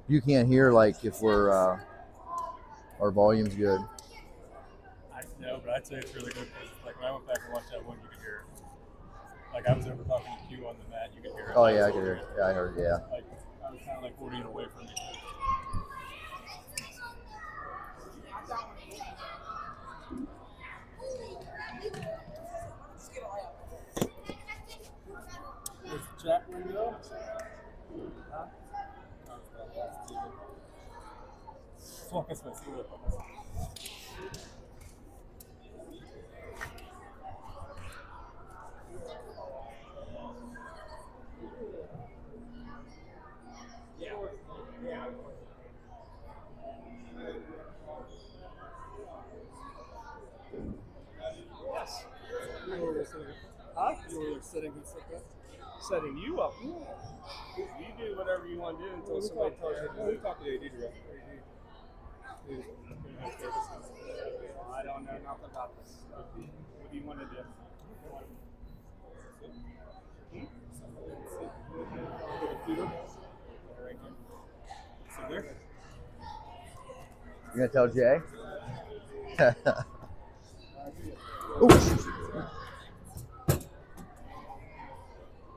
You can't hear like if we're our volume's good. I know, but I'd say it's really good because like when I went back and watched that one, you could hear it. Like I was over talking to Q on the mat, you could hear it. Oh yeah, I could hear it. Yeah, I heard it. Yeah. Like I was kind of like 40 it away from me. Where's the chat window? Huh? Fuck us, let's do it. Yes. Huh? You were setting this up? Setting you up. Yeah. You do whatever you want to do until somebody tells you to do it. Talk to the AD director. I don't know nothing about this. What do you want to do? You gonna tell Jay? Ooh.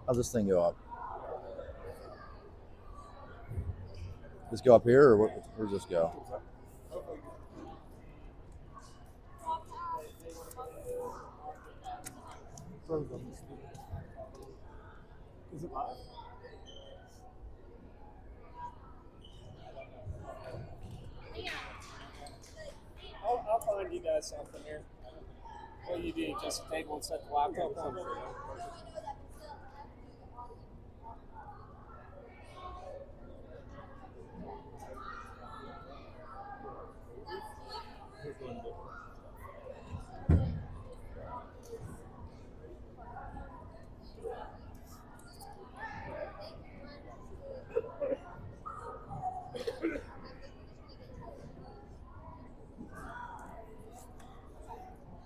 How's this thing go up? Does this go up here, or where does this go? Is it live? I'll find you guys something here. What do you do? Just a table and set the laptop on?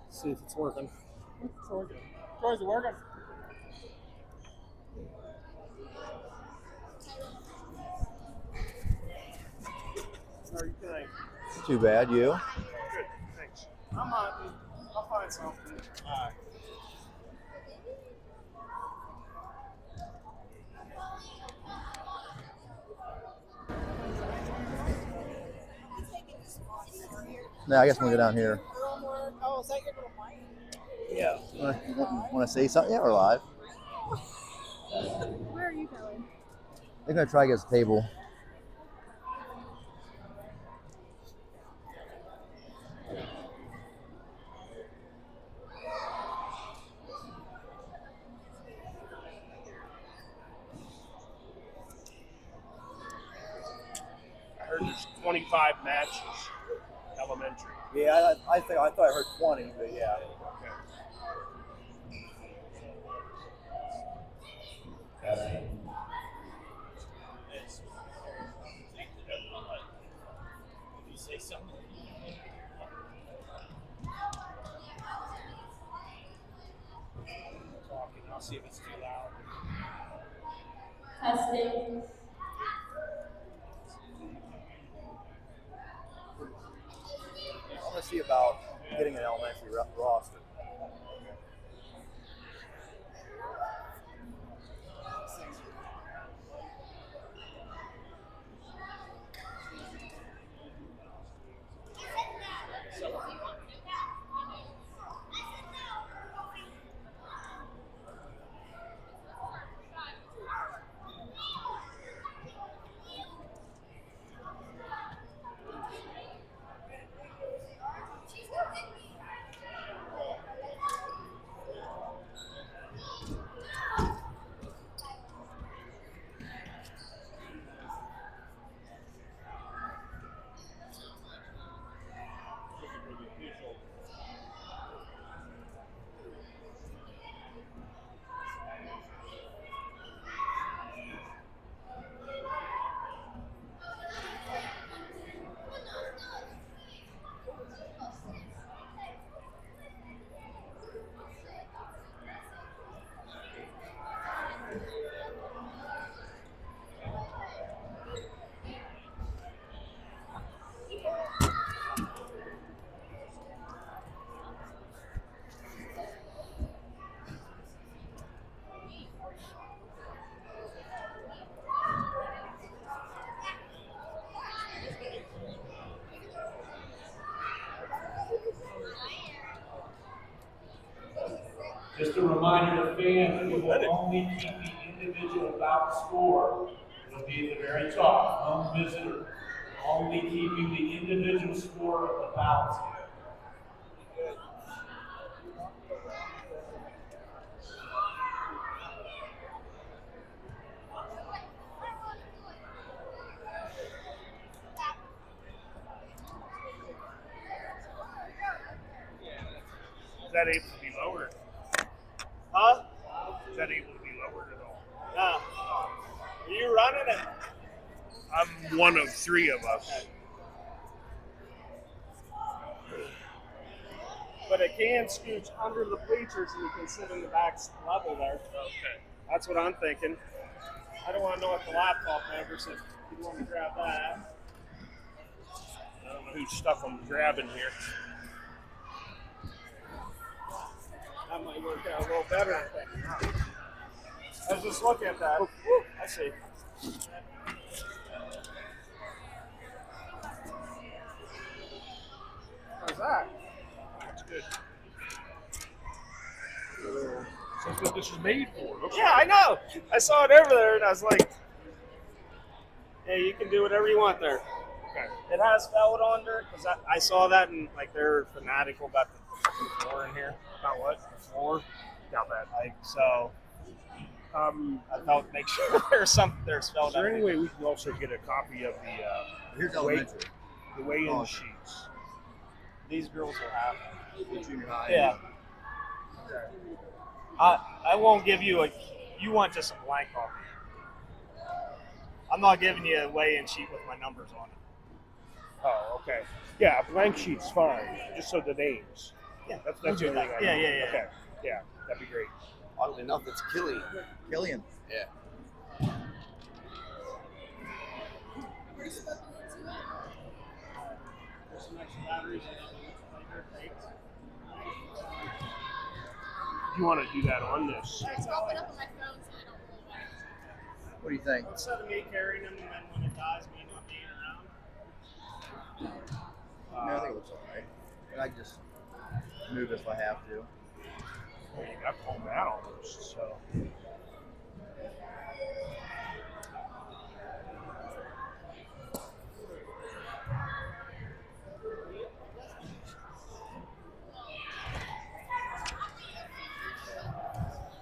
See if it's working. It's working. Troy's working. How are you tonight? Too bad, you? Good, thanks. I'm hunting. I'll find something. No, I guess we'll go down here. Oh, is that your little mic? Yeah. Want to say something? Yeah, we're live. Where are you going? They're gonna try to get us a table. I heard there's 25 matches. Elementary. Yeah, I thought I heard 20, but yeah. You say something. Talking. I'll see if it's too loud. Testing. I want to see about getting an elementary roster. Just a reminder to fans, we will only keep the individual bout score. It'll be at the very top, home visitor. Only keeping the individual score of the bouts. Is that able to be lowered? Huh? Is that able to be lowered at all? Are you running it? I'm one of three of us. But it can scooch under the bleachers and you can sit in the back level there. Okay. That's what I'm thinking. I don't want to know what the laptop members if you want to grab that. I don't know whose stuff I'm grabbing here. That might work out a little better, I think. I was just looking at that. I see. How's that? That's good. That's what this is made for. Looks Yeah, I know. I saw it over there and I was like, hey, you can do whatever you want there. Okay. It has felt under it because I saw that and like they're fanatical about the floor in here. About what? The floor. Got that. Like, so I felt make sure there's felt Is there any under. way we can also get a copy of Here's the elementary. weigh-in Oh. sheets? These girls will have. The junior high. Yeah. I won't give you you want just a blank copy. I'm not giving you a weigh-in sheet with my numbers on it. Oh, okay. Yeah, a blank sheet's fine, just so the names. Yeah. That's the only thing I Yeah, need. yeah, yeah. Okay, yeah, that'd be great. Oddly enough, it's Killian. Killian. Yeah. There's some extra batteries in it. You want to do that on this? I'll put up on my phone so I don't roll away. What do you think? Instead of me carrying them and then when it dies, me not being around. No, I think it looks alright. But I can just move if I have to. Well, you got all that almost, so.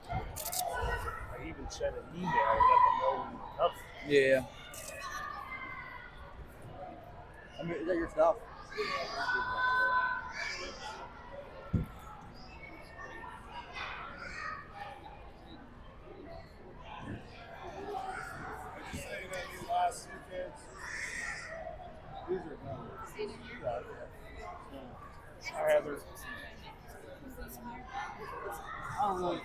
I even sent an email let them know we were coming. Yeah. I mean, is that your stuff? Hi, Heather. I don't know.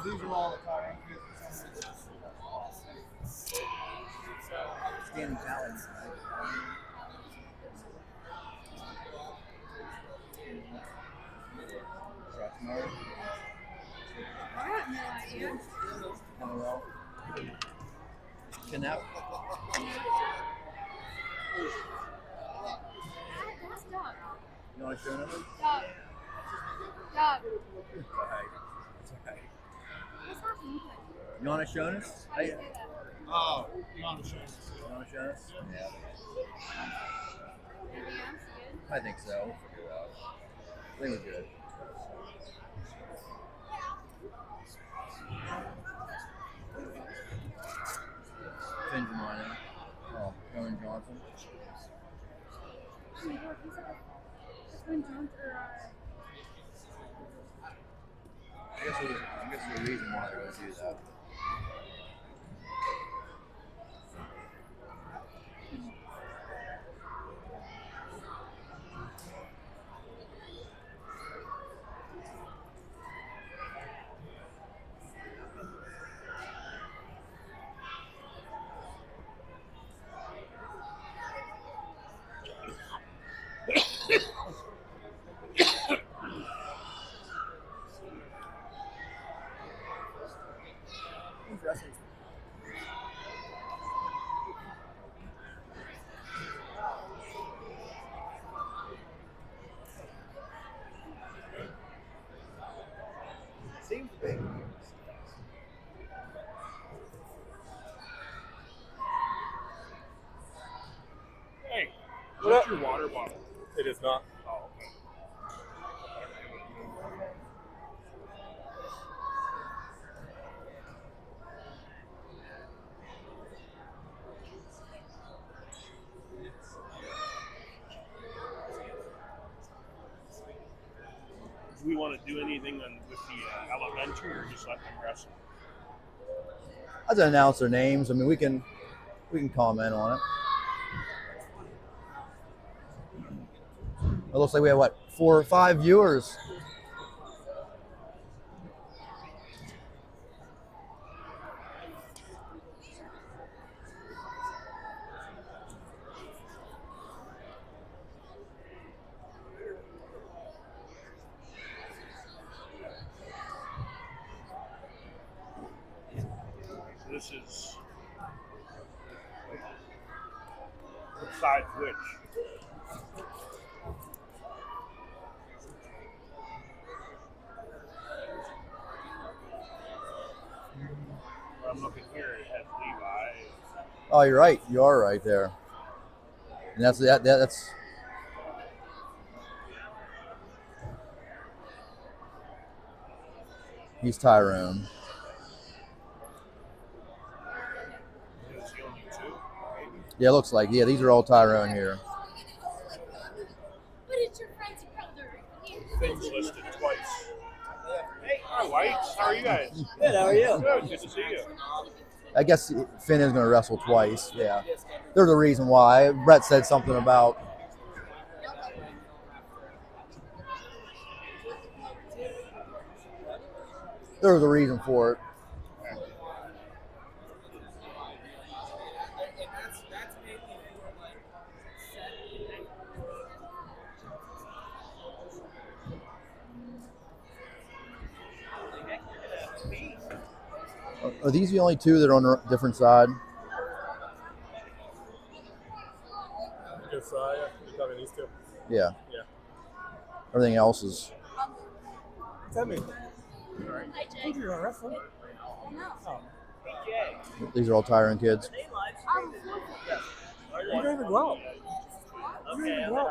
These are all the Tyrone Standing challenge. Smart. I have no idea. Well. Connect. Stop. You want to show them? Stop. Stop. It's alright. It's alright. What's happening? You want to show us? How do you say that? Oh, you want to show us? You want to show us? Yeah. Anything else? Good? I think so. We'll figure it out. I think we're good. Finn Jemina. Oh, Cohen Johnson. Oh my God, he's like a twin jump or I guess there's a reason why they're going to do that. Interesting. Hey, what's your water bottle? It is not. Oh, okay. Do we want to do anything with the elementary, or just let them wrestle? I didn't announce their names. I mean, we can comment on it. It looks like we have what, 4 or 5 viewers. So this is besides which. I'm looking here. It has Levi. Oh, you're right. You are right there. And that's he's Tyrone. It's the only two. Yeah, it looks like. Yeah, these are all Tyrone here. But it's your friend's brother. Things listed twice. Hey, hi, Whites. How are you guys? Good, how are you? Good. Good to see you. I guess Finn is going to wrestle twice. Yeah, there's a reason why. Brett said something about. There was a reason for it. Are these the only two that are on a different side? Yes, yeah, you're talking these two. Yeah. Yeah. Everything else is. What's that mean? I told you you're a wrestler. Oh. These are all Tyrone kids. You don't even go. You don't even go.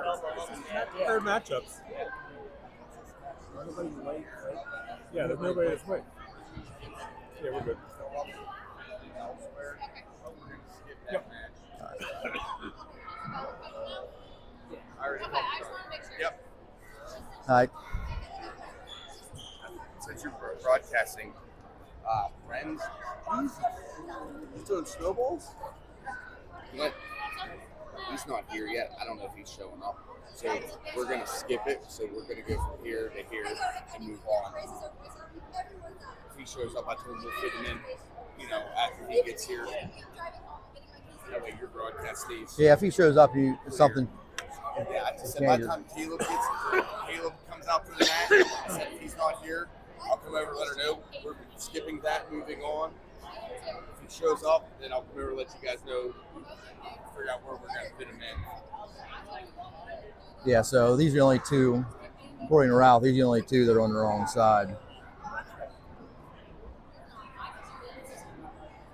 They're matchups. Nobody's late, right? Yeah, there's nobody that's late. Yeah, we're good. Yep. Yep. Hi. Since you're broadcasting, friends, he's doing snowballs. What? He's not here yet. I don't know if he's showing up. So we're gonna skip it. So we're gonna go from here to here and move on. If he shows up, I told him we'll fit him in. You know, after he gets here. That way your broadcast stays. Yeah, if he shows up, something. Yeah, I just said by the time Caleb comes out for the match, I said if he's not here, I'll come over and let her know. We're skipping that, moving on. If he shows up, then I'll come over and let you guys know, figure out where we're going to fit him in. Yeah, so these are the only two, according to Ralph, these are the only two that are on the wrong side.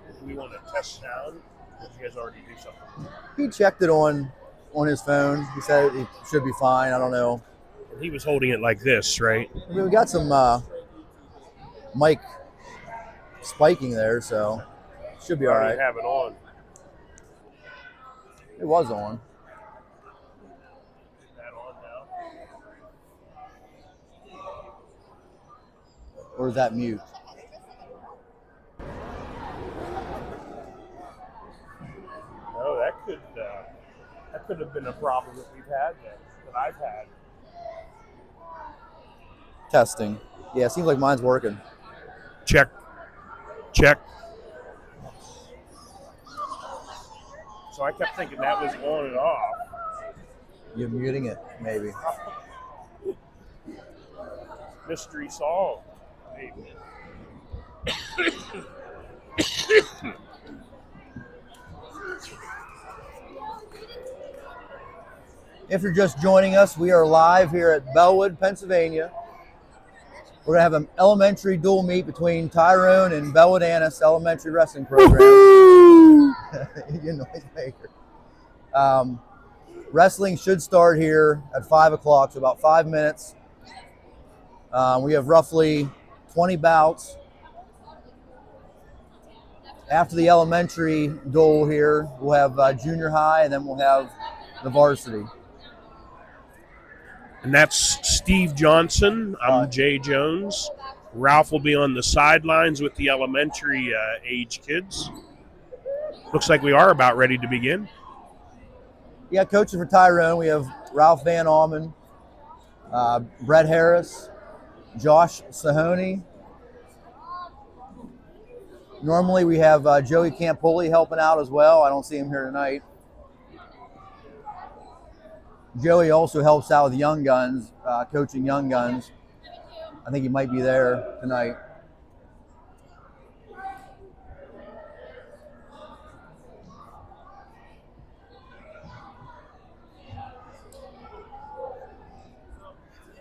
Do we want to test sound? Or did you guys already do something? He checked it on his phone. He said it should be fine. I don't know. And he was holding it like this, right? I mean, we got some mic spiking there, so should be all right. Have it on. It was on. Is that on now? Or is that mute? No, that could have been a problem that we've had then, that I've had. Testing. Yeah, it seems like mine's working. Check. So I kept thinking that was on and off. You're muting it, maybe. Mystery solved. Maybe. If you're just joining us, we are live here at Bellwood, Pennsylvania. We're going to have an elementary dual meet between Tyrone and Bellwood Elementary Wrestling Program. You noisemaker. Wrestling should start here at 5 o'clock, so about 5 minutes. We have roughly 20 bouts. After the elementary duel here, we'll have junior high, and then we'll have the varsity. And that's Steve Johnson. I'm Jay Jones. Ralph will be on the sidelines with the elementary age kids. Looks like we are about ready to begin. Yeah, coaching for Tyrone, we have Ralph Van Almen, Brett Harris, Josh Sahoney. Normally we have Joey Campoli helping out as well. I don't see him here tonight. Joey also helps out with Young Guns, coaching Young Guns. I think he might be there tonight.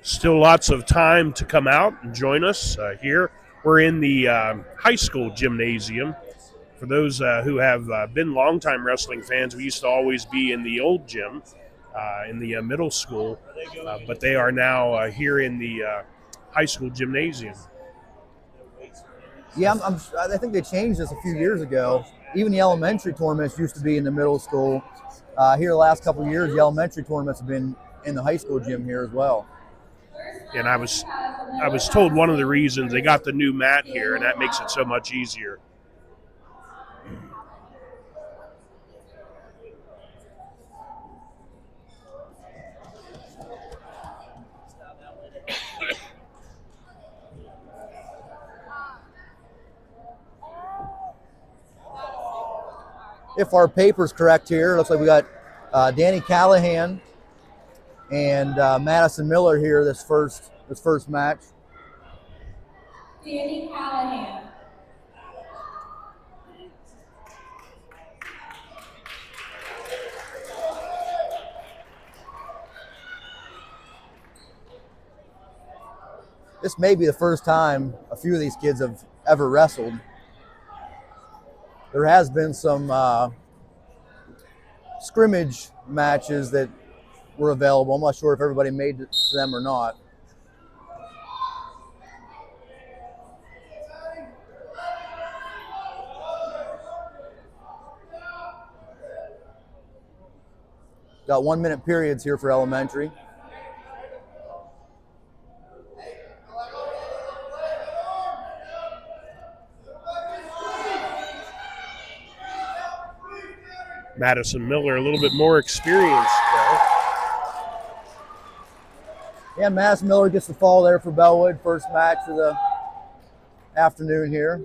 Still lots of time to come out and join us here. We're in the high school gymnasium. For those who have been longtime wrestling fans, we used to always be in the old gym in the middle school, but they are now here in the high school gymnasium. Yeah, I think they changed this a few years ago. Even the elementary tournaments used to be in the middle school. Here the last couple of years, the elementary tournaments have been in the high school gym here as well. And I was told one of the reasons they got the new mat here, and that makes it so much easier. If our paper's correct here, it looks like we got Danny Callahan and Madison Miller here this first match. Danny Callahan. This may be the first time a few of these kids have ever wrestled. There has been some scrimmage matches that were available. I'm not sure if everybody made it to them or not. Got 1 minute periods here for elementary. Madison Miller, a little bit more experienced, though. Yeah, Madison Miller gets the fall there for Bellwood. First match of the afternoon here.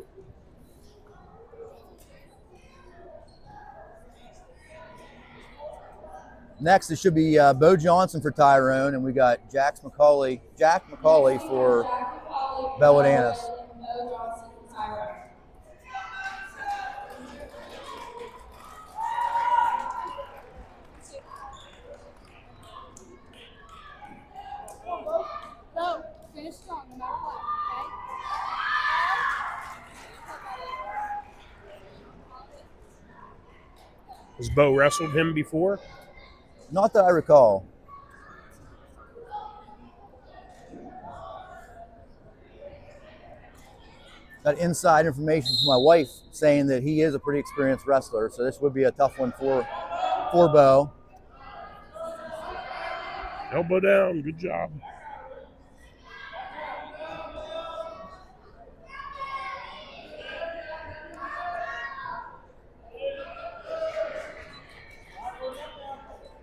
Next, it should be Bo Johnson for Tyrone, and we got Jack McCauley for Bellwood Annis. Go. Finish strong no matter what, okay? Has Bo wrestled him before? Not that I recall. Got inside information from my wife saying that he is a pretty experienced wrestler, so this would be a tough one for Bo. Elbow down, good job.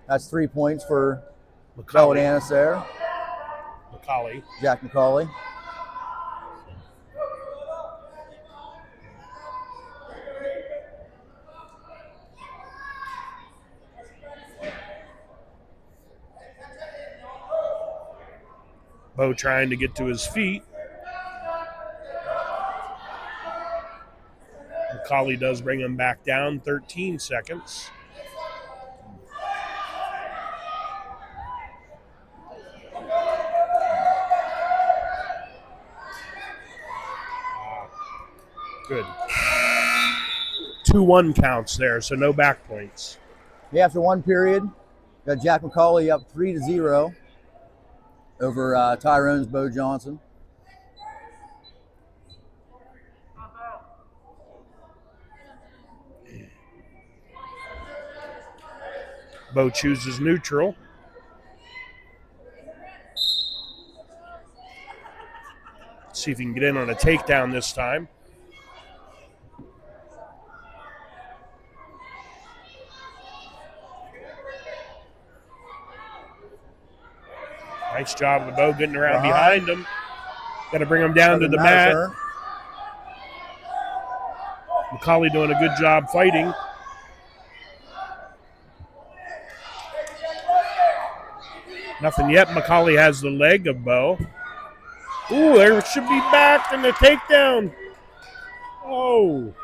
That's 3 points for Bellwood Annis there. McCauley. Jack McCauley. Bo trying to get to his feet. McCauley does bring him back down, 13 seconds. Good. 2-1 counts there, so no back points. Yeah, after one period, got Jack McCauley up 3-0 over Tyrone's Bo Johnson. Bo chooses neutral. See if he can get in on a takedown this time. Nice job of Bo getting around behind him. Got to bring him down to the mat. Turn. McCauley doing a good job fighting. Nothing yet. McCauley has the leg of Bo. Ooh, there should be back in the takedown. Oh.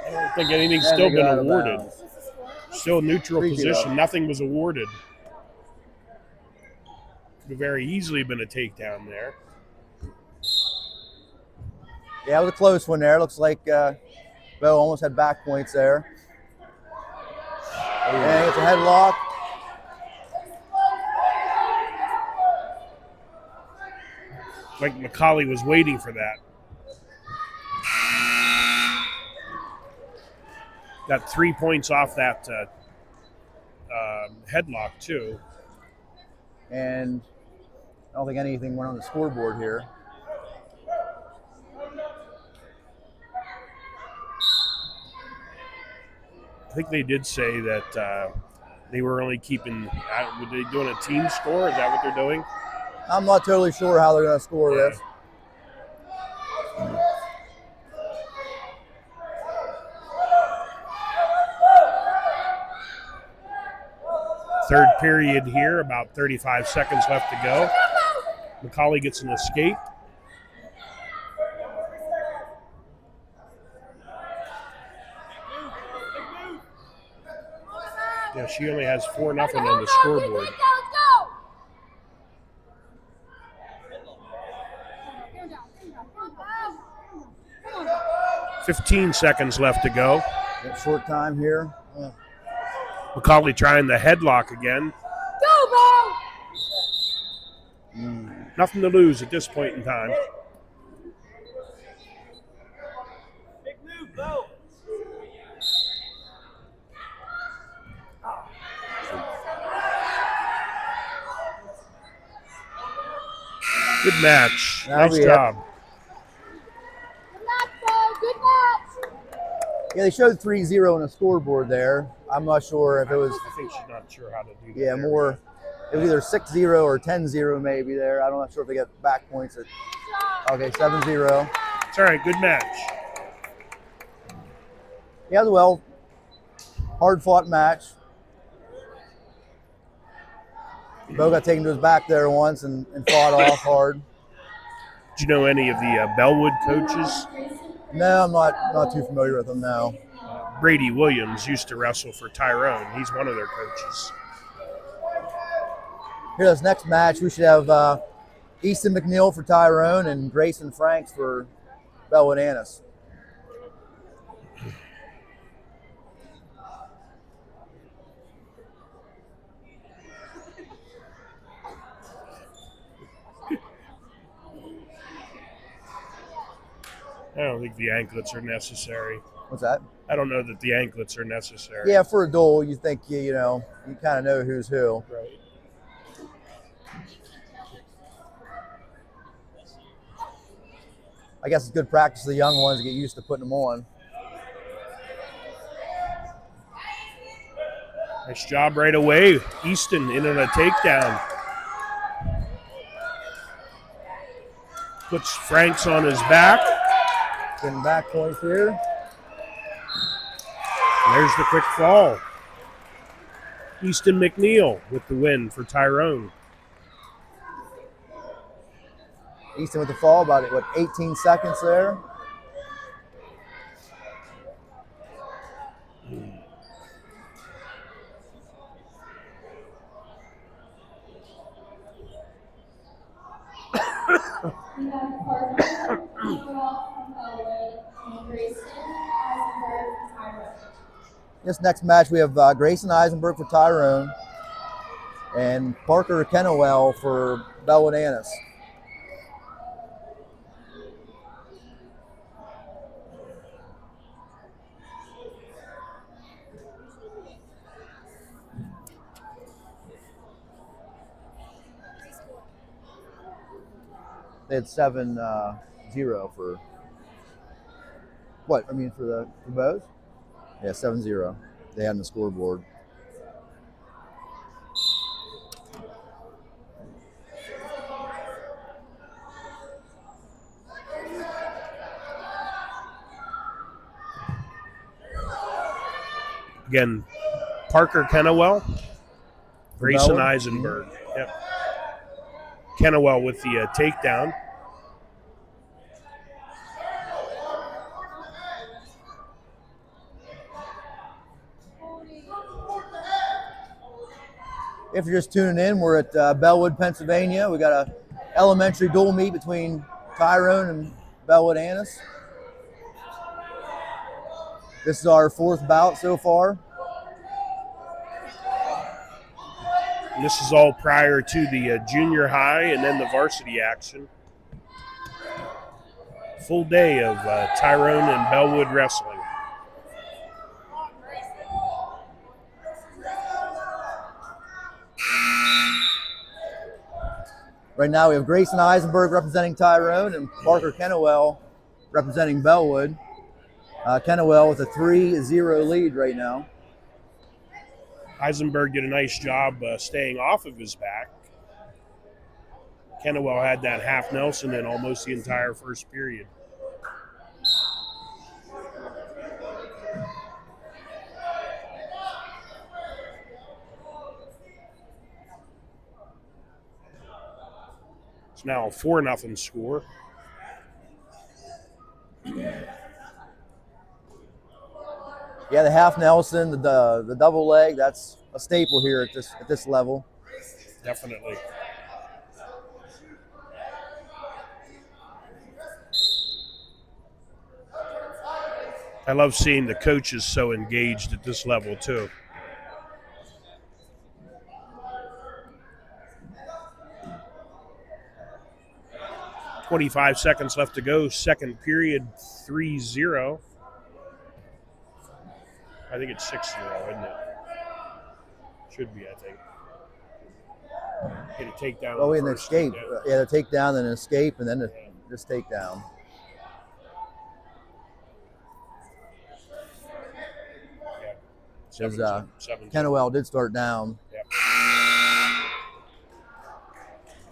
I don't think anything's And still they been go out of awarded. bounds. Still neutral 3-0. position. Nothing was awarded. Could have very easily been a takedown there. Yeah, it was a close one there. Looks like Bo almost had back points there. And it's a headlock. Like McCauley was waiting for that. Got 3 points off that headlock, too. And I don't think anything went on the scoreboard here. I think they did say that they were only keeping. Were they doing a team score? Is that what they're doing? I'm not totally sure how they're going to score this. Third period here, about 35 seconds left to go. McCauley gets an escape. Yeah, she only has 4-0 on the scoreboard. 15 seconds left to go. Got short time here. McCauley trying the headlock again. Go, Bo! Nothing to lose at this point in time. Big move, Bo. Good match. That'll Nice be it. job. Good match, Bo. Good match. Yeah, they showed 3-0 on the scoreboard there. I'm not sure if it was, I think she's not sure how to do that. yeah, more. It was either 6-0 or 10-0 maybe there. I'm not sure if they got back points. Okay, 7-0. It's all right. Good match. Yeah, well, hard-fought match. Bo got taken to his back there once and fought off hard. Do you know any of the Bellwood coaches? No, I'm not too familiar with them, no. Brady Williams used to wrestle for Tyrone. He's one of their coaches. Here, this next match, we should have Easton McNeil for Tyrone and Grayson Franks for Bellwood Annis. I don't think the anklets are necessary. What's that? I don't know that the anklets are necessary. Yeah, for a duel, you think you kind of know who's who. Right. I guess it's good practice for the young ones to get used to putting them on. Nice job right away. Easton in on a takedown. Puts Franks on his back. Getting back points here. And there's the quick fall. Easton McNeil with the win for Tyrone. Easton with the fall, about 18 seconds there. We have Parker Tyrone from Bellwood and Grayson Eisenberg from Tyrone. This next match, we have Grayson Eisenberg for Tyrone and Parker Kennewell for Bellwood Annis. They had 7-0 for what? I mean, for both? Yeah, 7-0. They had on the scoreboard. Again, Parker Kennewell, Grayson Bellwood? Eisenberg. Yep. Kennewell with the takedown. If you're just tuning in, we're at Bellwood, Pennsylvania. We got a elementary dual meet between Tyrone and Bellwood Annis. This is our 4th bout so far. And this is all prior to the junior high and then the varsity action. Full day of Tyrone and Bellwood wrestling. Right now we have Grayson Eisenberg representing Tyrone and Parker Kennewell representing Bellwood. Kennewell with a 3-0 lead right now. Eisenberg did a nice job staying off of his back. Kennewell had that half Nelson in almost the entire first period. It's now a 4-0 score. Yeah, the half Nelson, the double leg, that's a staple here at this level. Definitely. I love seeing the coaches so engaged at this level too. .25 seconds left to go. Second period, 3-0. I think it's 6-0, isn't it? Should be, I think. Get a takedown. Oh, and an escape. Yeah, the takedown, then an escape, and then this takedown. Because Kennewell did start down. Yep.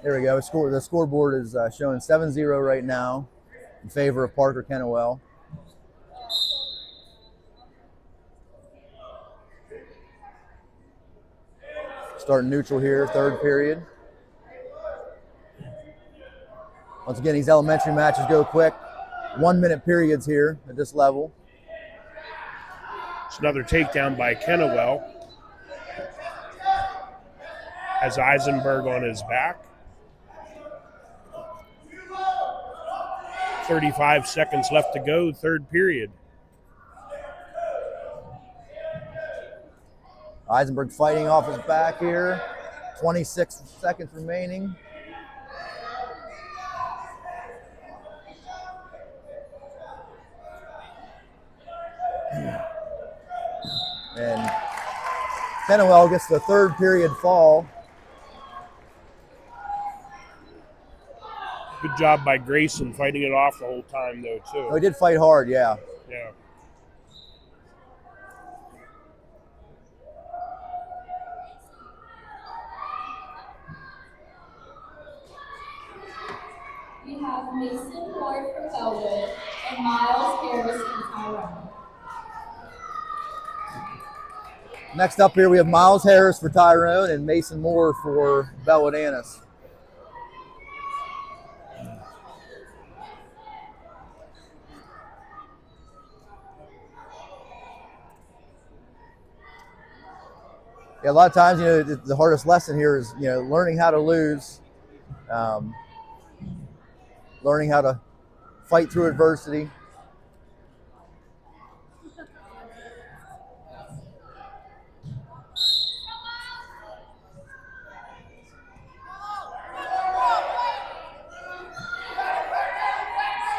There we go. The scoreboard is showing 7-0 right now in favor of Parker Kennewell. Starting neutral here, third period. Once again, these elementary matches go quick. 1-minute periods here at this level. It's another takedown by Kennewell. Has Eisenberg on his back. 35 seconds left to go, third period. Eisenberg fighting off his back here. 26 seconds remaining. And Kennewell gets the third period fall. Good job by Grayson fighting it off the whole time, though, too. Oh, he did fight hard, yeah. Yeah. We have Mason Ward from Bellwood and Miles Harris from Tyrone. Next up here, we have Miles Harris for Tyrone and Mason Moore for Bellwood Annis. Yeah, a lot of times, the hardest lesson here is, learning how to lose. learning how to fight through adversity.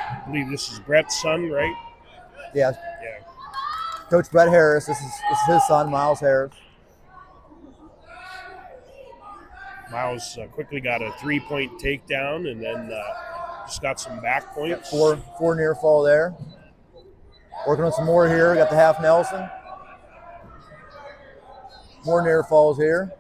I believe this is Brett's son, right? Yeah, Yeah. Coach Brett Harris. This is his son, Miles Harris. Miles quickly got a 3-point takedown and then just got some back points. Four near fall there. Working on some more here. Got the half Nelson. More near falls here.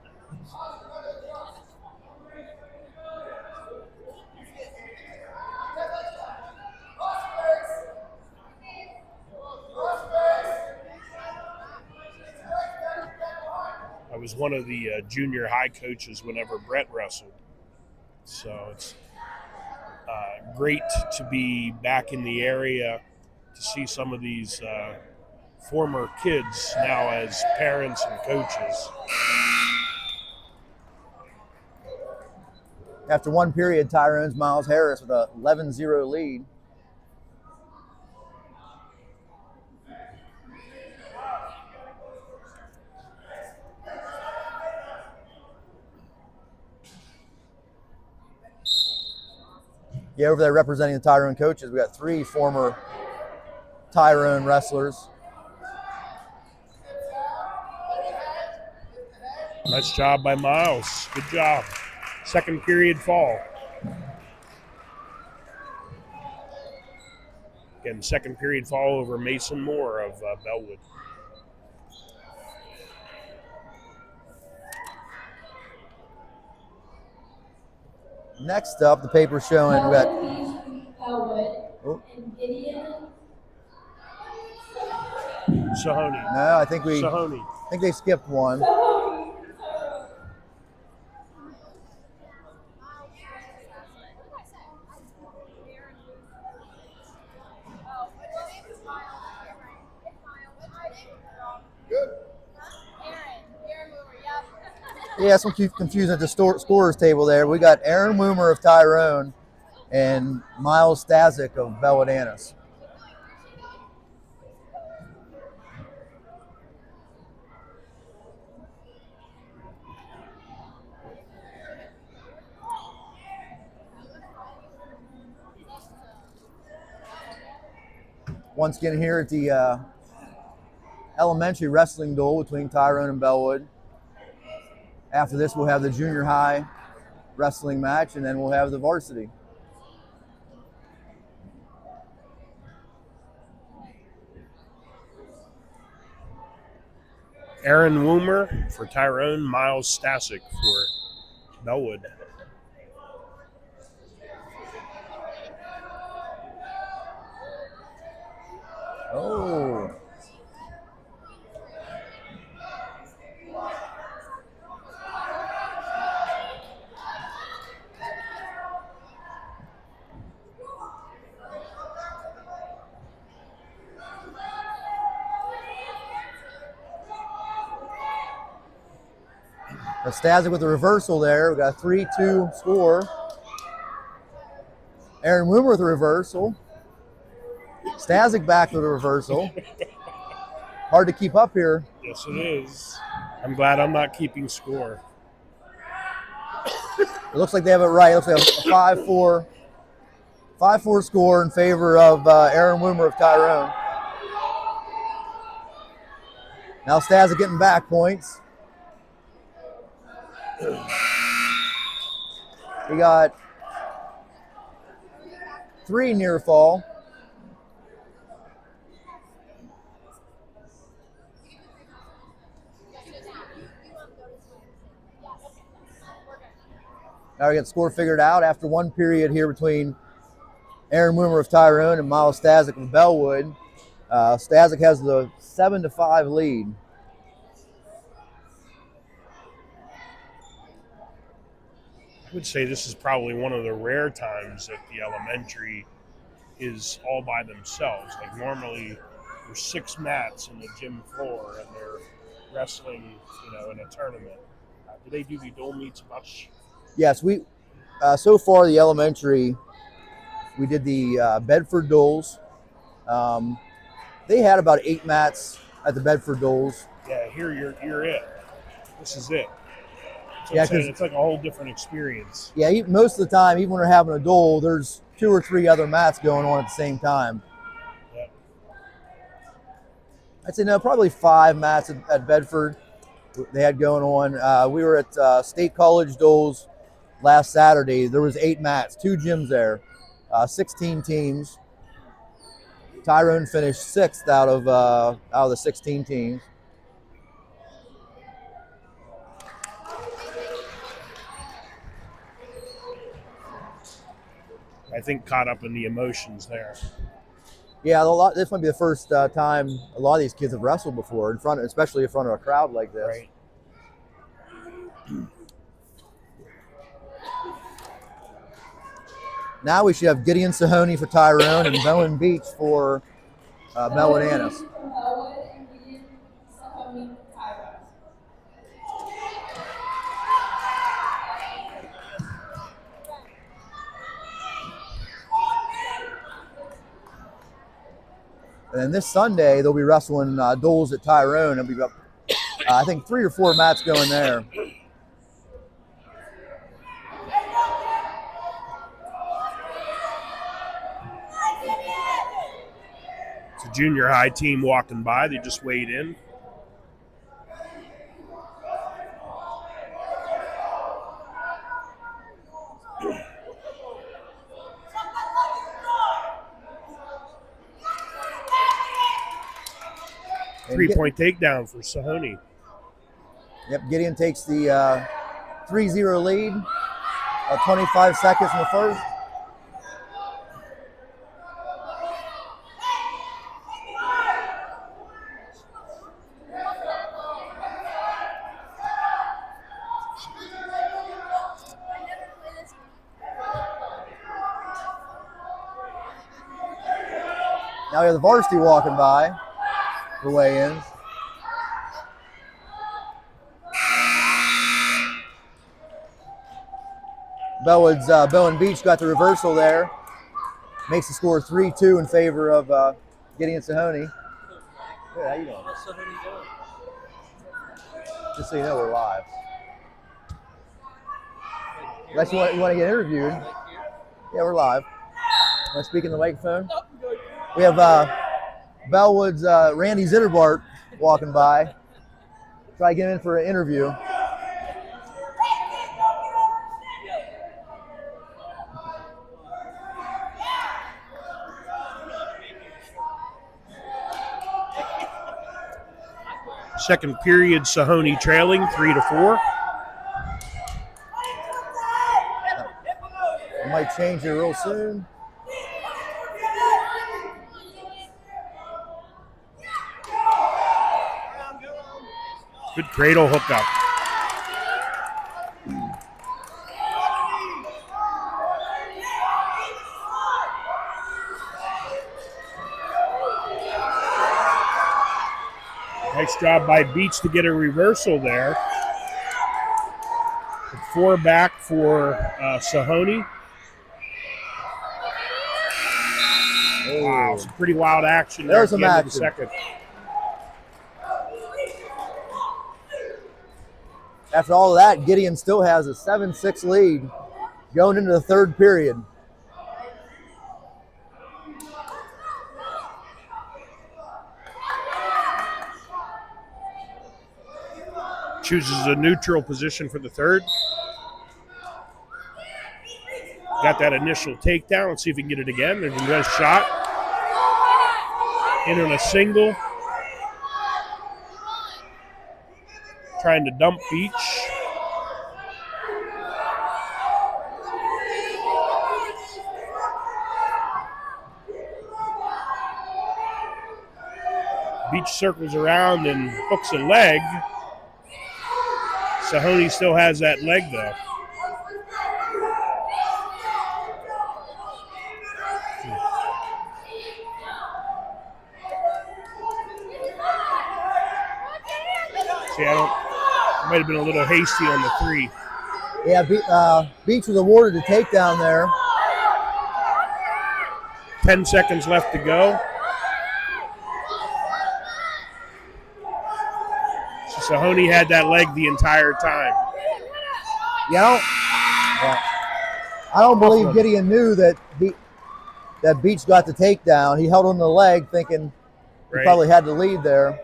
I was one of the junior high coaches whenever Brett wrestled. So it's great to be back in the area to see some of these former kids now as parents and coaches. After one period, Tyrone's Miles Harris with a 11-0 lead. Yeah, over there representing the Tyrone coaches, we got 3 former Tyrone wrestlers. Nice job by Miles. Good job. Second period fall. Again, second period fall over Mason Moore of Bellwood. Next up, the paper showing we got Bellwood and Gideon. Sahoni. no, I think Sahoni. they skipped one. Yeah, some confusion at the scorers table there. We got Aaron Woomer of Tyrone and Miles Stasic of Bellwood Annis. Once again here at the elementary wrestling duel between Tyrone and Bellwood. After this, we'll have the junior high wrestling match, and then we'll have the varsity. Aaron Woomer for Tyrone, Miles Stasic for Bellwood. Oh. Stasic with the reversal there. We got a 3-2 score. Aaron Woomer with the reversal. Stasic back with a reversal. Hard to keep up here. Yes, it is. I'm glad I'm not keeping score. It looks like they have it right. It looks like a 5-4 score in favor of Aaron Woomer of Tyrone. Now Stasic getting back points. We got 3 near fall. Now we got the score figured out after one period here between Aaron Woomer of Tyrone and Miles Stasic of Bellwood. Stasic has the 7-5 lead. I would say this is probably one of the rare times that the elementary is all by themselves. Like normally there's 6 mats in the gym floor and they're wrestling, in a tournament. Do they do the dual meets much? Yes, we so far the elementary We did the Bedford Duels. They had about 8 mats at the Bedford Duels. Yeah, here you're it. This is it. So Yeah, I'm saying 'cause- it's like a whole different experience. Yeah, most of the time, even when we're having a duel, there's 2 or 3 other mats going on at the same time. Yep. I'd say no, probably 5 mats at Bedford they had going on. We were at State College Duels last Saturday. There was 8 mats, 2 gyms there, 16 teams. Tyrone finished 6th out of the 16 teams. I think caught up in the emotions there. Yeah, this might be the first time a lot of these kids have wrestled before, especially in front of a crowd like this. Right. Now we should have Gideon Sahoney for Tyrone and Bowen Beach for Bellwood Annis. From Bellwood and Gideon Sahoney from Tyrone. And then this Sunday, they'll be wrestling duels at Tyrone. There'll be about, I think, 3 or 4 mats going there. It's a junior high team walking by. They just weighed in. Three-point takedown for Sahoney. Yep, Gideon takes the 3-0 lead, 25 seconds in the first. Now we have the varsity walking by for weigh-ins. Bellwood's Bowen Beach got the reversal there. Makes the score 3-2 in favor of Gideon Sahoney. Good, how you doing? Just so you know, we're live. Unless you want to get interviewed. Yeah, we're live. Want to speak in the microphone? We have Bellwood's Randy Zitterbart walking by. Try to get him in for an interview. Second period, Sahoney trailing 3-4. I might change it real soon. Good cradle hookup. Nice job by Beach to get a reversal there. 4 back for Sahoney. Wow, some pretty wild action there There's at some the end of the action. second. After all of that, Gideon still has a 7-6 lead going into the third period. Chooses a neutral position for the third. Got that initial takedown. Let's see if he can get it again. There's a nice shot. In on a single. Trying to dump Beach. Beach circles around and hooks a leg. Sahoney still has that leg though. See, I might have been a little hasty on the 3. Yeah, Beach was awarded a takedown there. 10 seconds left to go. So Sahoney had that leg the entire time. Yeah, I don't believe Gideon knew that Beach got the takedown. He held on the leg thinking he probably had the lead there.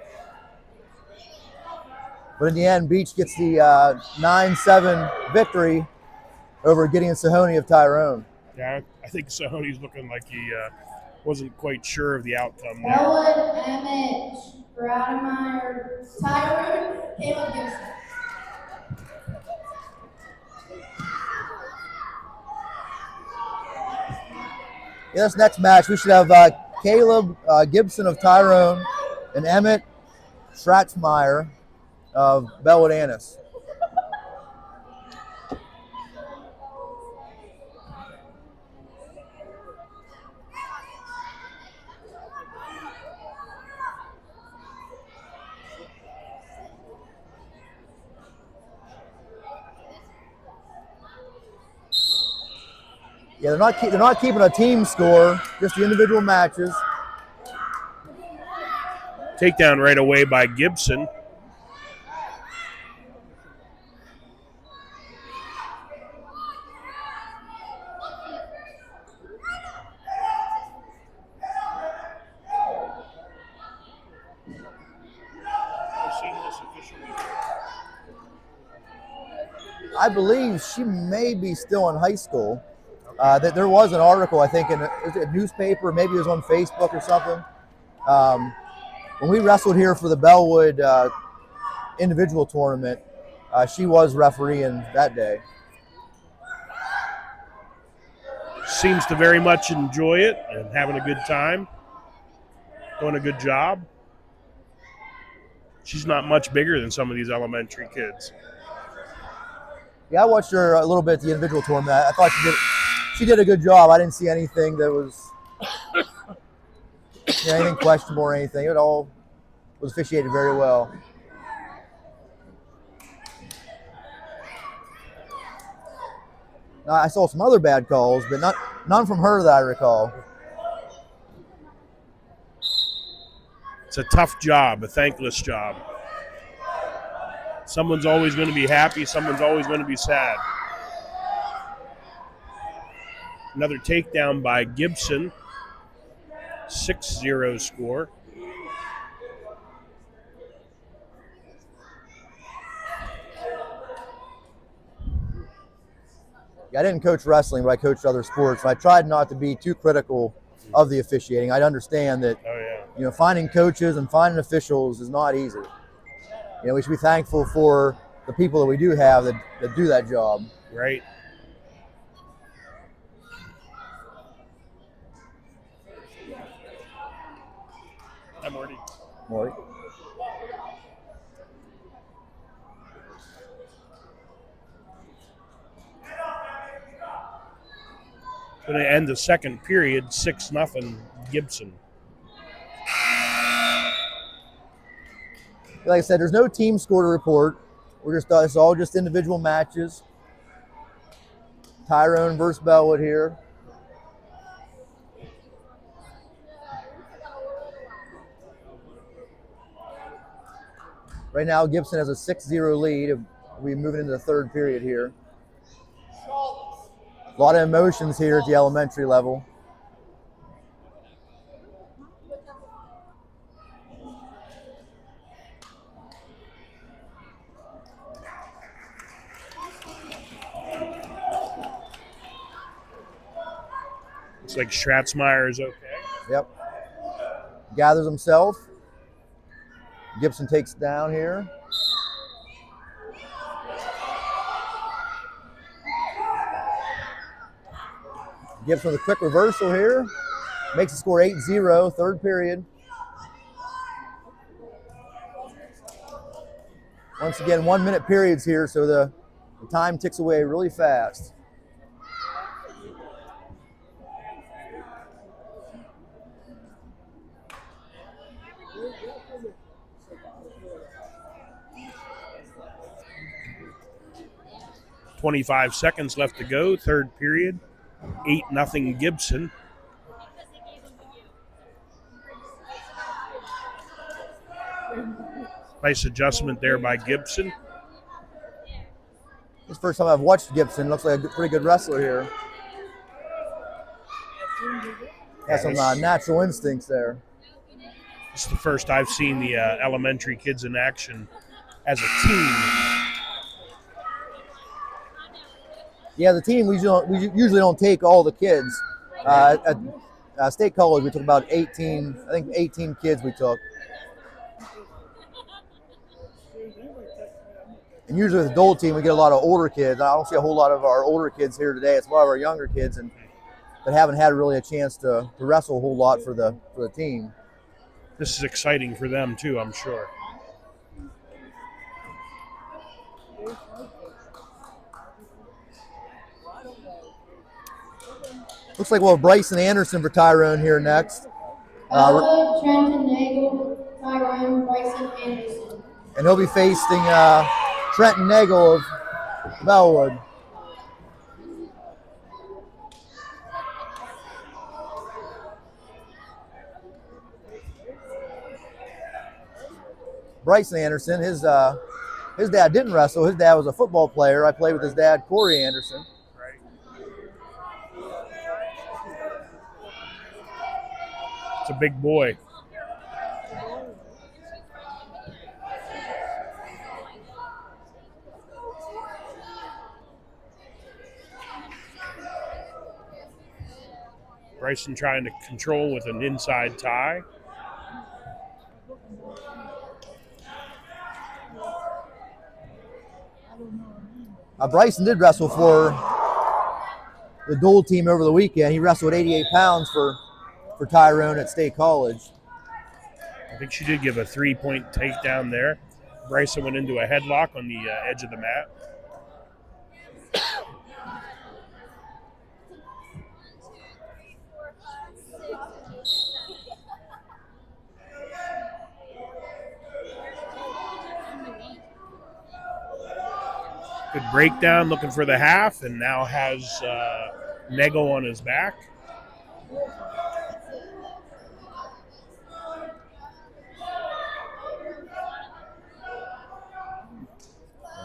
But in the end, Beach gets the 9-7 victory over Gideon Sahoney of Tyrone. Yeah, I think Sahoney's looking like he wasn't quite sure of the outcome there. Bellwood, Emmett, Brademeyer, Tyrone, Caleb Gibson. Yeah, this next match, we should have Caleb Gibson of Tyrone and Emmett Schratzmeyer of Bellwood Annis. Yeah, they're not keeping a team score, just the individual matches. Takedown right away by Gibson. I believe she may be still in high school. That there was an article, I think, in a newspaper, maybe it was on Facebook or something. When we wrestled here for the Bellwood individual tournament, she was refereeing that day. Seems to very much enjoy it and having a good time. Doing a good job. She's not much bigger than some of these elementary kids. Yeah, I watched her a little bit at the individual tournament. I thought she did a good job. I didn't see anything that was anything questionable or anything. It all was officiated very well. Now, I saw some other bad calls, but none from her that I recall. It's a tough job, a thankless job. Someone's always going to be happy, someone's always going to be sad. Another takedown by Gibson. 6-0 score. Yeah, I didn't coach wrestling, but I coached other sports. And I tried not to be too critical of the officiating. I understand that finding coaches and finding officials is not easy. We should be thankful for the people that we do have that do that job. Right. Hi, Morty. Morty. Going to end the second period, 6-0 Gibson. Like I said, there's no team score to report. It's all just individual matches. Tyrone versus Bellwood here. Right now, Gibson has a 6-0 lead. We're moving into the third period here. A lot of emotions here at the elementary level. Looks like Schratzmeyer is okay. Yep. Gathers himself. Gibson takes it down here. Gibson with a quick reversal here. Makes the score 8-0, third period. Once again, 1 minute periods here, so the time ticks away really fast. .25 seconds left to go, third period. 8-0 Gibson. Nice adjustment there by Gibson. It's the first time I've watched Gibson. Looks like a pretty good wrestler here. Has some natural instincts there. It's the first I've seen the elementary kids in action as a team. Yeah, the team, we usually don't take all the kids. At State College, we took about 18, I think 18 kids we took. And usually with the Dole team, we get a lot of older kids. I don't see a whole lot of our older kids here today. It's a lot of our younger kids and that haven't had really a chance to wrestle a whole lot for the team. This is exciting for them too, I'm sure. Looks like we'll have Bryson Anderson for Tyrone here next. Bellwood, Trenton, Nagel, Tyrone, Bryson, Anderson. And he'll be facing Trenton Nagel of Bellwood. Bryson Anderson, his dad didn't wrestle. His dad was a football player. I played with his dad, Corey Anderson. It's a big boy. Bryson trying to control with an inside tie. Bryson did wrestle for the Dole team over the weekend. He wrestled 88 pounds for Tyrone at State College. I think she did give a 3-point takedown there. Bryson went into a headlock on the edge of the mat. Good breakdown, looking for the half, and now has Nego on his back.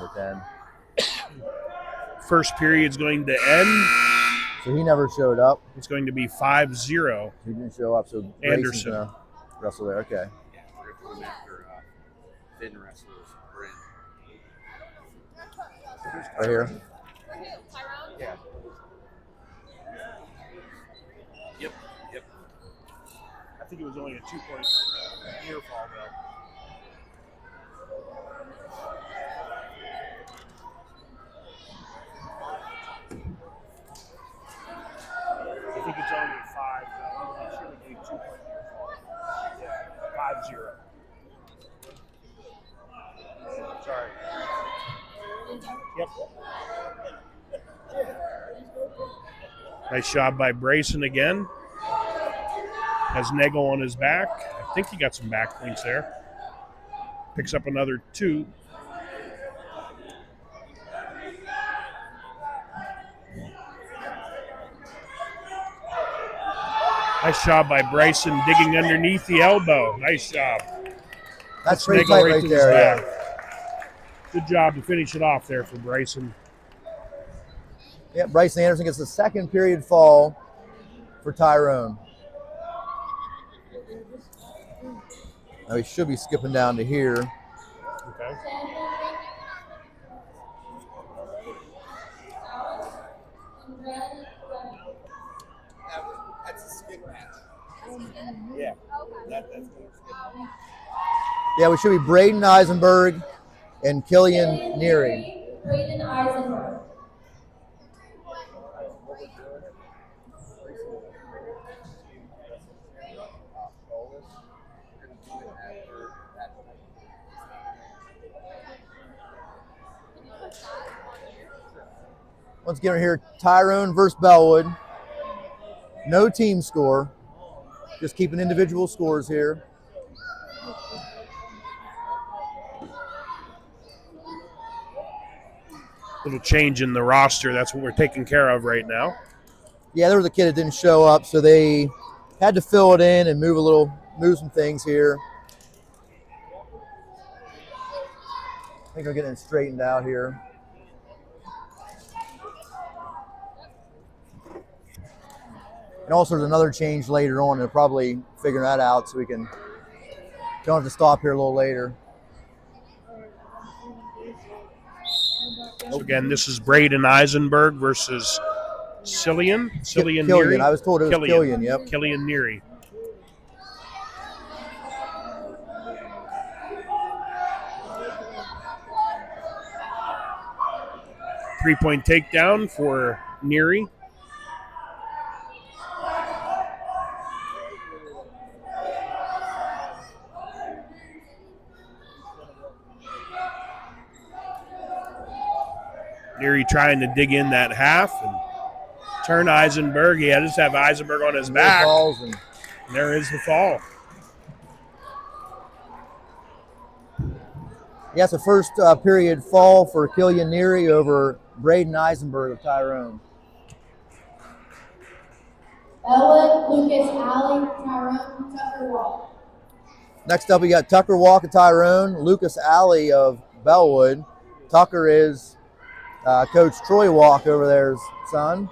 Number 10. First period's going to end. So he never showed up. It's going to be 5-0. He didn't show up, so Anderson gonna wrestle there. Okay. Yeah, we're going after Finn wrestlers. Bryn. Right here. Yeah. Yep. I think it was only a 2-point near fall, though. I think it's only 5, though. I'm sure we gave 2-point near fall. Yeah, 5-0. Sorry. Yep. Nice job by Bryson again. Has Nego on his back. I think he got some back points there. Picks up another 2. Nice job by Bryson digging underneath the elbow. Nice job. That's pretty tight right to there. his back. Yeah. Good job to finish it off there for Bryson. Yeah, Bryson Anderson gets the second period fall for Tyrone. Now he should be skipping down to here. Okay. That's a skip match. Yeah. Yeah, we should be Braden Eisenberg and Killian Neary. Braden Eisenberg. Once again, we're here, Tyrone versus Bellwood. No team score. Just keeping individual scores here. Little change in the roster. That's what we're taking care of right now. Yeah, there was a kid that didn't show up, so they had to fill it in and move some things here. think we're getting it straightened out here. And also there's another change later on. They'll probably figure that out so we don't have to stop here a little later. So again, this is Braden Eisenberg versus Killian Killian. Neary. I was told it was Killian. Yep. Killian Neary. Three-point takedown for Neary. Neary trying to dig in that half and turn Eisenberg. He had to have Eisenberg on his back. And there is the fall. Yeah, it's the first period fall for Killian Neary over Braden Eisenberg of Tyrone. Bellwood, Lucas Alley, Tyrone, Tucker Walk. Next up, we got Tucker Walk of Tyrone, Lucas Alley of Bellwood. Tucker is Coach Troy Walk over there's son.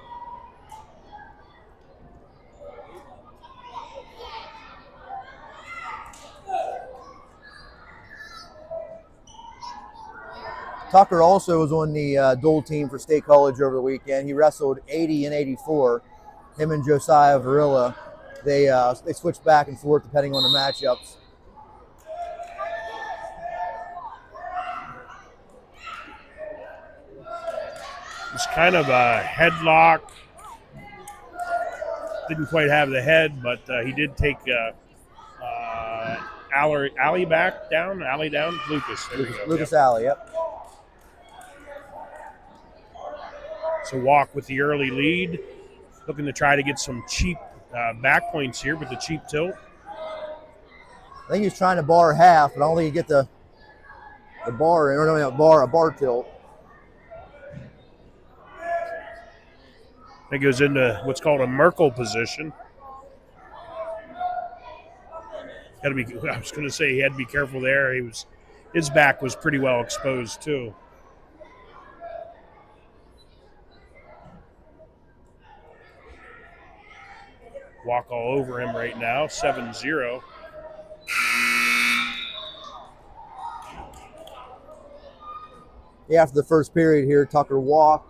Tucker also was on the dual team for State College over the weekend. He wrestled 80 and 84. Him and Josiah Varilla, they switch back and forth depending on the matchups. It's kind of a headlock. Didn't quite have the head, but he did take Alley back down. Alley down. Lucas. There we go. Lucas Alley, yep. So Walk with the early lead. Looking to try to get some cheap back points here with the cheap tilt. I think he's trying to bar half, but I don't think he get the bar in, or no, a bar tilt. It goes into what's called a Merkel position. Got to be. I was going to say he had to be careful there. His back was pretty well exposed too. Walk all over him right now, 7-0. Yeah, after the first period here, Tucker Walk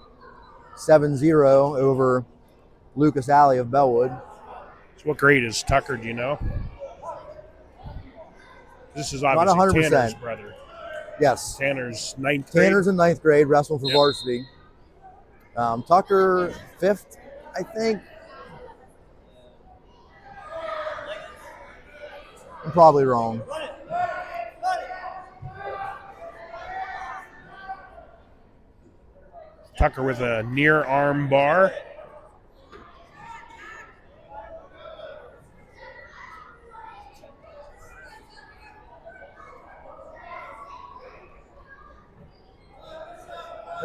7-0 over Lucas Alley of Bellwood. So what grade is Tucker, do you know? This is obviously Tanner's brother. Yes. Tanner's ninth grade. Tanner's in ninth grade, wrestling for varsity. Tucker, fifth, I think. I'm probably wrong. Tucker with a near arm bar.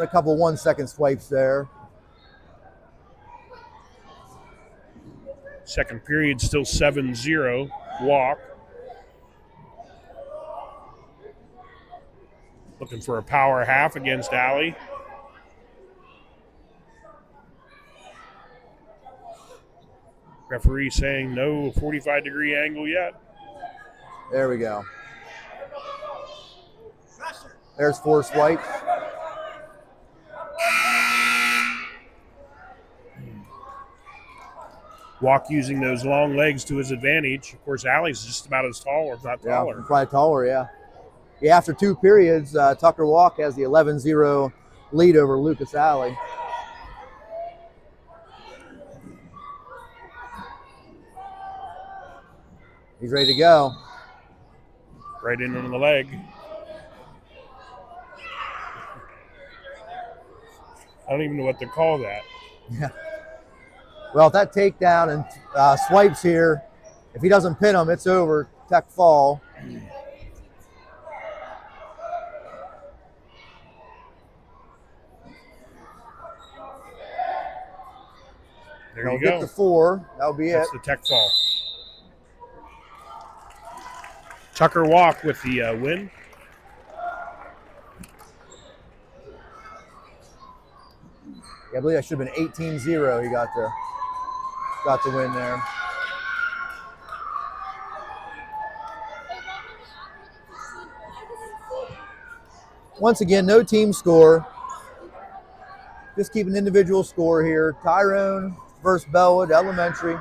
A couple 1 second swipes there. Second period still 7-0. Walk. Looking for a power half against Alley. Referee saying no 45-degree angle yet. There we go. There's 4 swipes. Walk using those long legs to his advantage. Of course, Alley's just about as tall, or if not taller. Yeah, probably taller, yeah. Yeah, after 2 periods, Tucker Walk has the 11-0 lead over Lucas Alley. He's ready to go. Right in on the leg. I don't even know what to call that. Yeah. Well, if that takedown and swipes here, if he doesn't pin him, it's over. Tech fall. There you go. Get the 4. That'll be That's it. the tech fall. Tucker Walk with the win. believe that should have been 18-0. He got the win there. Once again, no team score. Just keep an individual score here. Tyrone versus Bellwood Elementary.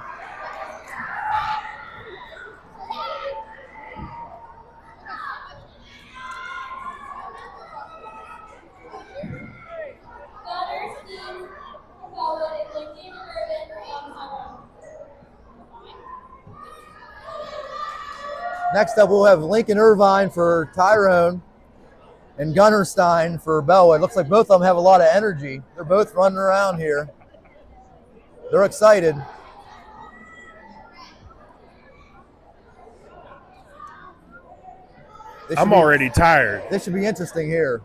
Next up, we'll have Lincoln Irvine for Tyrone and Gunnerstein for Bellwood. Looks like both of them have a lot of energy. They're both running around here. They're excited. I'm already tired. This should be interesting here.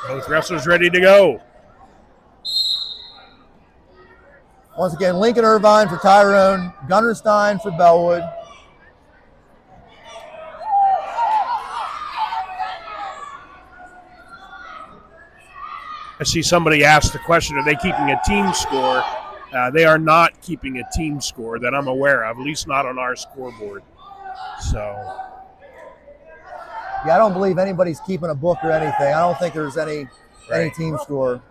Both wrestlers ready to go. Once again, Lincoln Irvine for Tyrone, Gunnerstein for Bellwood. I see somebody asked the question, are they keeping a team score? They are not keeping a team score that I'm aware of, at least not on our scoreboard. So, yeah, I don't believe anybody's keeping a book or anything. I don't think there's any team score.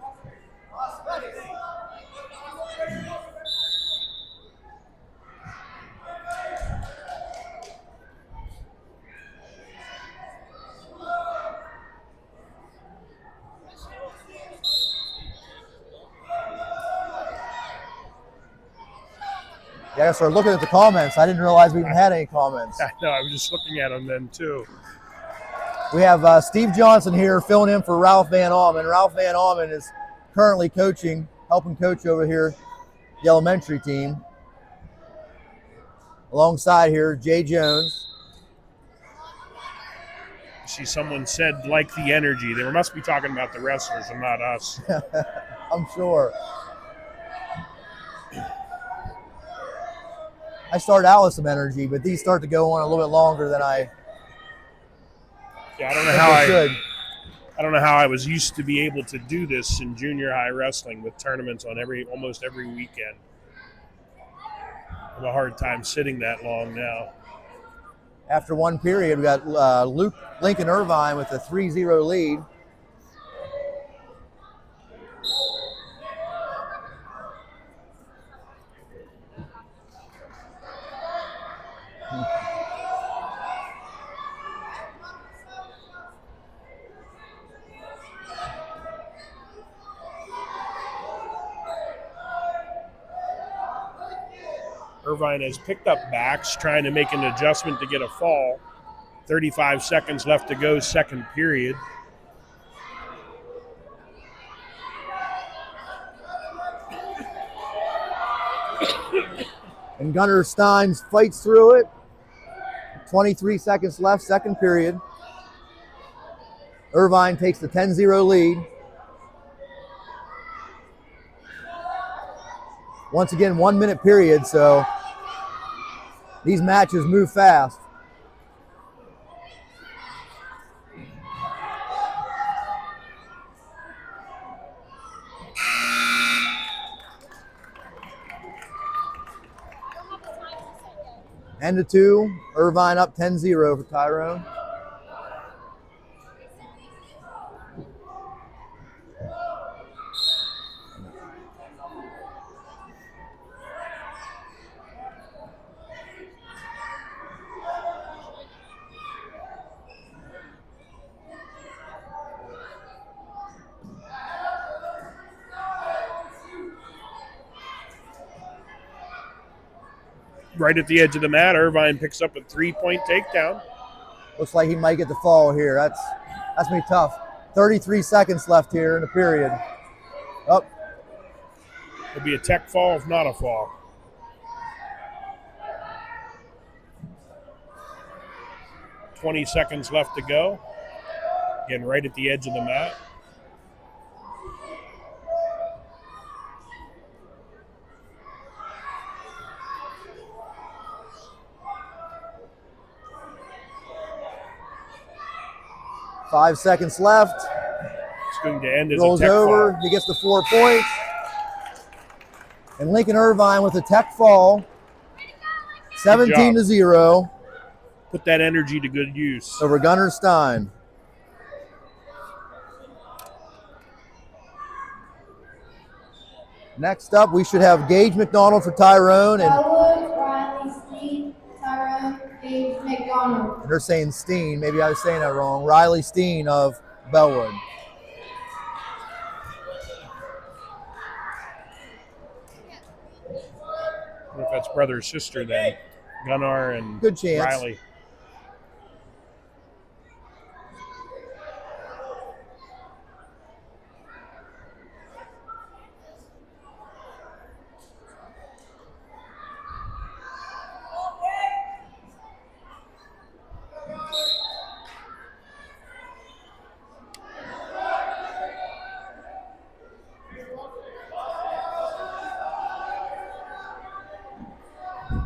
Yeah, I started looking at the comments. I didn't realize we even had any comments. I know, I was just looking at them then too. We have Steve Johnson here filling in for Ralph Van Almen. Ralph Van Almen is currently helping coach over here, the elementary team. Alongside here, Jay Jones. See, someone said, like the energy. They must be talking about the wrestlers and not us. I'm sure. I started out with some energy, but these start to go on a little bit longer than I. Yeah, I don't know how I was used to be able to do this in junior high wrestling with tournaments on almost every weekend. I have a hard time sitting that long now. After one period, we got Lincoln Irvine with a 3-0 lead. Irvine has picked up backs, trying to make an adjustment to get a fall. 35 seconds left to go, second period. And Gunnar Steins fights through it. 23 seconds left, second period. Irvine takes the 10-0 lead. Once again, 1 minute period, so these matches move fast. End of two, Irvine up 10-0 for Tyrone. Right at the edge of the mat, Irvine picks up a 3-point takedown. Looks like he might get the fall here. That's gonna be tough. 33 seconds left here in the period. Up. It'll be a tech fall, if not a fall. $20 seconds left to go. Again, right at the edge of the mat. 5 seconds left. It's going to end as Rolls a tech over. fall. He gets the 4 points. And Lincoln Irvine with a tech fall. 17-0 Put that energy to good use. over Gunnar Stein. Next up, we should have Gage McDonald for Tyrone, and Bellwood, Riley, Steen, Tyrone, Gage, McDonald. they're saying Steen. Maybe I was saying that wrong. Riley Steen of Bellwood. I wonder if that's brother or sister then. Gunnar and Good chance. Riley.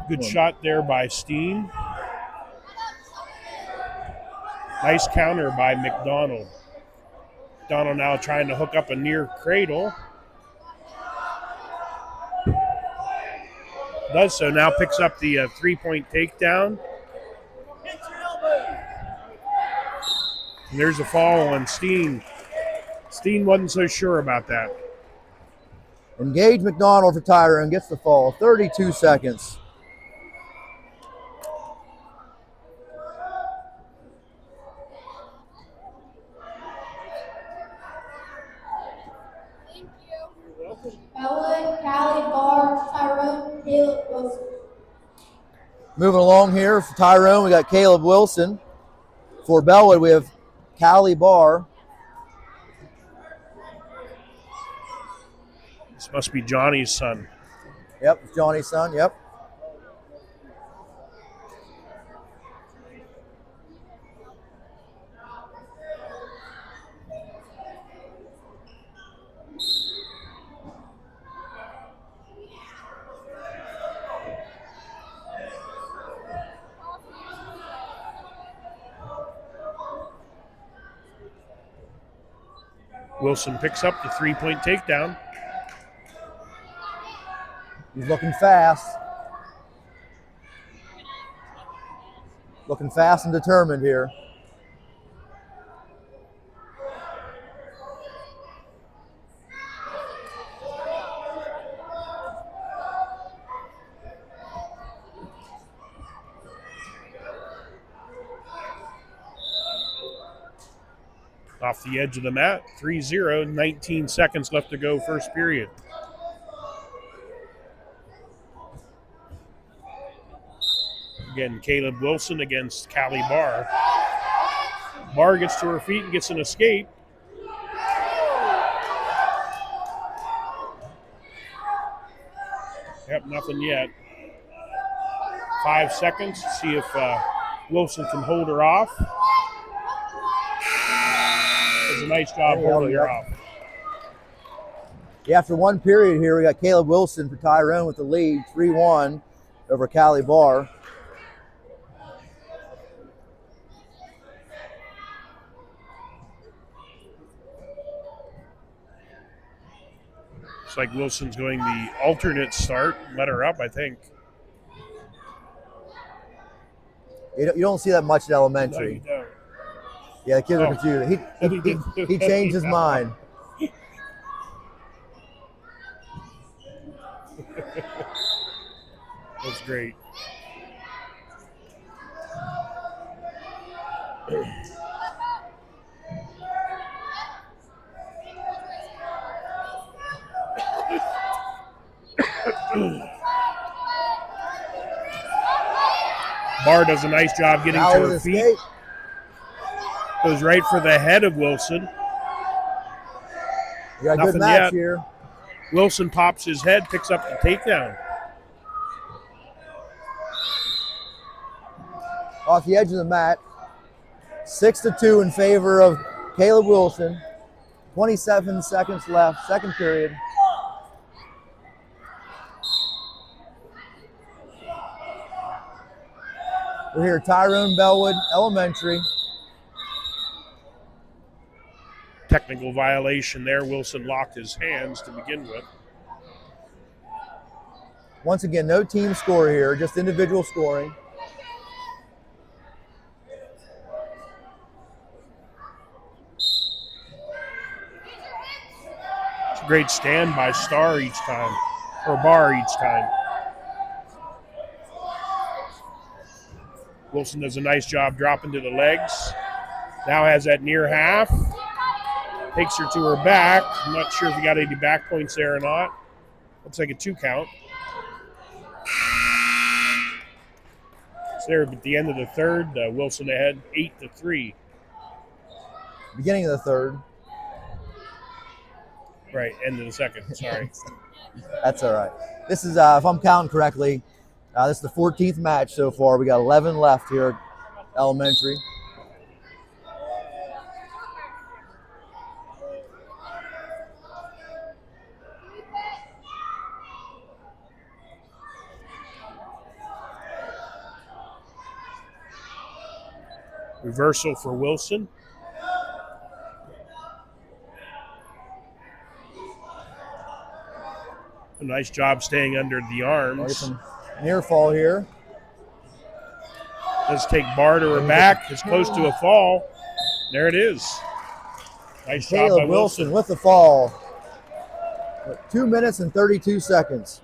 Good shot there by Steen. Nice counter by McDonald. McDonald now trying to hook up a near cradle. Does so, now picks up the 3-point takedown. And there's a fall on Steen. Steen wasn't so sure about that. And Gage McDonald for Tyrone gets the fall. 32 seconds. Bellwood, Callie, Barr, Tyrone, Caleb, Wilson. Moving along here for Tyrone, we got Caleb Wilson. For Bellwood, we have Callie Barr. This must be Johnny's son. Yep, it's Johnny's son, yep. Wilson picks up the 3-point takedown. He's looking fast. Looking fast and determined here. Off the edge of the mat, 3-0, 19 seconds left to go first period. Again, Caleb Wilson against Callie Barr. Barr gets to her feet and gets an escape. Yep, nothing yet. 5 seconds, see if Wilson can hold her off. Does a nice job holding her off. Yeah, after one period here, we got Caleb Wilson for Tyrone with the lead, 3-1 over Callie Barr. Looks like Wilson's going the alternate start. Let her up, I think. You don't see that much in elementary. No, you don't. Yeah, the kids are confused. He changed his mind. That's great. Barr does a nice job getting to her feet. Escape. Goes right for the head of Wilson. We got a good Nothing match yet. here. Wilson pops his head, picks up the takedown. Off the edge of the mat. 6-2 in favor of Caleb Wilson. 27 seconds left, second period. We're here at Tyrone Bellwood Elementary. Technical violation there. Wilson locked his hands to begin with. Once again, no team score here, just individual scoring. It's a great stand by Star each time, or Bar each time. Wilson does a nice job dropping to the legs. Now has that near half. Takes her to her back. I'm not sure if he got any back points there or not. Looks like a 2 count. It's there at the end of the third. Wilson ahead 8-3. Beginning of the third. Right, end of the second. Sorry. That's all right. This is, if I'm counting correctly, this is the 14th match so far. We got 11 left here at elementary. Reversal for Wilson. A nice job staying under the arms. Some near fall here. Does take Bar to her back. It's close to a fall. There it is. Nice job by Caleb Wilson with the fall. 2 minutes and 32 seconds.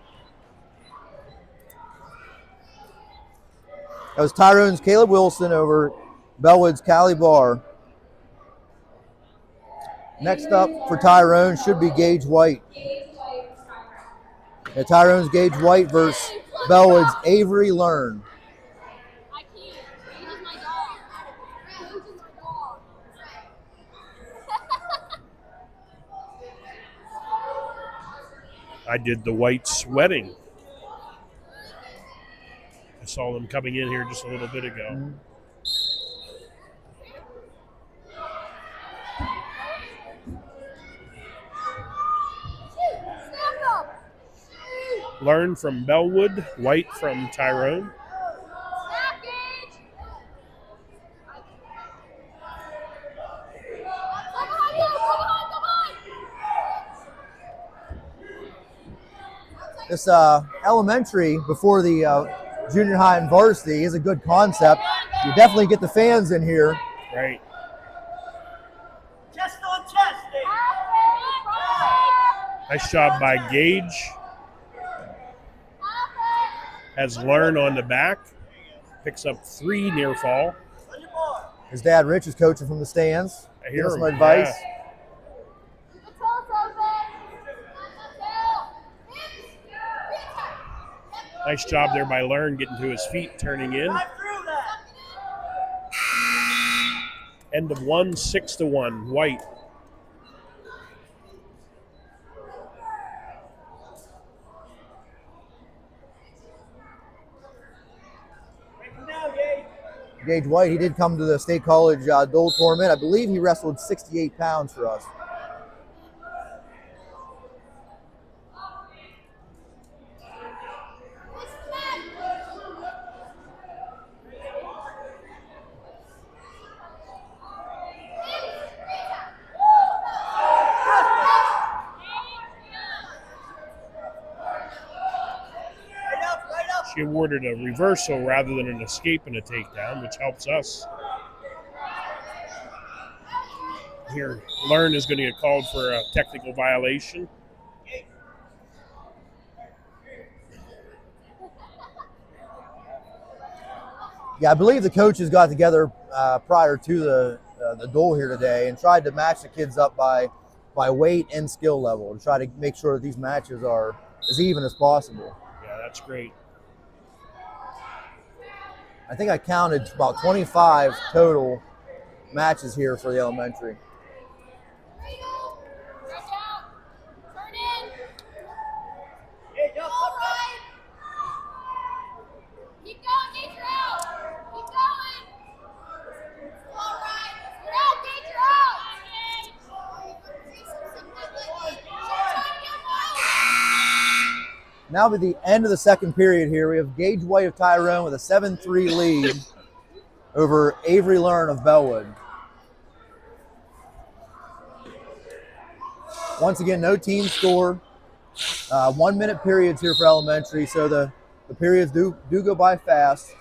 That was Tyrone's Caleb Wilson over Bellwood's Callie Barr. Next up for Tyrone should be Gage White. Yeah, Tyrone's Gage White versus Bellwood's Avery Learn. I can't. Gage is my dog. Gage is my dog. I did the Whites' wedding. I saw them coming in here just a little bit ago. Mm-hmm. Learn from Bellwood, White from Tyrone. This elementary before the junior high and varsity is a good concept. You definitely get the fans in here. Right. Chest on chest, Dave. Nice job by Gage. Has Learn on the back. Picks up 3 near fall. His dad, Rich, is coaching from the stands. I hear Give us him. some advice. Yeah. Nice job there by Learn getting to his feet, turning in. End of 1, 6-1, White. Gage White, he did come to the State College Dole tournament. I believe he wrestled 68 pounds for us. She awarded a reversal rather than an escape and a takedown, which helps us. Here, Learn is going to get called for a technical violation. Yeah, I believe the coaches got together prior to the duel here today and tried to match the kids up by weight and skill level to try to make sure that these matches are as even as possible. Yeah, that's great. I think I counted about 25 total matches here for the elementary. Now at the end of the second period here, we have Gage White of Tyrone with a 7-3 lead over Avery Learn of Bellwood. Once again, no team score. 1 minute periods here for elementary, so the periods do go by fast.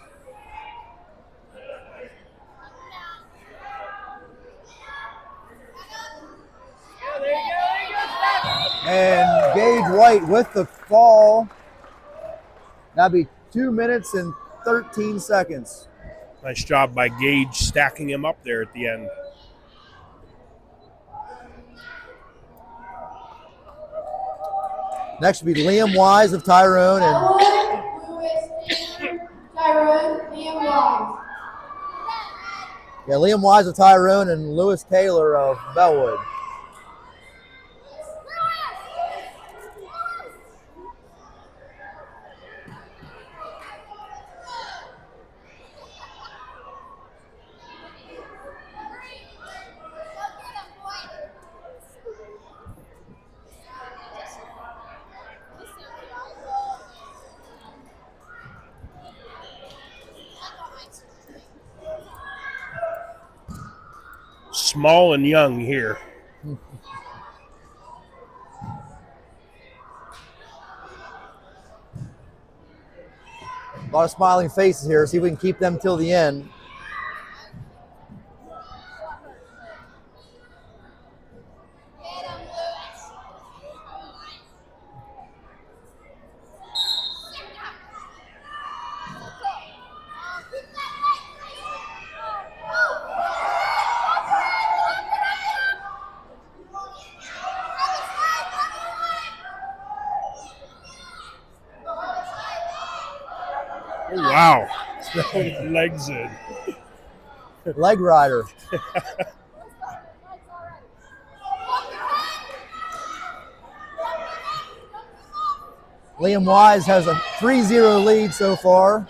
And Gage White with the fall. That'd be 2 minutes and 13 seconds. Nice job by Gage stacking him up there at the end. Next would be Liam Wise of Tyrone and Tyrone, Liam Wise. yeah, Liam Wise of Tyrone and Lewis Taylor of Bellwood. Small and young here. A lot of smiling faces here. See if we can keep them till the end. Oh, wow. Legs in. Leg rider. Liam Wise has a 3-0 lead so far.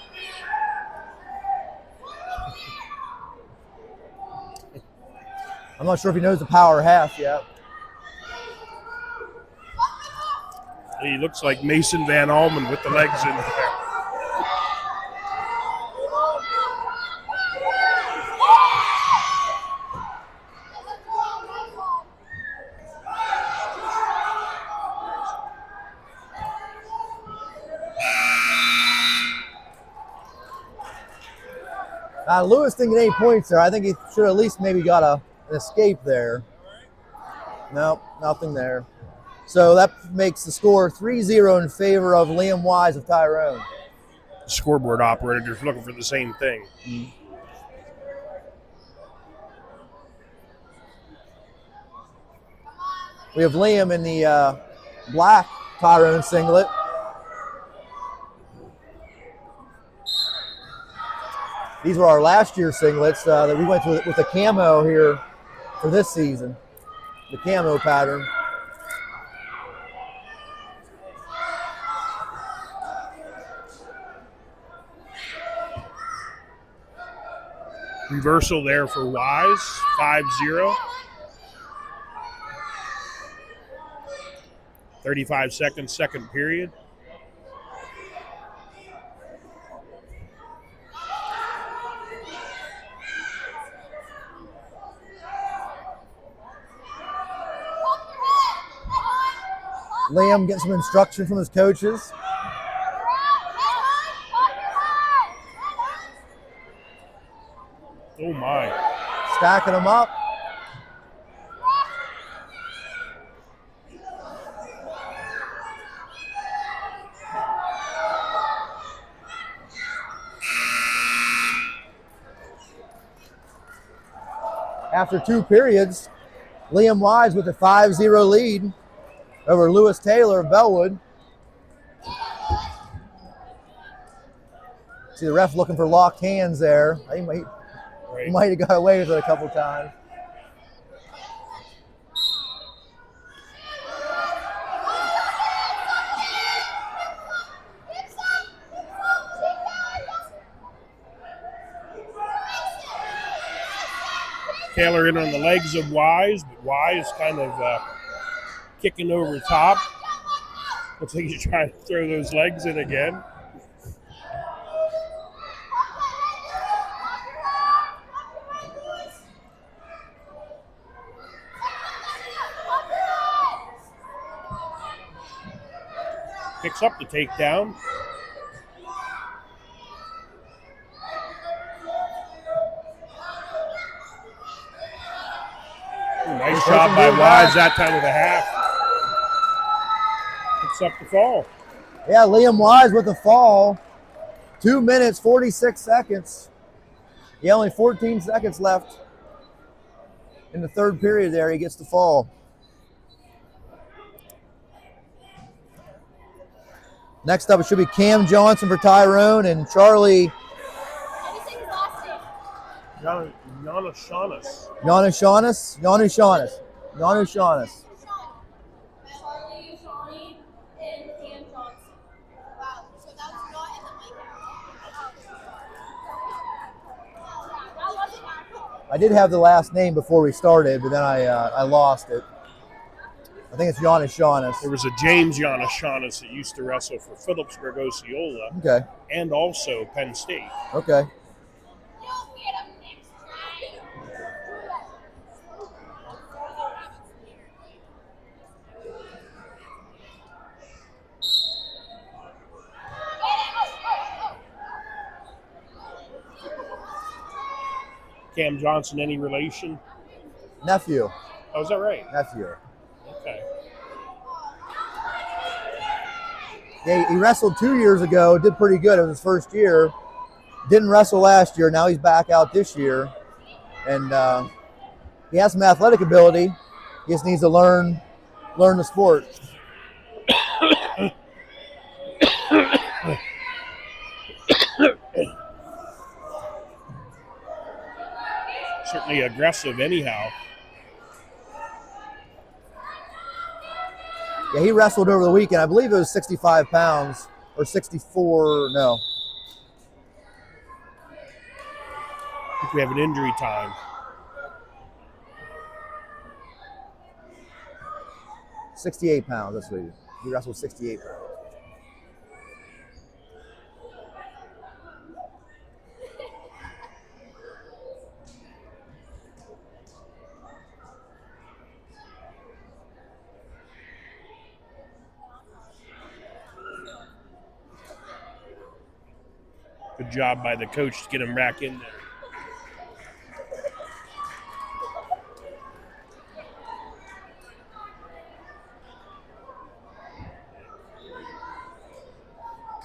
I'm not sure if he knows the power half yet. He looks like Mason Van Almen with the legs in there. Lewis didn't get any points there. I think he should at least maybe got an escape there. Nope, nothing there. So that makes the score 3-0 in favor of Liam Wise of Tyrone. Scoreboard operators looking for the same thing. We have Liam in the black Tyrone singlet. These were our last year's singlets that we went with the camo here for this season, the camo pattern. Reversal there for Wise, 5-0. 35 seconds, second period. Liam getting some instruction from his coaches. Oh my. Stacking them up. After 2 periods, Liam Wise with a 5-0 lead over Lewis Taylor of Bellwood. See the ref looking for locked hands there. He might have got away with it a couple times. Taylor in on the legs of Wise, but Wise kind of kicking over top. Looks like he's trying to throw those legs in again. picks up the takedown. Nice job by Wise that time of the half. Picks up the fall. Yeah, Liam Wise with the fall. 2 minutes, 46 seconds. Yeah, only 14 seconds left in the third period there. He gets the fall. Next up, it should be Cam Johnson for Tyrone and Charlie. Yanashanis. Yanushanis. Charlie, Shawnee, and Cam Johnson. Wow, so that was not in the mic. That wasn't accurate. I did have the last name before we started, but then I lost it. I think it's Yanushanis. There was a James Yanashanis that used to wrestle for Phillipsburg Osceola Okay. and also Penn State. Okay. You'll get him next time. Cam Johnson, any relation? Nephew. Oh, is that right? Nephew. Okay. Yeah, he wrestled 2 years ago. Did pretty good. It was his first year. Didn't wrestle last year. Now he's back out this year. And he has some athletic ability. He just needs to learn the sport. Certainly aggressive anyhow. Yeah, he wrestled over the weekend. I believe it was 65 pounds or 64. No. I think we have an injury time. £68. That's what he wrestled 68 pounds. Good job by the coach to get him back in there.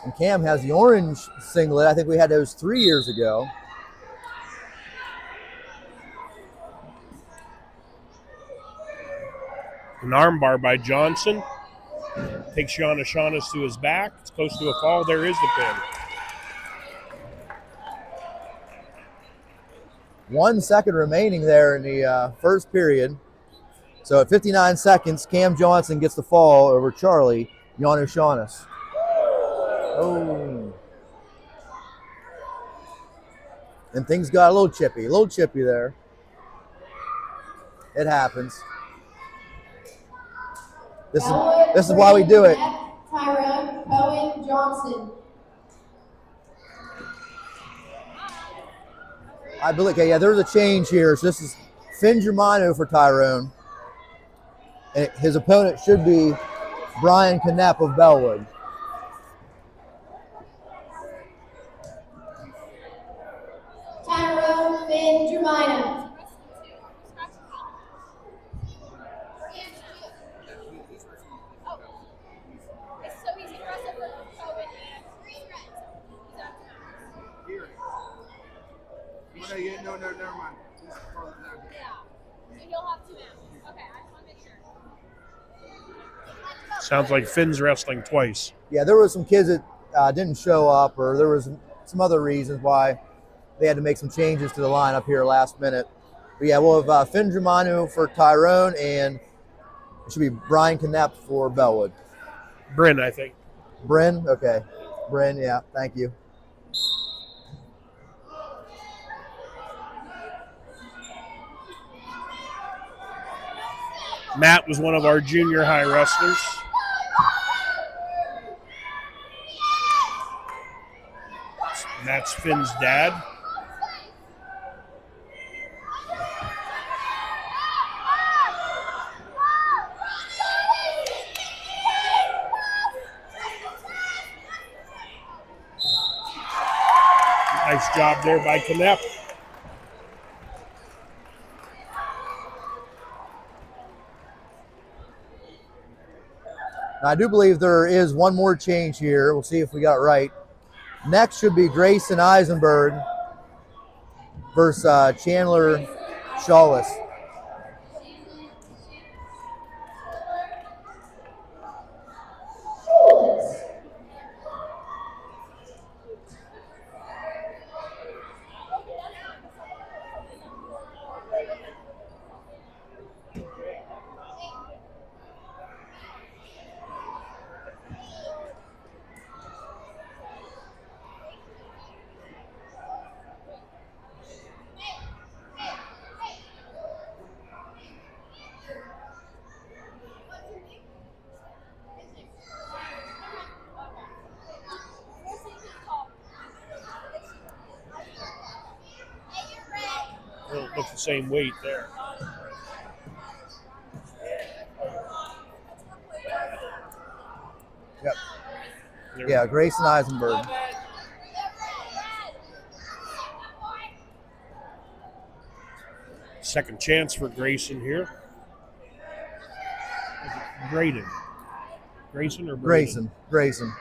And Cam has the orange singlet. I think we had those 3 years ago. An armbar by Johnson. Takes Yanashanis to his back. It's close to a fall. There is the pin. 1 second remaining there in the first period. So at 59 seconds, Cam Johnson gets the fall over Charlie Yanushanis. Oh. And things got a little chippy there. It happens. This is why we do it. Tyrone, Bowen, Johnson. I believe, okay, yeah, there's a change here. So this is Finn Germano for Tyrone. And his opponent should be Brian Knapp of Bellwood. Tyrone, Finn, Germano. No, never mind. You'll have to now. Okay, I just want to make sure. Sounds like Finn's wrestling twice. Yeah, there were some kids that didn't show up, or there was some other reasons why they had to make some changes to the lineup here last minute. But yeah, we'll have Finn Germano for Tyrone, and it should be Brian Knapp for Bellwood. Bryn, I think. Bryn? Okay. Bryn, yeah, thank you. Matt was one of our junior high wrestlers. Matt's Finn's dad. Nice job there by Knepp. Now, I do believe there is one more change here. We'll see if we got it right. Next should be Grayson Eisenberg versus Chandler Shawless. Don't look the same weight there. Yep. Yeah, Grayson Eisenberg. Second chance for Grayson here. Grayson or Braden? Grayson.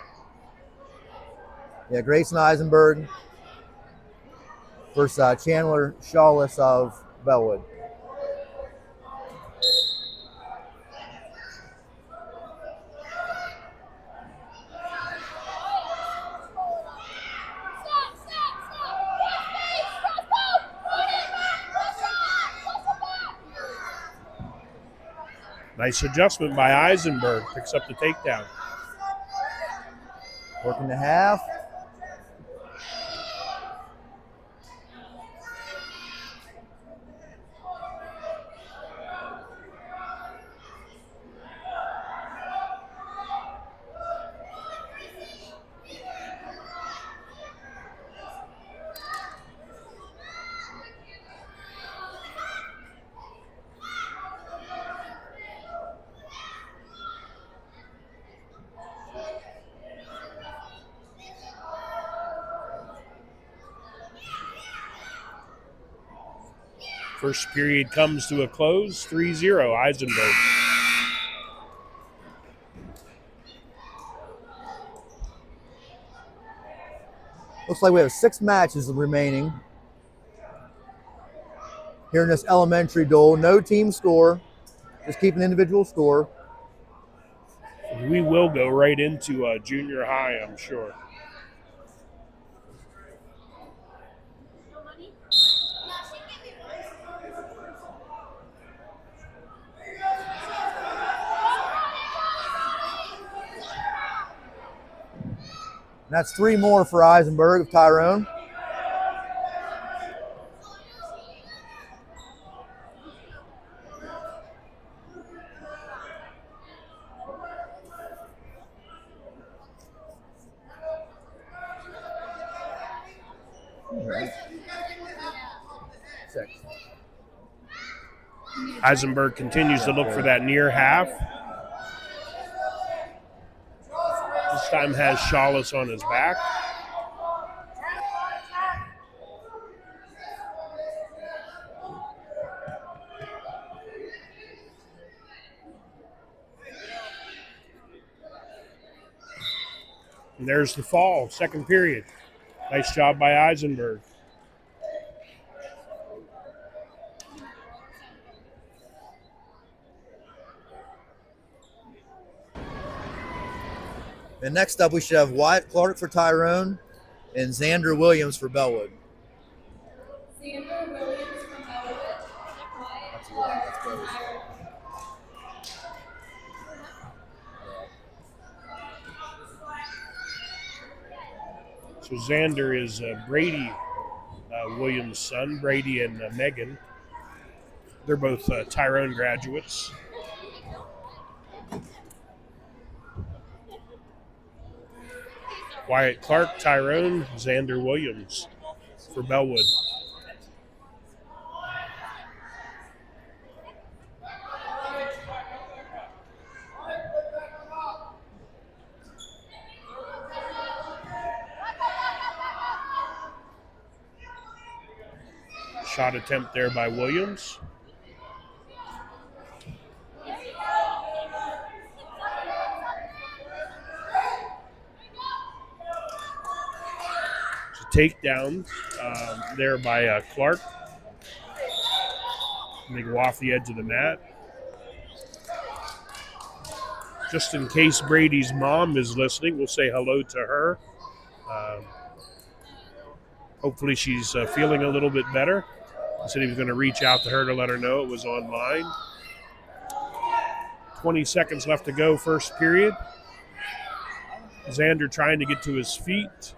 Yeah, Grayson Eisenberg versus Chandler Shawless of Bellwood. Nice adjustment by Eisenberg. Picks up the takedown. Working the half. First period comes to a close, 3-0, Eisenberg. Looks like we have 6 matches remaining here in this elementary duel. No team score, just keep an individual score. We will go right into junior high, I'm sure. And that's 3 more for Eisenberg of Tyrone. Eisenberg continues to look for that near half. This time has Shawless on his back. And there's the fall, second period. Nice job by Eisenberg. And next up, we should have Wyatt Clark for Tyrone and Xander Williams for Bellwood. Xander Williams from Bellwood. Wyatt Clark from Tyrone. So Xander is Brady Williams' son, Brady and Megan. They're both Tyrone graduates. Wyatt Clark, Tyrone, Xander Williams for Bellwood. Shot attempt there by Williams. Takedown there by Clark. And they go off the edge of the mat. Just in case Brady's mom is listening, we'll say hello to her. Hopefully she's feeling a little bit better. He said he was going to reach out to her to let her know it was online. 20 seconds left to go, first period. Xander trying to get to his feet.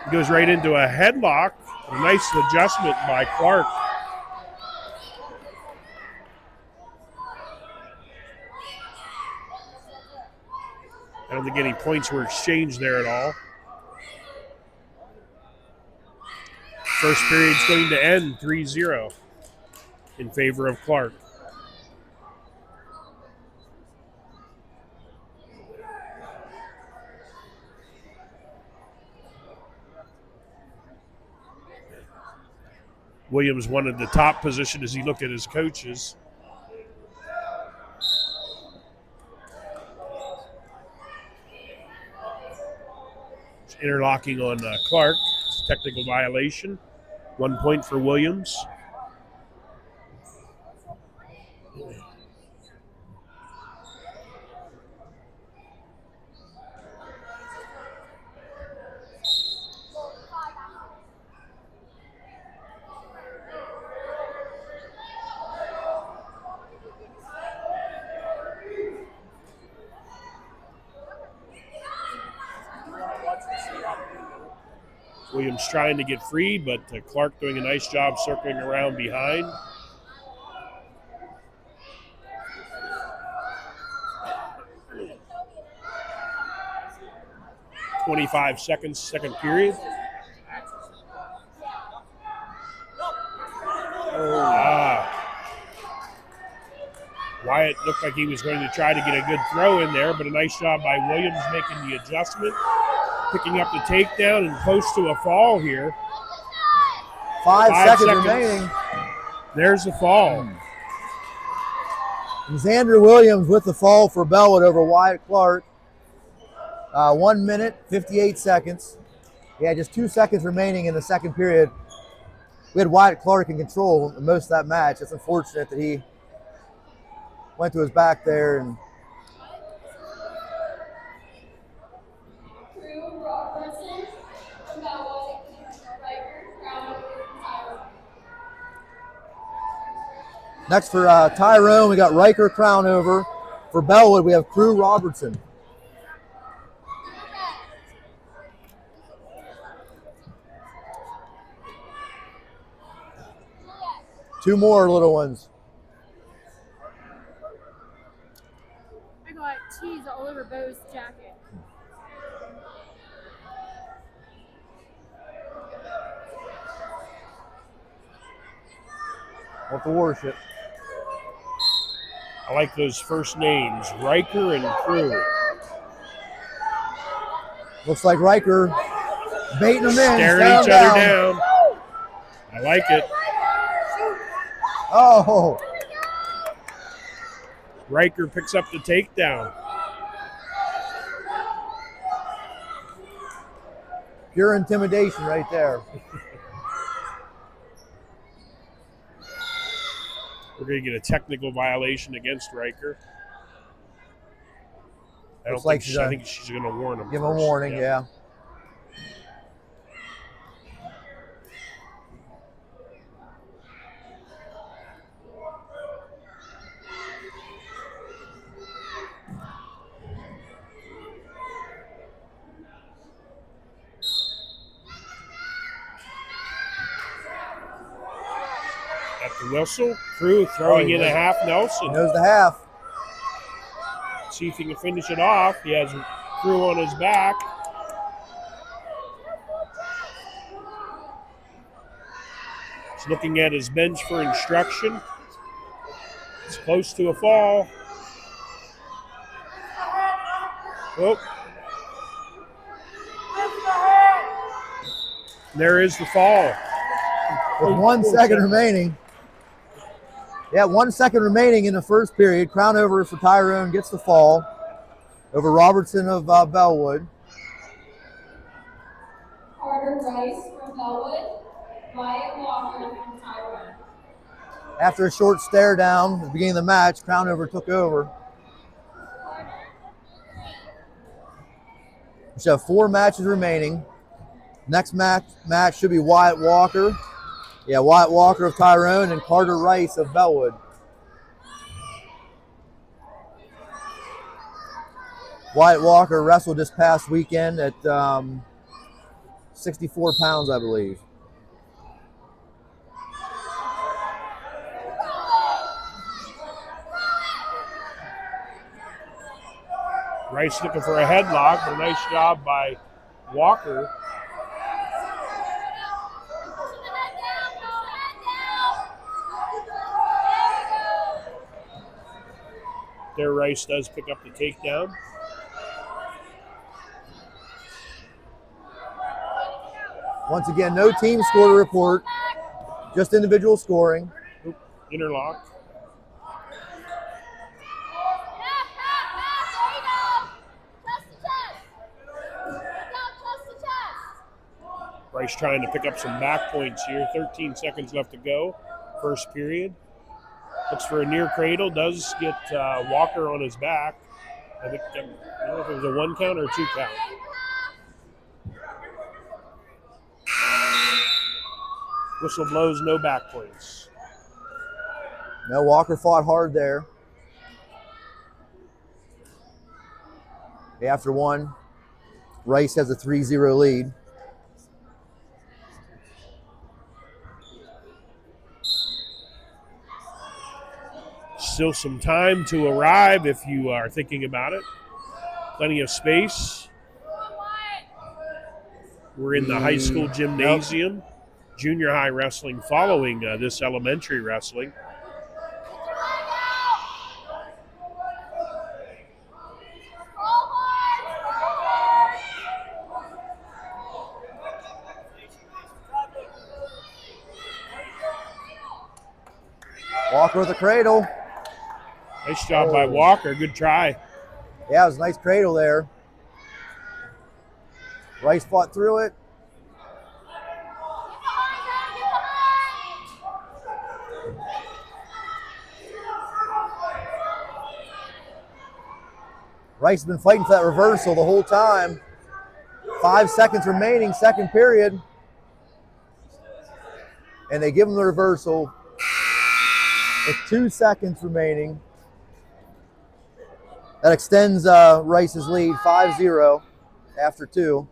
He goes right into a headlock. A nice adjustment by Clark. I don't think any points were exchanged there at all. First period's going to end 3-0 in favor of Clark. Williams wanted the top position as he looked at his coaches. Interlocking on Clark. It's a technical violation. 1 point for Williams. Williams trying to get free, but Clark doing a nice job circling around behind. .25 seconds, second period. Wyatt looked like he was going to try to get a good throw in there, but a nice job by Williams making the adjustment. Picking up the takedown and close to a fall here. 5 seconds remaining. There's the fall. Xander Williams with the fall for Bellwood over Wyatt Clark. 1 minute, 58 seconds. He had just 2 seconds remaining in the second period. We had Wyatt Clark in control most of that match. It's unfortunate that he went to his back there and next for Tyrone, we got Riker Crownover. For Bellwood, we have Crew Robertson. Two more little ones. I got cheese all over Bo's jacket. What the worship. I like those first names, Riker and Crew. Looks like Riker baiting them in. Staring each other down. I like it. Oh. Riker picks up the takedown. Pure intimidation right there. We're going to get a technical violation against Riker. I think she's going to warn him. Give him a warning, yeah. At the whistle, Crew throwing in a half Nelson. He knows the half. See if he can finish it off. He has Crew on his back. He's looking at his bench for instruction. It's close to a fall. Oh. There is the fall. with 1 second remaining. Yeah, 1 second remaining in the first period. Crown over for Tyrone, gets the fall over Robertson of Bellwood. Carter Rice from Bellwood. Wyatt Walker from Tyrone. After a short stare down at the beginning of the match, Crown over took over. We should have 4 matches remaining. Next match should be Wyatt Walker. Yeah, Wyatt Walker of Tyrone and Carter Rice of Bellwood. Wyatt Walker wrestled this past weekend at 64 pounds, I believe. Rice looking for a headlock, but a nice job by Walker. There, Rice does pick up the takedown. Once again, no team score to report, just individual scoring. Interlock. Rice trying to pick up some back points here. 13 seconds left to go. First period. Looks for a near cradle. Does get Walker on his back. I think, I don't know if it was a 1 count or a 2 count. Whistle blows, no back points. No, Walker fought hard there. After 1, Rice has a 3-0 lead. Still some time to arrive if you are thinking about it. Plenty of space. We're in the high school gymnasium. Junior high wrestling following this elementary wrestling. Walker with a cradle. Nice job by Walker. Good try. Yeah, it was a nice cradle there. Rice fought through it. Rice has been fighting for that reversal the whole time. 5 seconds remaining, second period. And they give him the reversal with 2 seconds remaining. That extends Rice's lead 5-0 after 2.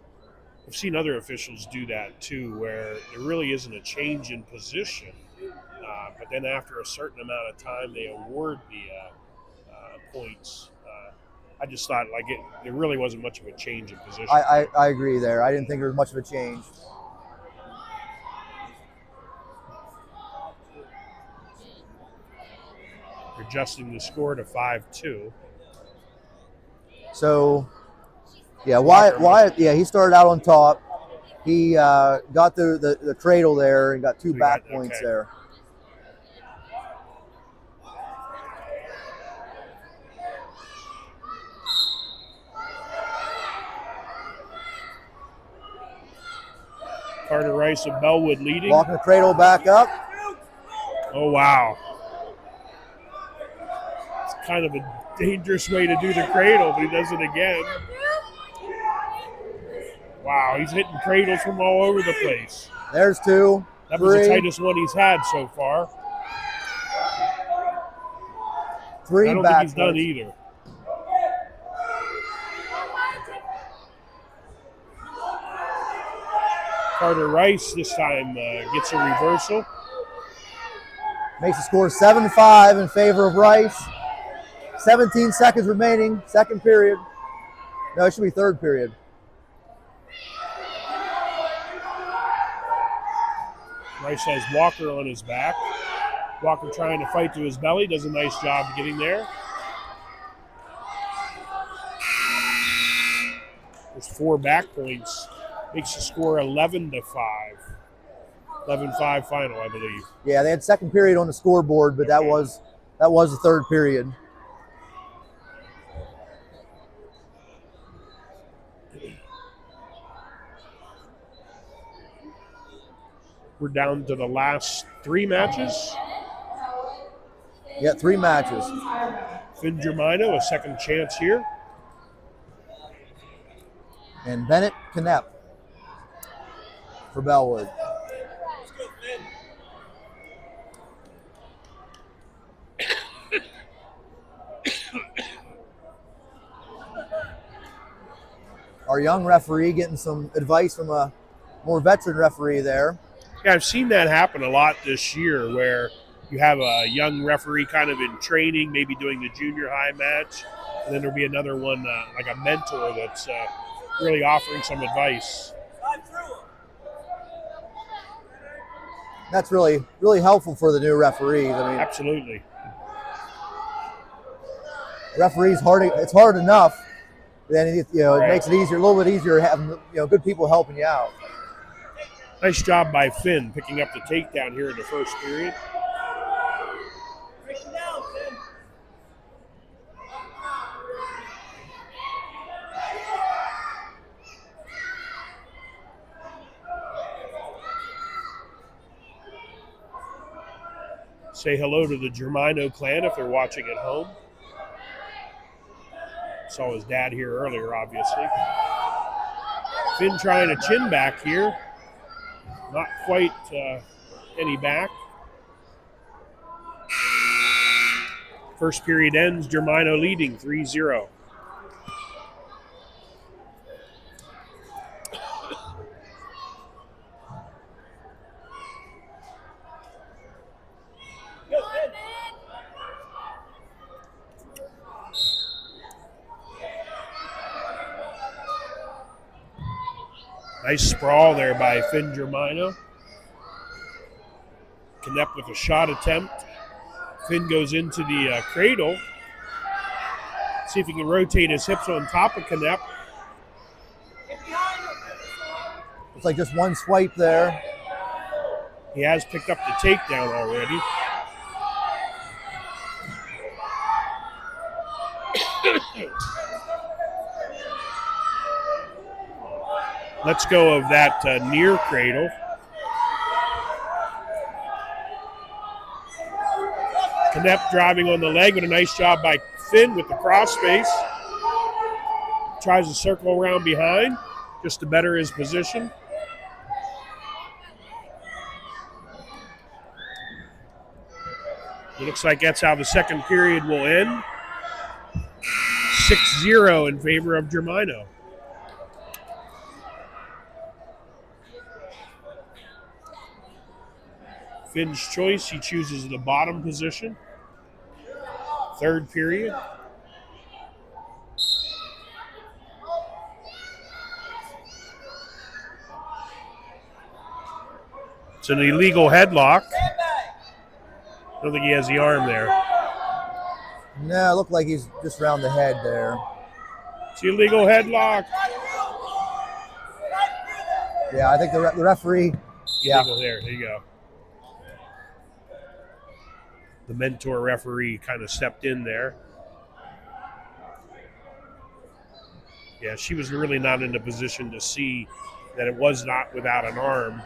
I've seen other officials do that too, where there really isn't a change in position, but then after a certain amount of time, they award the points. I just thought there really wasn't much of a change in position. I agree there. I didn't think there was much of a change. Adjusting the score to 5-2. So, yeah, Wyatt, yeah, he started out on top. He got the cradle there and got 2 back points there. Carter Rice of Bellwood leading. Walking the cradle back up. Oh, wow. It's kind of a dangerous way to do the cradle, but he does it again. Wow, he's hitting cradles from all over the place. There's 2. That was the tightest one he's had so far. 3 I don't back think he's done either. Carter Rice this time gets a reversal. Makes the score 7-5 in favor of Rice. 17 seconds remaining, second period. No, it should be third period. Rice has Walker on his back. Walker trying to fight to his belly, does a nice job getting there. There's 4 back points. Makes the score 11-5. 11-5 final, I believe. Yeah, they had second period on the scoreboard, but that was the third period. We're down to the last 3 matches. Yeah, 3 matches. Finn Germino, a second chance here. And Bennett Knepp for Bellwood. Our young referee getting some advice from a more veteran referee there. Yeah, I've seen that happen a lot this year where you have a young referee kind of in training, maybe doing the junior high match, and then there'll be another one, like a mentor that's really offering some advice. That's really, really helpful for the new referees. I mean, Absolutely. referees it's hard enough. Then it Right. makes it easier, a little bit easier having good people helping you out. Nice job by Finn picking up the takedown here in the first period. Say hello to the Germino clan if they're watching at home. Saw his dad here earlier, obviously. Finn trying a chin back here. Not quite any back. First period ends, Germino leading 3-0. Nice sprawl there by Finn Germino. Knepp with a shot attempt. Finn goes into the cradle. See if he can rotate his hips on top of Knepp. It's like just one swipe there. He has picked up the takedown already. Let's go of that near cradle. Knepp driving on the leg, but a nice job by Finn with the cross face. Tries to circle around behind just to better his position. It looks like that's how the second period will end. 6-0 in favor of Germino. Finn's choice, he chooses the bottom position. Third period. It's an illegal headlock. I don't think he has the arm there. No, it looked like he's just around the head there. It's the illegal headlock. Yeah, I think the referee. Yeah. Illegal there you go. The mentor referee kind of stepped in there. Yeah, she was really not in a position to see that it was not without an arm.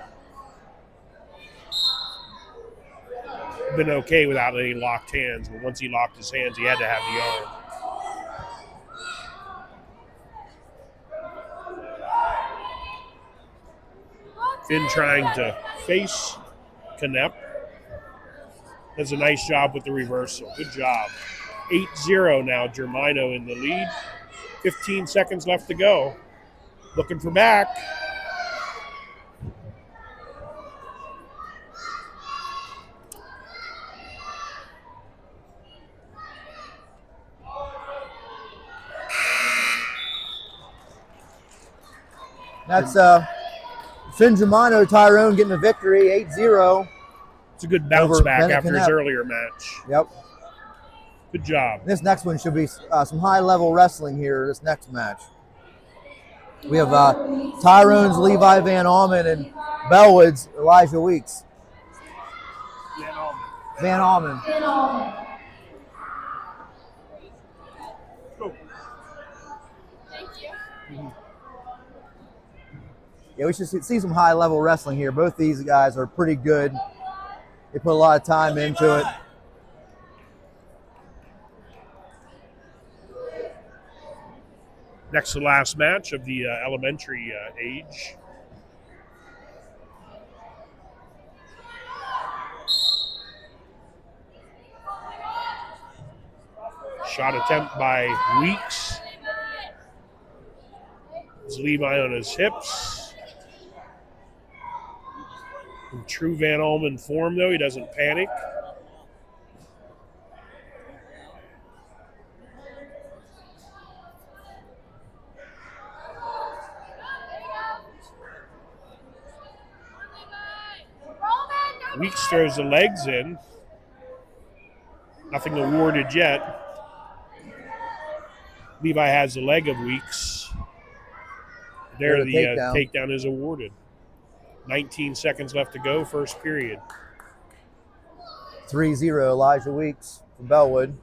Been okay without any locked hands, but once he locked his hands, he had to have the arm. Finn trying to face Knepp. Does a nice job with the reversal. Good job. 8-0 now, Germino in the lead. 15 seconds left to go. Looking for back. That's Finn Germano, Tyrone getting a victory, 8-0. It's a good bounce Over back Bennett after his Knepp. earlier match. Yep. Good job. This next one should be some high-level wrestling here, this next match. We have Tyrone's Levi Van Almen and Bellwood's Elijah Weeks. Van Almen. Yeah, we should see some high-level wrestling here. Both these guys are pretty good. They put a lot of time into it. Next to last match of the elementary age. Shot attempt by Weeks. It's Levi on his hips. In true Van Almen form, though, he doesn't panic. Weeks throws the legs in. Nothing awarded yet. Levi has the leg of Weeks. There, the takedown is awarded. 19 seconds left to go, first period. 3-0 Elijah Weeks from Bellwood.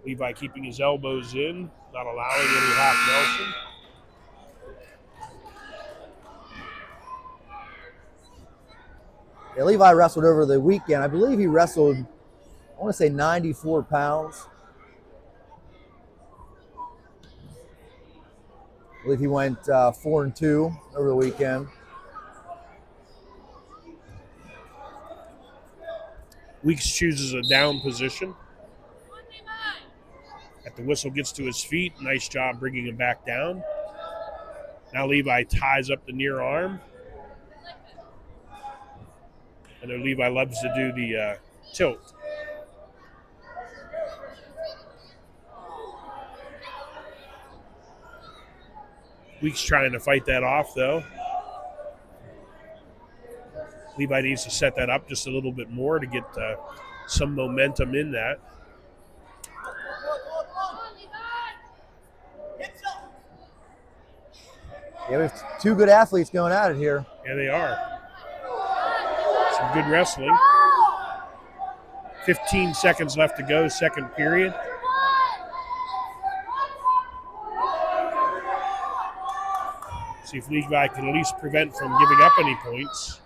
Levi keeping his elbows in, not allowing any half Nelson. Yeah, Levi wrestled over the weekend. I believe he wrestled, I want to say 94 pounds. I believe he went 4-2 over the weekend. Weeks chooses a down position. At the whistle gets to his feet. Nice job bringing him back down. Now Levi ties up the near arm. I know Levi loves to do the tilt. Weeks trying to fight that off, though. Levi needs to set that up just a little bit more to get some momentum in that. Yeah, we have two good athletes going at it here. Yeah, they are. Some good wrestling. 15 seconds left to go, second period. See if Levi can at least prevent from giving up any points.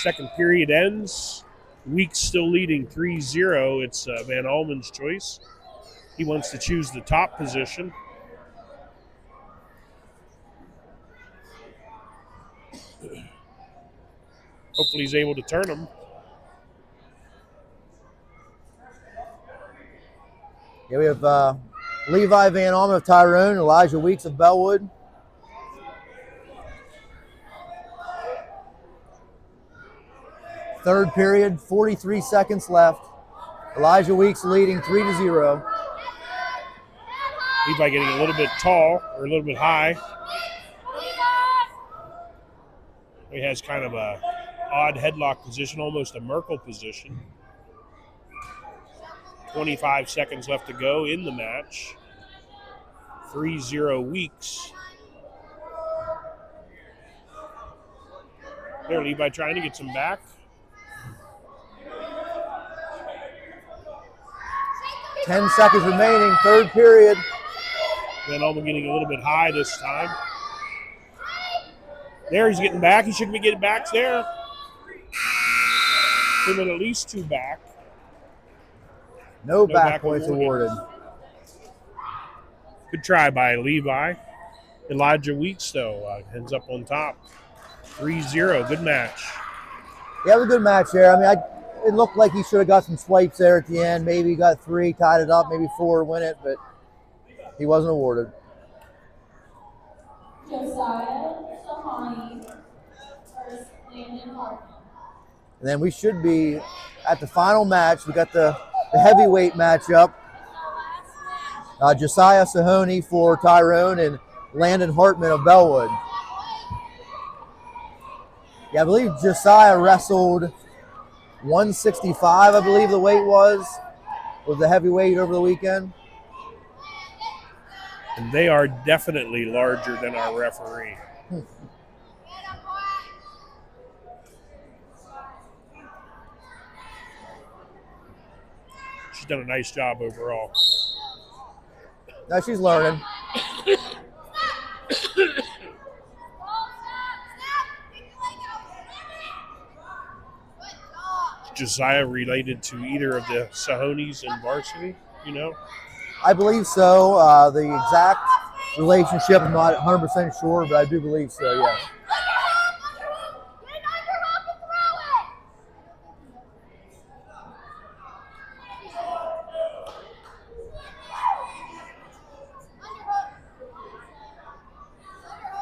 Second period ends. Weeks still leading 3-0. It's Van Almen's choice. He wants to choose the top position. Hopefully he's able to turn him. Yeah, we have Levi Van Almen of Tyrone, Elijah Weeks of Bellwood. Third period, 43 seconds left. Elijah Weeks leading 3-0. Levi getting a little bit tall or a little bit high. He has kind of a odd headlock position, almost a Merkel position. 25 seconds left to go in the match. 3-0 Weeks. There, Levi trying to get some back. 10 seconds remaining, third period. Van Almen getting a little bit high this time. There, he's getting back. He shouldn't be getting backs there. Should have been at least two back. No back points awarded. Good try by Levi. Elijah Weeks, though, ends up on top. 3-0, good match. Yeah, it was a good match there. I mean, it looked like he should have got some swipes there at the end. Maybe he got 3, tied it up, maybe 4, win it, but he wasn't awarded. And then we should be at the final match. We got the heavyweight matchup. Josiah Sahoney for Tyrone and Landon Hartman of Bellwood. Yeah, I believe Josiah wrestled 165, I believe the weight was the heavyweight over the weekend. And they are definitely larger than our referee. She's done a nice job overall. Now she's learning. Josiah related to either of the Sahonis in varsity, you know? I believe so. The exact relationship, I'm not 100% sure, but I do believe so, yeah.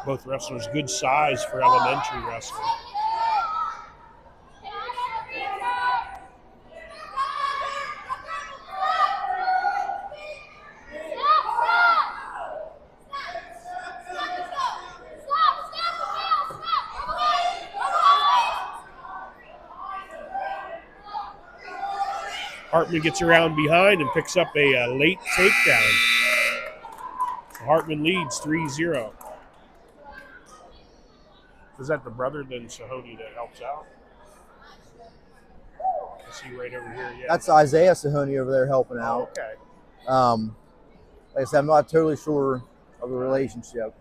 Both wrestlers good size for elementary wrestling. Hartman gets around behind and picks up a late takedown. Hartman leads 3-0. Is that the brother then Sahoni that helps out? I see right over here. Yeah. That's Isaiah Sahoni over there helping out. Okay. Like I said, I'm not totally sure of the relationship.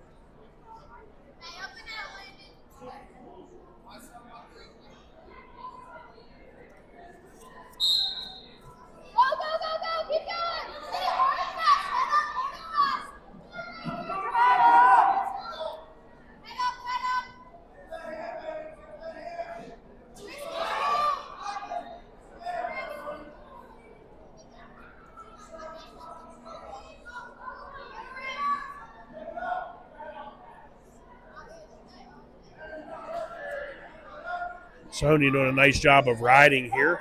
Sahoni doing a nice job of riding here.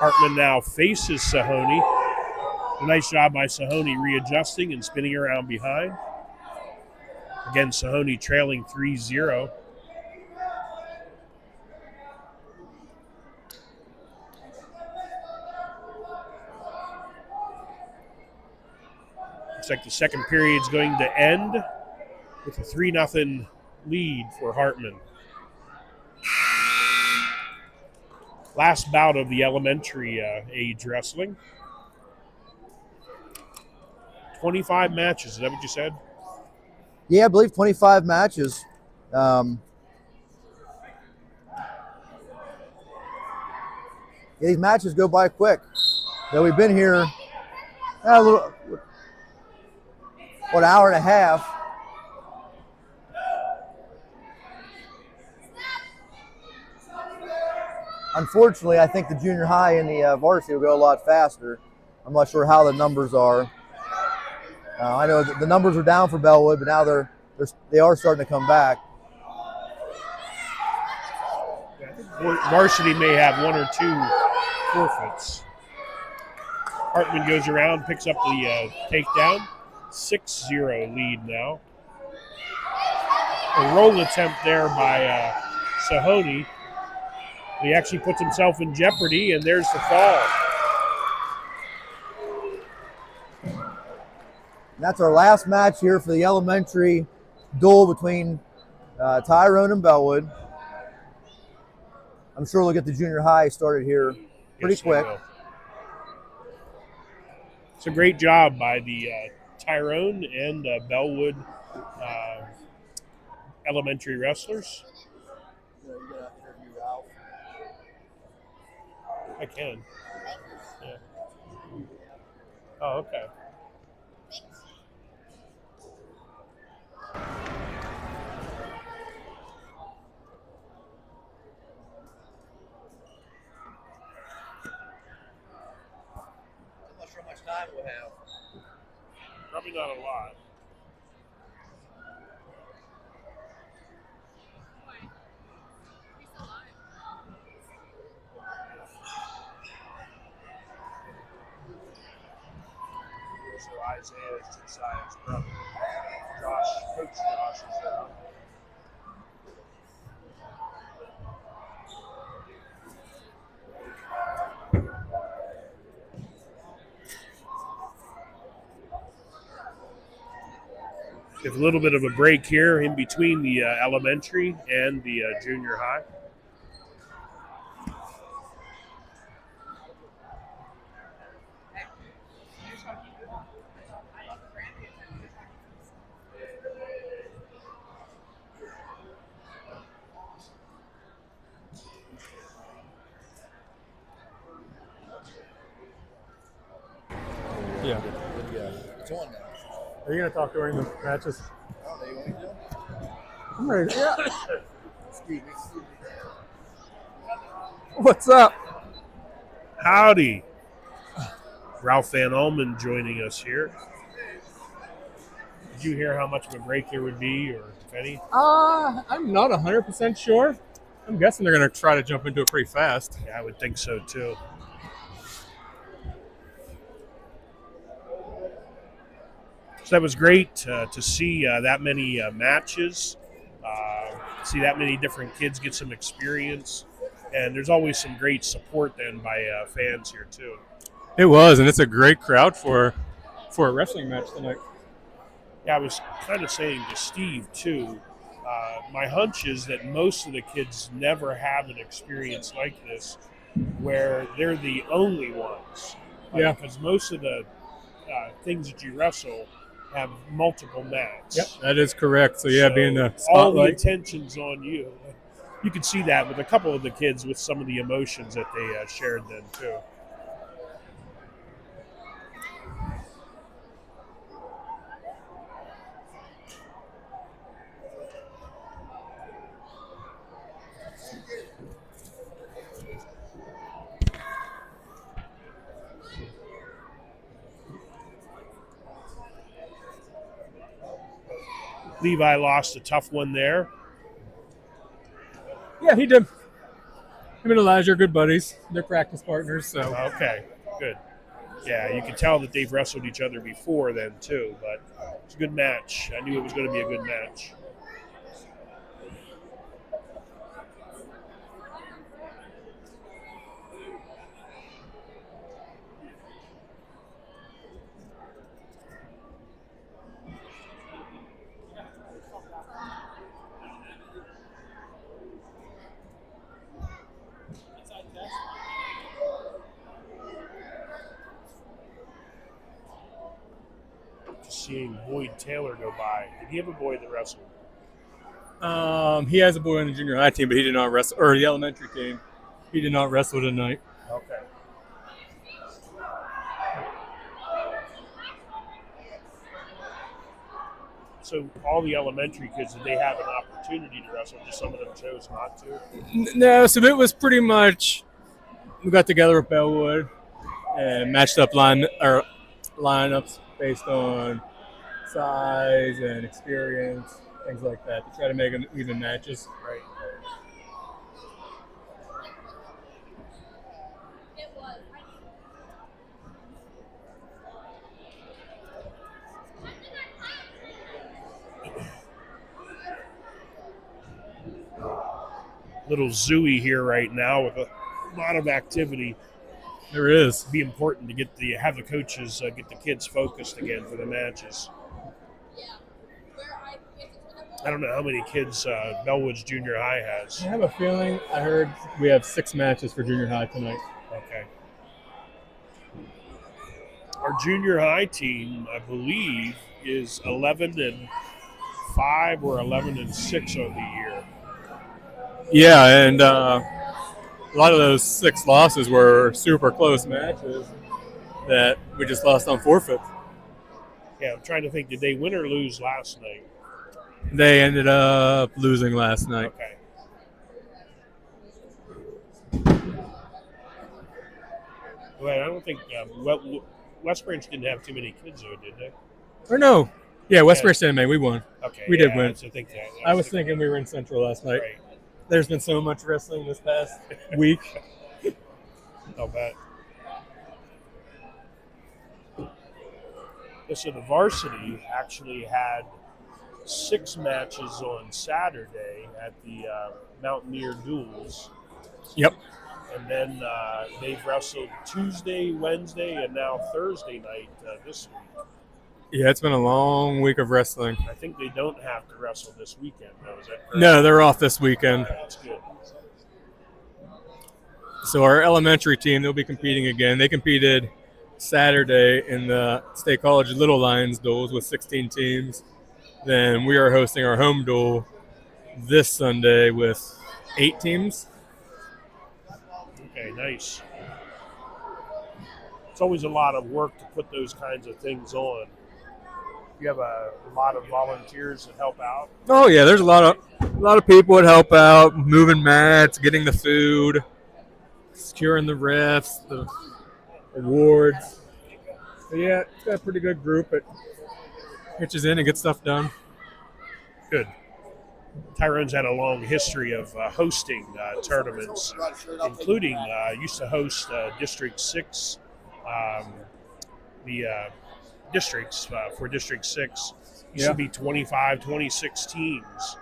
Hartman now faces Sahoni. A nice job by Sahoni readjusting and spinning around behind. Again, Sahoni trailing 3-0. Looks like the second period's going to end with a 3-0 lead for Hartman. Last bout of the elementary age wrestling. 25 matches, is that what you said? Yeah, I believe 25 matches. Yeah, these matches go by quick. We've been here a little, an hour and a half. Unfortunately, I think the junior high and the varsity will go a lot faster. I'm not sure how the numbers are. I know the numbers are down for Bellwood, but now they are starting to come back. Varsity may have one or two forfeits. Hartman goes around, picks up the takedown. 6-0 lead now. A roll attempt there by Sahoni. He actually puts himself in jeopardy, and there's the fall. And that's our last match here for the elementary duel between Tyrone and Bellwood. I'm sure we'll get the junior high started here pretty quick. It's a great job by the Tyrone and Bellwood elementary wrestlers. I can. Yeah. Oh, okay. I'm not sure how much time we'll have. Probably not a lot. So Isaiah is Josiah's brother. Coach Josh is there. We have a little bit of a break here in between the elementary and the junior high. Yeah. It's on now. Are you gonna talk during the matches? Oh, they want me to? I'm ready. Yeah. Excuse me. What's up? Howdy. Ralph Van Ulman joining us here. Did you hear how much of a break there would be, or if any? I'm not 100% sure. I'm guessing they're gonna try to jump into it pretty fast. Yeah, I would think so too. So that was great to see that many matches, see that many different kids get some experience, and there's always some great support then by fans here too. It was, and it's a great crowd for a wrestling match tonight. Yeah, I was kind of saying to Steve too, my hunch is that most of the kids never have an experience like this where they're the only ones. Yeah. Because most of the things that you wrestle have multiple mats. Yep, that is correct. So yeah, being the all the spotlight. attention's on you. You could see that with a couple of the kids with some of the emotions that they shared then too. Levi lost a tough one there. Yeah, he did. Him and Elijah are good buddies. They're practice partners, so. Okay, good. Yeah, you can tell that they've wrestled each other before then too, but it's a good match. I knew it was going to be a good match. Seeing Boyd Taylor go by. Did he have a boy that wrestled? He has a boy on the junior high team, but he did not wrestle, or the elementary team. He did not wrestle tonight. Okay. So all the elementary kids, did they have an opportunity to wrestle? Just some of them chose not to? No, so it was pretty much, we got together with Bellwood and matched up lineups based on size and experience, things like that, to try to make them even matches. Right. Little zooey here right now with a lot of activity. There is. It'd be important to have the coaches get the kids focused again for the matches. I don't know how many kids Bellwood's junior high has. I have a feeling, I heard we have 6 matches for junior high tonight. Okay. Our junior high team, I believe, is 11-5 or 11-6 on the year. Yeah, and a lot of those 6 losses were super close matches that we just lost on forfeits. Yeah, I'm trying to think, did they win or lose last night? They ended up losing last night. Okay. Well, I don't think West Branch didn't have too many kids, though, did they? Or no. Yeah, West Branch didn't, man. We won. Okay. We did win. I was thinking we were in Central last night. Right. There's been so much wrestling this past week. I'll bet. So the varsity actually had 6 matches on Saturday at the Mountaineer Duels. Yep. And then they've wrestled Tuesday, Wednesday, and now Thursday night this week. Yeah, it's been a long week of wrestling. I think they don't have to wrestle this weekend, though. Is that correct? No, they're off this weekend. That's good. So our elementary team, they'll be competing again. They competed Saturday in the State College Little Lions duels with 16 teams. Then we are hosting our home duel this Sunday with 8 teams. Okay, nice. It's always a lot of work to put those kinds of things on. You have a lot of volunteers that help out. Oh yeah, there's a lot of people that help out, moving mats, getting the food, securing the refs, the awards. But yeah, it's got a pretty good group that pitches in and gets stuff done. Good. Tyrone's had a long history of hosting tournaments, including used to host District 6, the districts for District 6. Used to be 25, 26 teams,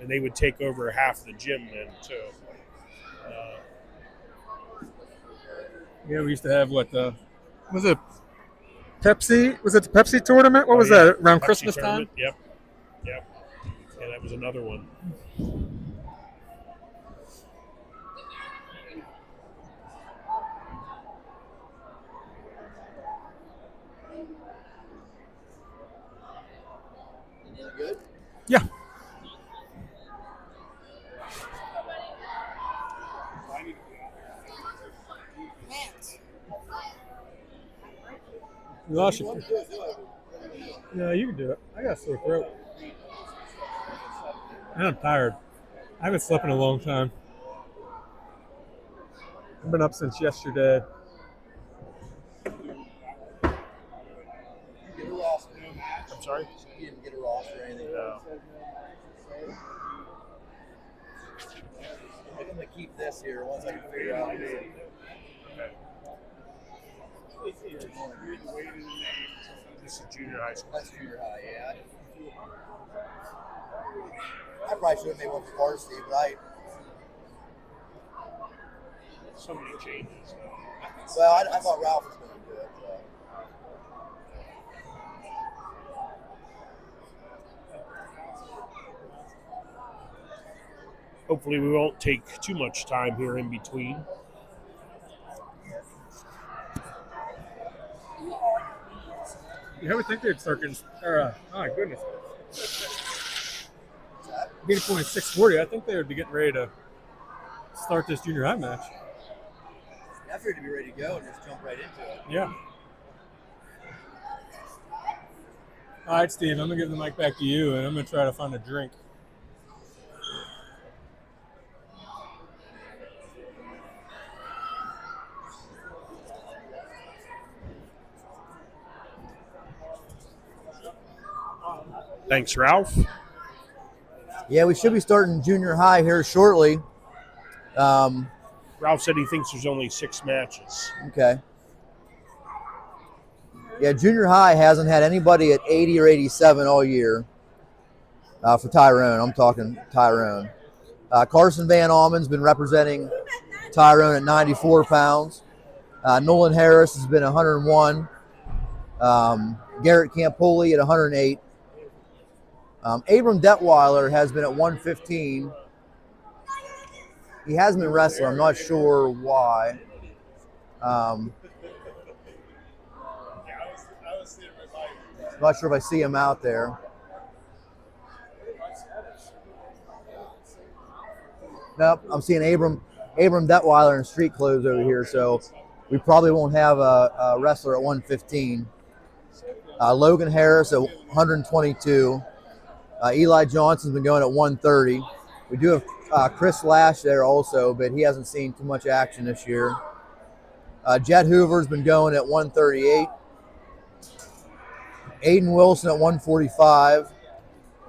and they would take over half the gym then, too. Yeah, we used to have was it Pepsi? Was it the Pepsi tournament? What was that, around Pepsi Christmas tournament. time? Yep. Yeah, that was another one. Good? Yeah. You lost your. Yeah, you can do it. I got a sore throat. And I'm tired. I haven't slept in a long time. I've been up since yesterday. I'm sorry? You didn't get a roster or anything. No. I'm going to keep this here once I can figure out. This is junior high school. That's junior high, yeah. I probably should have made one for varsity, but So many changes. I thought Ralph was going to do it. Hopefully we won't take too much time here in between. You would think they'd start getting. Oh my goodness. Being point 640, I think they would be getting ready to start this junior high match. I figured to be ready to go and just jump right into it. Yeah. All right, Steve, I'm going to give the mic back to you, and I'm going to try to find a drink. Thanks, Ralph. Yeah, we should be starting junior high here shortly. Ralph said he thinks there's only 6 matches. Okay. Yeah, junior high hasn't had anybody at 80 or 87 all year for Tyrone. I'm talking Tyrone. Carson Van Almen's been representing Tyrone at 94 pounds. Nolan Harris has been 101. Garrett Campoli at 108. Abram Detweiler has been at 115. He hasn't been wrestling. I'm not sure why. Not sure if I see him out there. Nope, I'm seeing Abram Detweiler in street clothes over here, so we probably won't have a wrestler at 115. Logan Harris at 122. Eli Johnson's been going at 130. We do have Chris Lash there also, but he hasn't seen too much action this year. Jet Hoover's been going at 138. Aiden Wilson at 145.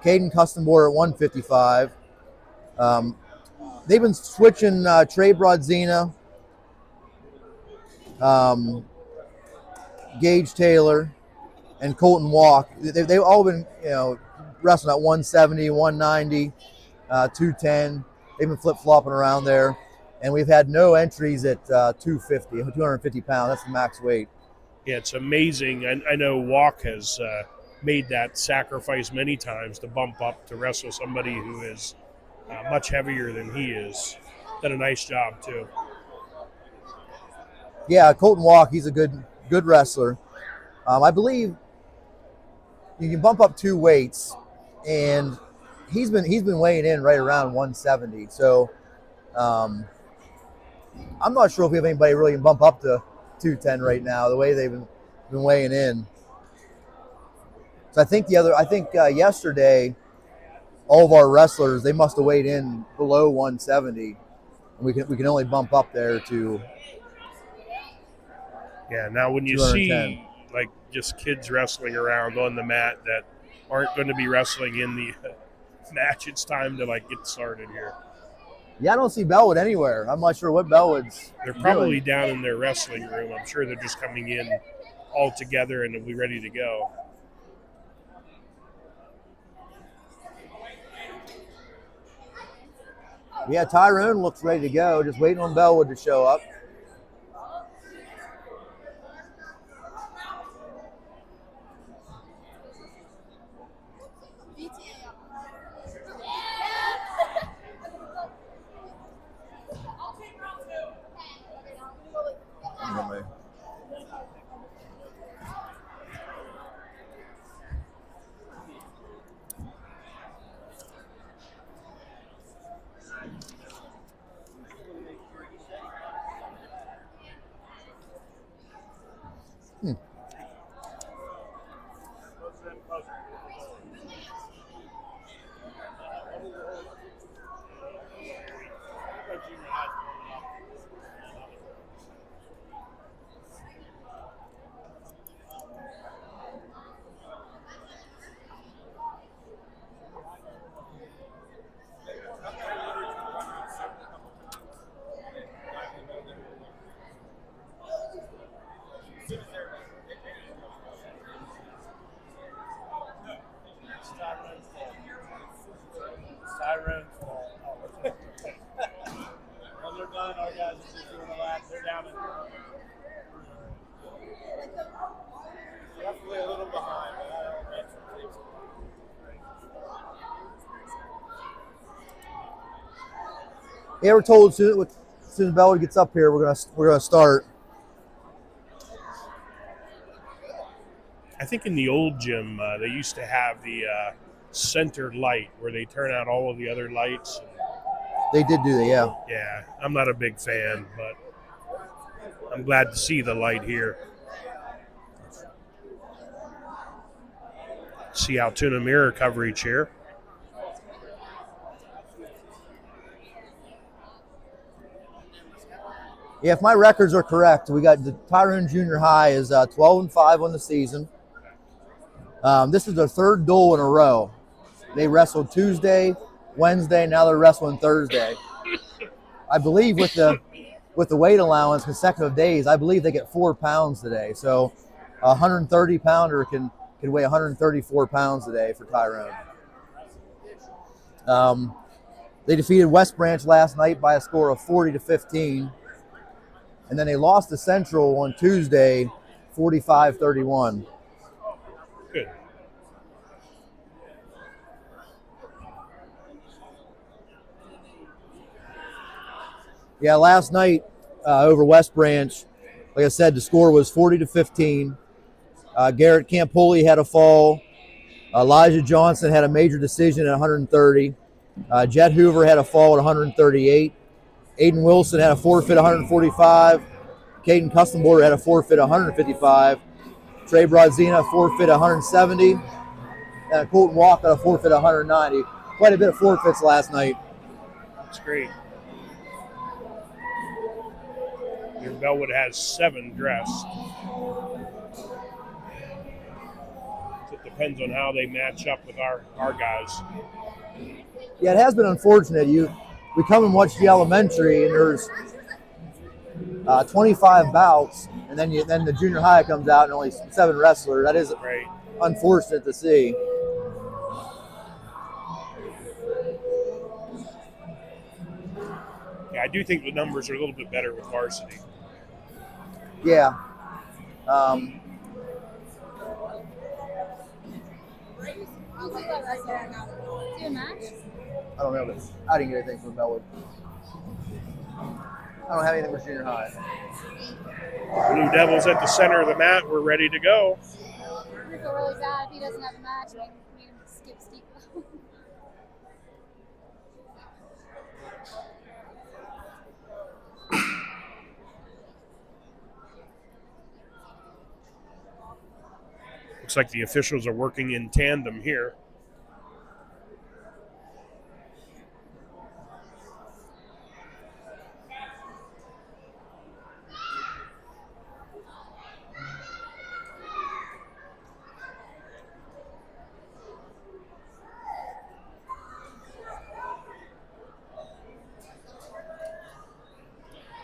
Caden Custombore at 155. They've been switching Trey Brodzina, Gage Taylor, and Colton Walk. They've all been, wrestling at 170, 190, 210. They've been flip-flopping around there. And we've had no entries at 250 pounds. That's the max weight. Yeah, it's amazing. I know Walk has made that sacrifice many times to bump up to wrestle somebody who is much heavier than he is. Done a nice job, too. Yeah, Colton Walk, he's a good wrestler. I believe you can bump up 2 weights, and he's been weighing in right around 170. So I'm not sure if we have anybody really can bump up to 210 right now, the way they've been weighing in. So I think yesterday, all of our wrestlers, they must have weighed in below 170. And we can only bump up there to. Yeah, now when you see like just kids wrestling around on the mat that aren't going to be wrestling in the match, it's time to like get started here. Yeah, I don't see Bellwood anywhere. I'm not sure what Bellwood's They're probably doing. down in their wrestling room. I'm sure they're just coming in all together and they'll be ready to go. Yeah, Tyrone looks ready to go, just waiting on Bellwood to show up. Tyrone's fault. When they're done, our guys are just doing a lap. They're down in definitely a little behind, but I don't think so. Yeah, we're told as soon as Bellwood gets up here, we're gonna start. I think in the old gym they used to have the centered light where they turn out all of the other lights. They did do that, yeah. Yeah, I'm not a big fan, but I'm glad to see the light here. See Altoona mirror coverage here. Yeah, if my records are correct, we got the Tyrone Junior High is 12-5 on the season. This is their 3rd duel in a row. They wrestled Tuesday, Wednesday, now they're wrestling Thursday. I believe with the weight allowance, consecutive days, I believe they get 4 pounds today. So a 130-pounder can weigh 134 pounds today for Tyrone. They defeated West Branch last night by a score of 40-15. And then they lost to Central on Tuesday, 45-31. Good. Yeah, last night over West Branch, like I said, the score was 40-15. Garrett Campoli had a fall. Elijah Johnson had a major decision at 130. Jet Hoover had a fall at 138. Aiden Wilson had a forfeit at 145. Caden Customborder had a forfeit at 155. Trey Brodzina forfeit at 170. And Colton Walk had a forfeit at 190. Quite a bit of forfeits last night. That's great. Your Bellwood has 7 dressed. So it depends on how they match up with our guys. Yeah, it has been unfortunate. We come and watch the elementary, and there's 25 bouts, and then the junior high comes out and only 7 wrestlers. That is right. Unfortunate to see. I do think the numbers are a little bit better with varsity. Yeah. Do a match? I don't know, but I didn't get anything from Bellwood. I don't have anything for junior high. Blue Devils at the center of the mat. We're ready to go. We feel really bad if he doesn't have a match. We can skip Steve. Looks like the officials are working in tandem here.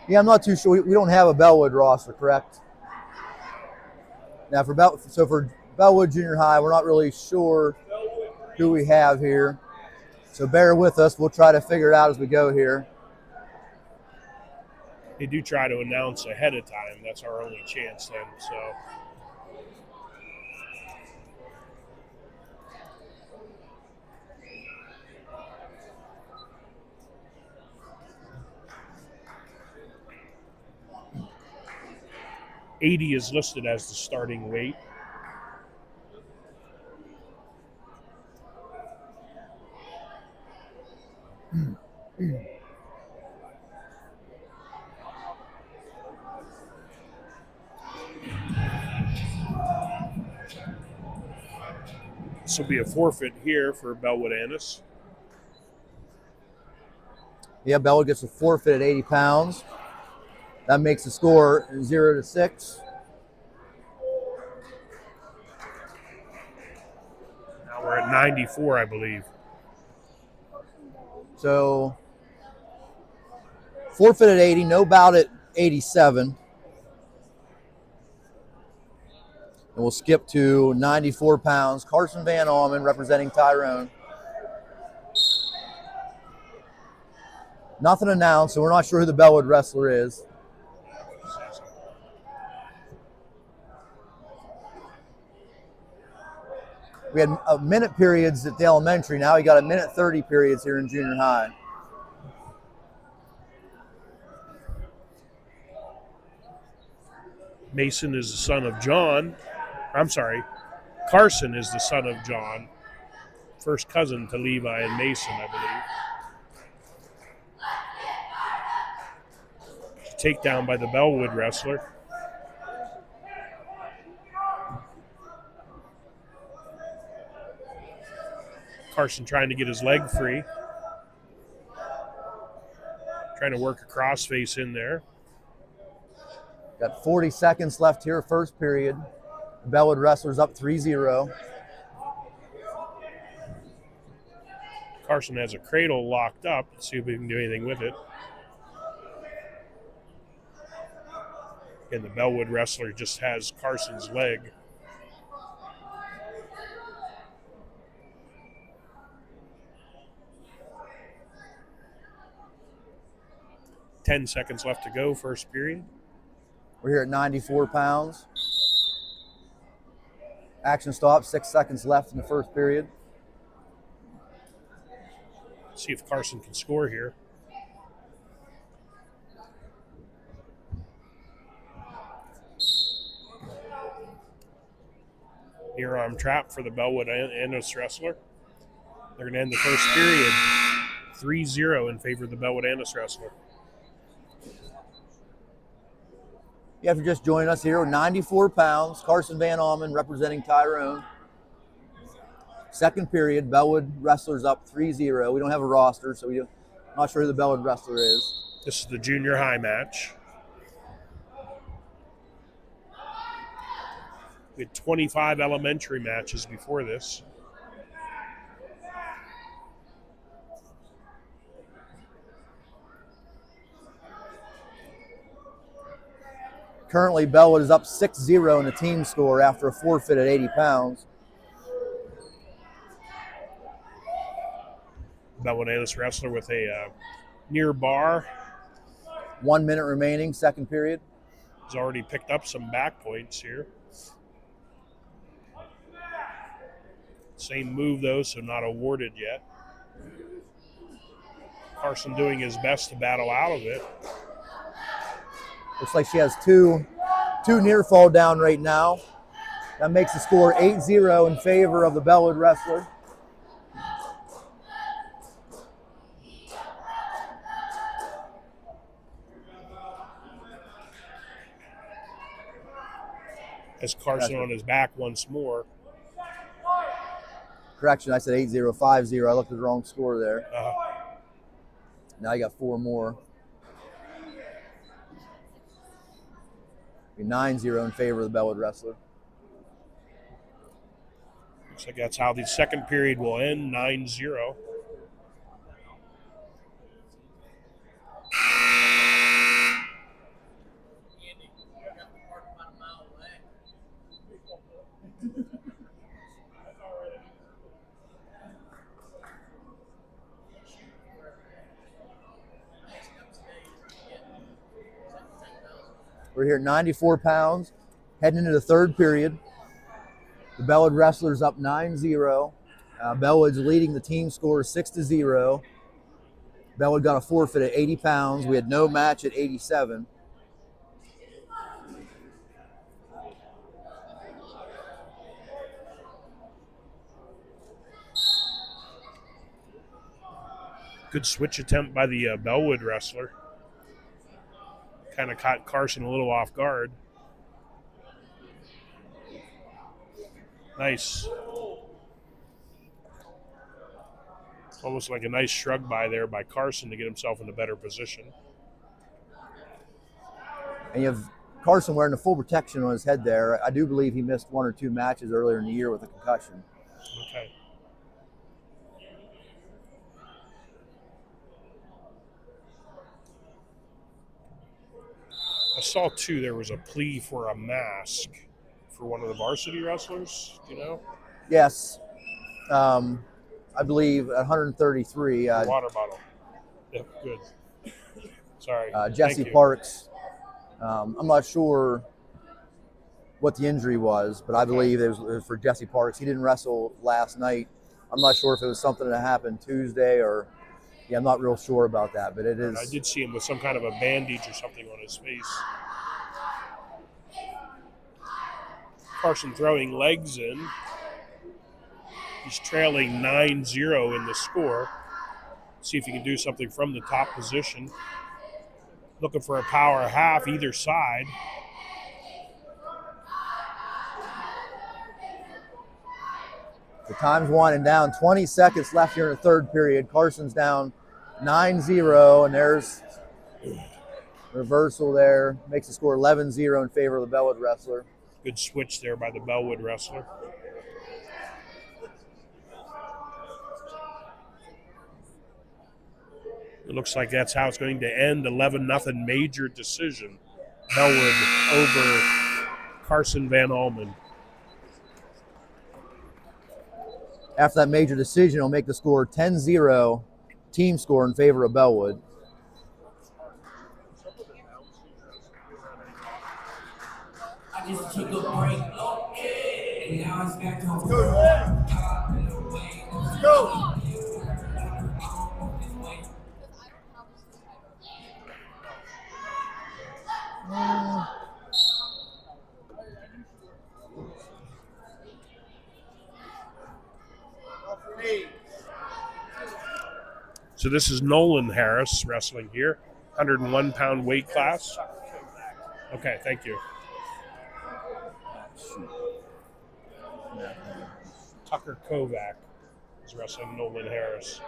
Yeah, I'm not too sure. We don't have a Bellwood roster, correct? Now for Bellwood Junior High, we're not really sure who we have here. So bear with us. We'll try to figure it out as we go here. They do try to announce ahead of time. That's our only chance then. So $80 is listed as the starting weight. This will be a forfeit here for Bellwood Annis. Yeah, Bellwood gets a forfeit at 80 pounds. That makes the score 0-6. Now we're at 94, I believe. So forfeit at 80, no bout at 87. And we'll skip to 94 pounds. Carson Van Almen representing Tyrone. Nothing announced, so we're not sure who the Bellwood wrestler is. We had a minute periods at the elementary. Now we got a minute 30 periods here in junior high. Mason is the son of John. I'm sorry, Carson is the son of John. First cousin to Levi and Mason, I believe. Takedown by the Bellwood wrestler. Carson trying to get his leg free. Trying to work a crossface in there. Got 40 seconds left here, first period. The Bellwood wrestlers up 3-0. Carson has a cradle locked up. Let's see if we can do anything with it. And the Bellwood wrestler just has Carson's leg. Ten seconds left to go, first period. We're here at 94 pounds. Action stop, 6 seconds left in the first period. See if Carson can score here. Near arm trap for the Bellwood Annis wrestler. They're going to end the first period 3-0 in favor of the Bellwood Annis wrestler. You have to just join us here, 94 pounds. Carson Van Almen representing Tyrone. Second period, Bellwood wrestlers up 3-0. We don't have a roster, so we're not sure who the Bellwood wrestler is. This is the junior high match. We had 25 elementary matches before this. Currently, Bellwood is up 6-0 in the team score after a forfeit at 80 pounds. Bellwood Annis wrestler with a near bar 1 minute remaining, second period. He's already picked up some back points here. Same move, though, so not awarded yet. Carson doing his best to battle out of it. Looks like she has two near fall down right now. That makes the score 8-0 in favor of the Bellwood wrestler. As Carson on his back once more. Correction, I said 8-0, 5-0. I looked at the wrong score there. Now you got 4 more. 9-0 in favor of the Bellwood wrestler. Looks like that's how the second period will end, 9-0. We're here at 94 pounds, heading into the third period. The Bellwood wrestlers up 9-0. Bellwood's leading the team score 6-0. Bellwood got a forfeit at 80 pounds. We had no match at 87. Good switch attempt by the Bellwood wrestler. Kind of caught Carson a little off guard. Nice. Almost like a nice shrug by there by Carson to get himself in a better position. And you have Carson wearing the full protection on his head there. I do believe he missed 1 or 2 matches earlier in the year with a concussion. Okay. I saw, too, there was a plea for a mask for one of the varsity wrestlers, do you know? Yes. I believe at 133. Water bottle. Yeah, good. Sorry. Jesse Parks. I'm not sure what the injury was, but I believe it was for Jesse Parks. He didn't wrestle last night. I'm not sure if it was something that happened Tuesday or, I'm not real sure about that, but it is. I did see him with some kind of a bandage or something on his face. Carson throwing legs in. He's trailing 9-0 in the score. See if he can do something from the top position. Looking for a power half either side. The time's winding down. 20 seconds left here in the third period. Carson's down 9-0, and there's reversal there. Makes the score 11-0 in favor of the Bellwood wrestler. Good switch there by the Bellwood wrestler. It looks like that's how it's going to end. 11-0 major decision. Bellwood over Carson Van Almen. After that major decision, it'll make the score 10-0 team score in favor of Bellwood. I just took a break, okay, and now it's back to Let's go. So this is Nolan Harris wrestling here, 101-pound weight class. Okay, thank you. Tucker Kovac is wrestling Nolan Harris.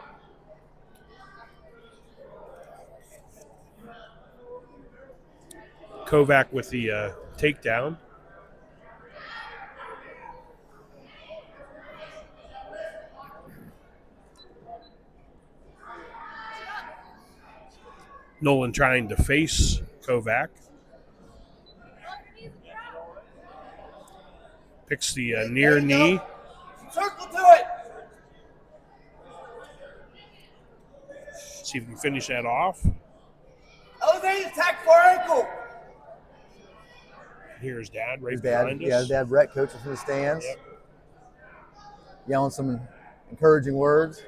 Kovac with the takedown. Nolan trying to face Kovac. Picks the near knee. Circle to it. See if we can finish that off. Elevated attack far ankle. Here's Dad right His dad, behind us. yeah, his dad Brett coaching from the stands, Yep. yelling some encouraging words.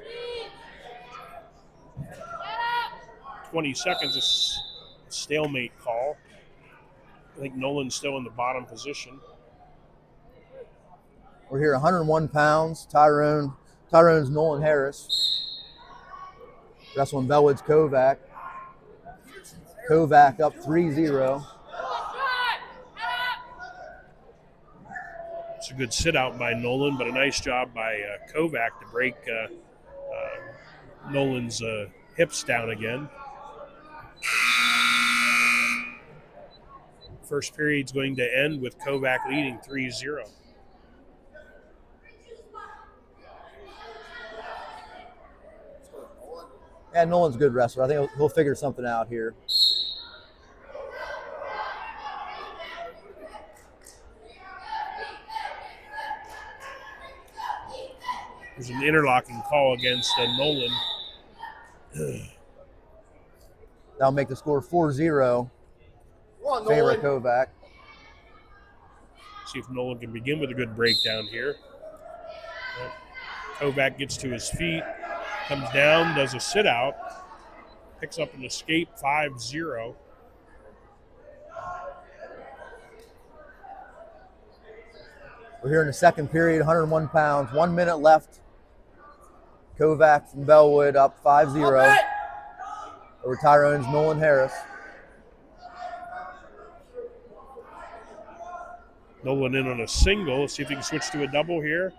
20 seconds, a stalemate call. I think Nolan's still in the bottom position. We're here 101 pounds. Tyrone's Nolan Harris. Wrestling Bellwood's Kovac. Kovac up 3-0. It's a good sit out by Nolan, but a nice job by Kovac to break Nolan's hips down again. First period's going to end with Kovac leading 3-0. Yeah, Nolan's a good wrestler. I think he'll figure something out here. There's an interlocking call against Nolan. That'll make the score 4-0. Favor of Kovac. See if Nolan can begin with a good breakdown here. Kovac gets to his feet, comes down, does a sit out, picks up an escape 5-0. We're here in the second period, 101 pounds, 1 minute left. Kovac from Bellwood up 5-0 over Tyrone's Nolan Harris. Nolan in on a single. Let's see if he can switch to a double here.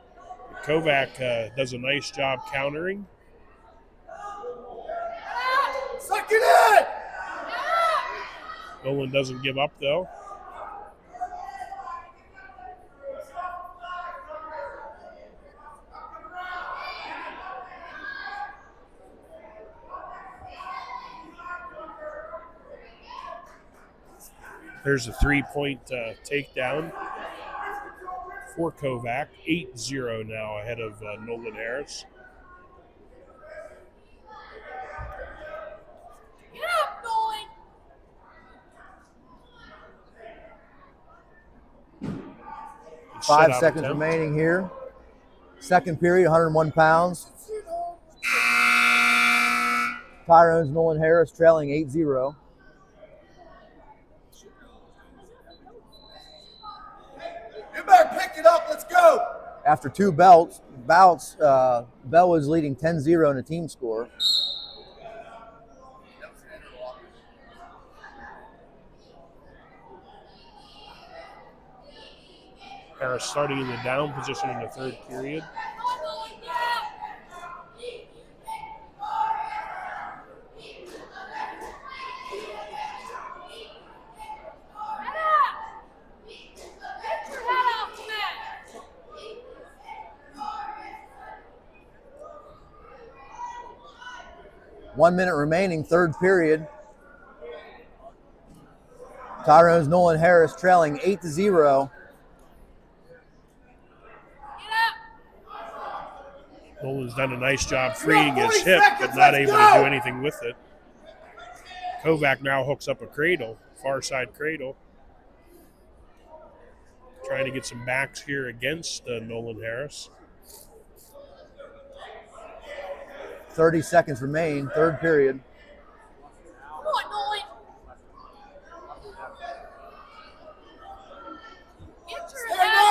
Kovac does a nice job countering. Suck it in! Nolan doesn't give up though. There's a 3-point takedown for Kovac. 8-0 now ahead of Nolan Harris. Get up, Nolan! 5 seconds remaining here. Second period, 101 pounds. Tyrone's Nolan Harris trailing 8-0. You better pick it up. Let's go. After two bouts, Bellwood's leading 10-0 in a team score. Harris starting in the down position in the third period. Get your head off the mat! 1 minute remaining, third period. Tyrone's Nolan Harris trailing 8-0. Nolan's done a nice job freeing his hip, but not able to do anything with it. Kovac now hooks up a cradle, far side cradle. Trying to get some backs here against Nolan Harris. 30 seconds remain, third period. Come on, Nolan! Get your head up!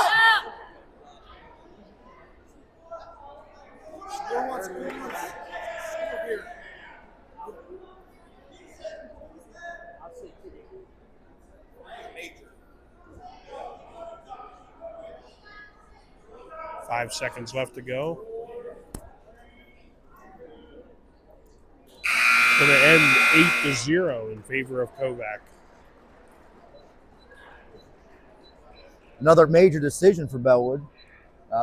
5 seconds left to go. Going to end 8-0 in favor of Kovac. Another major decision for Bellwood.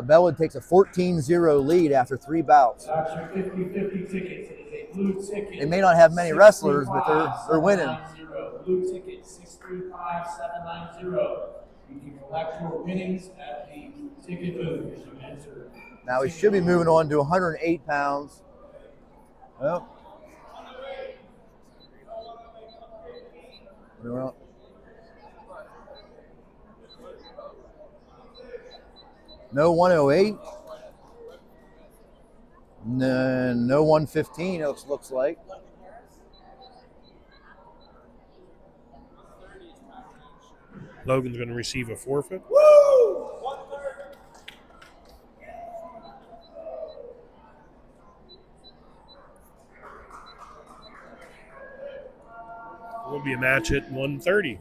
Bellwood takes a 14-0 lead after three bouts. That's your 50-50 tickets. It is a blue ticket. They may not have many wrestlers, but they're winning. 635-790. Blue ticket 635-790. You can collect your winnings at the ticket booth as you enter. Now we should be moving on to 108 pounds. Well, Well, no 108. No 115, it looks like. Logan's going to receive a forfeit. Will be a match at 130.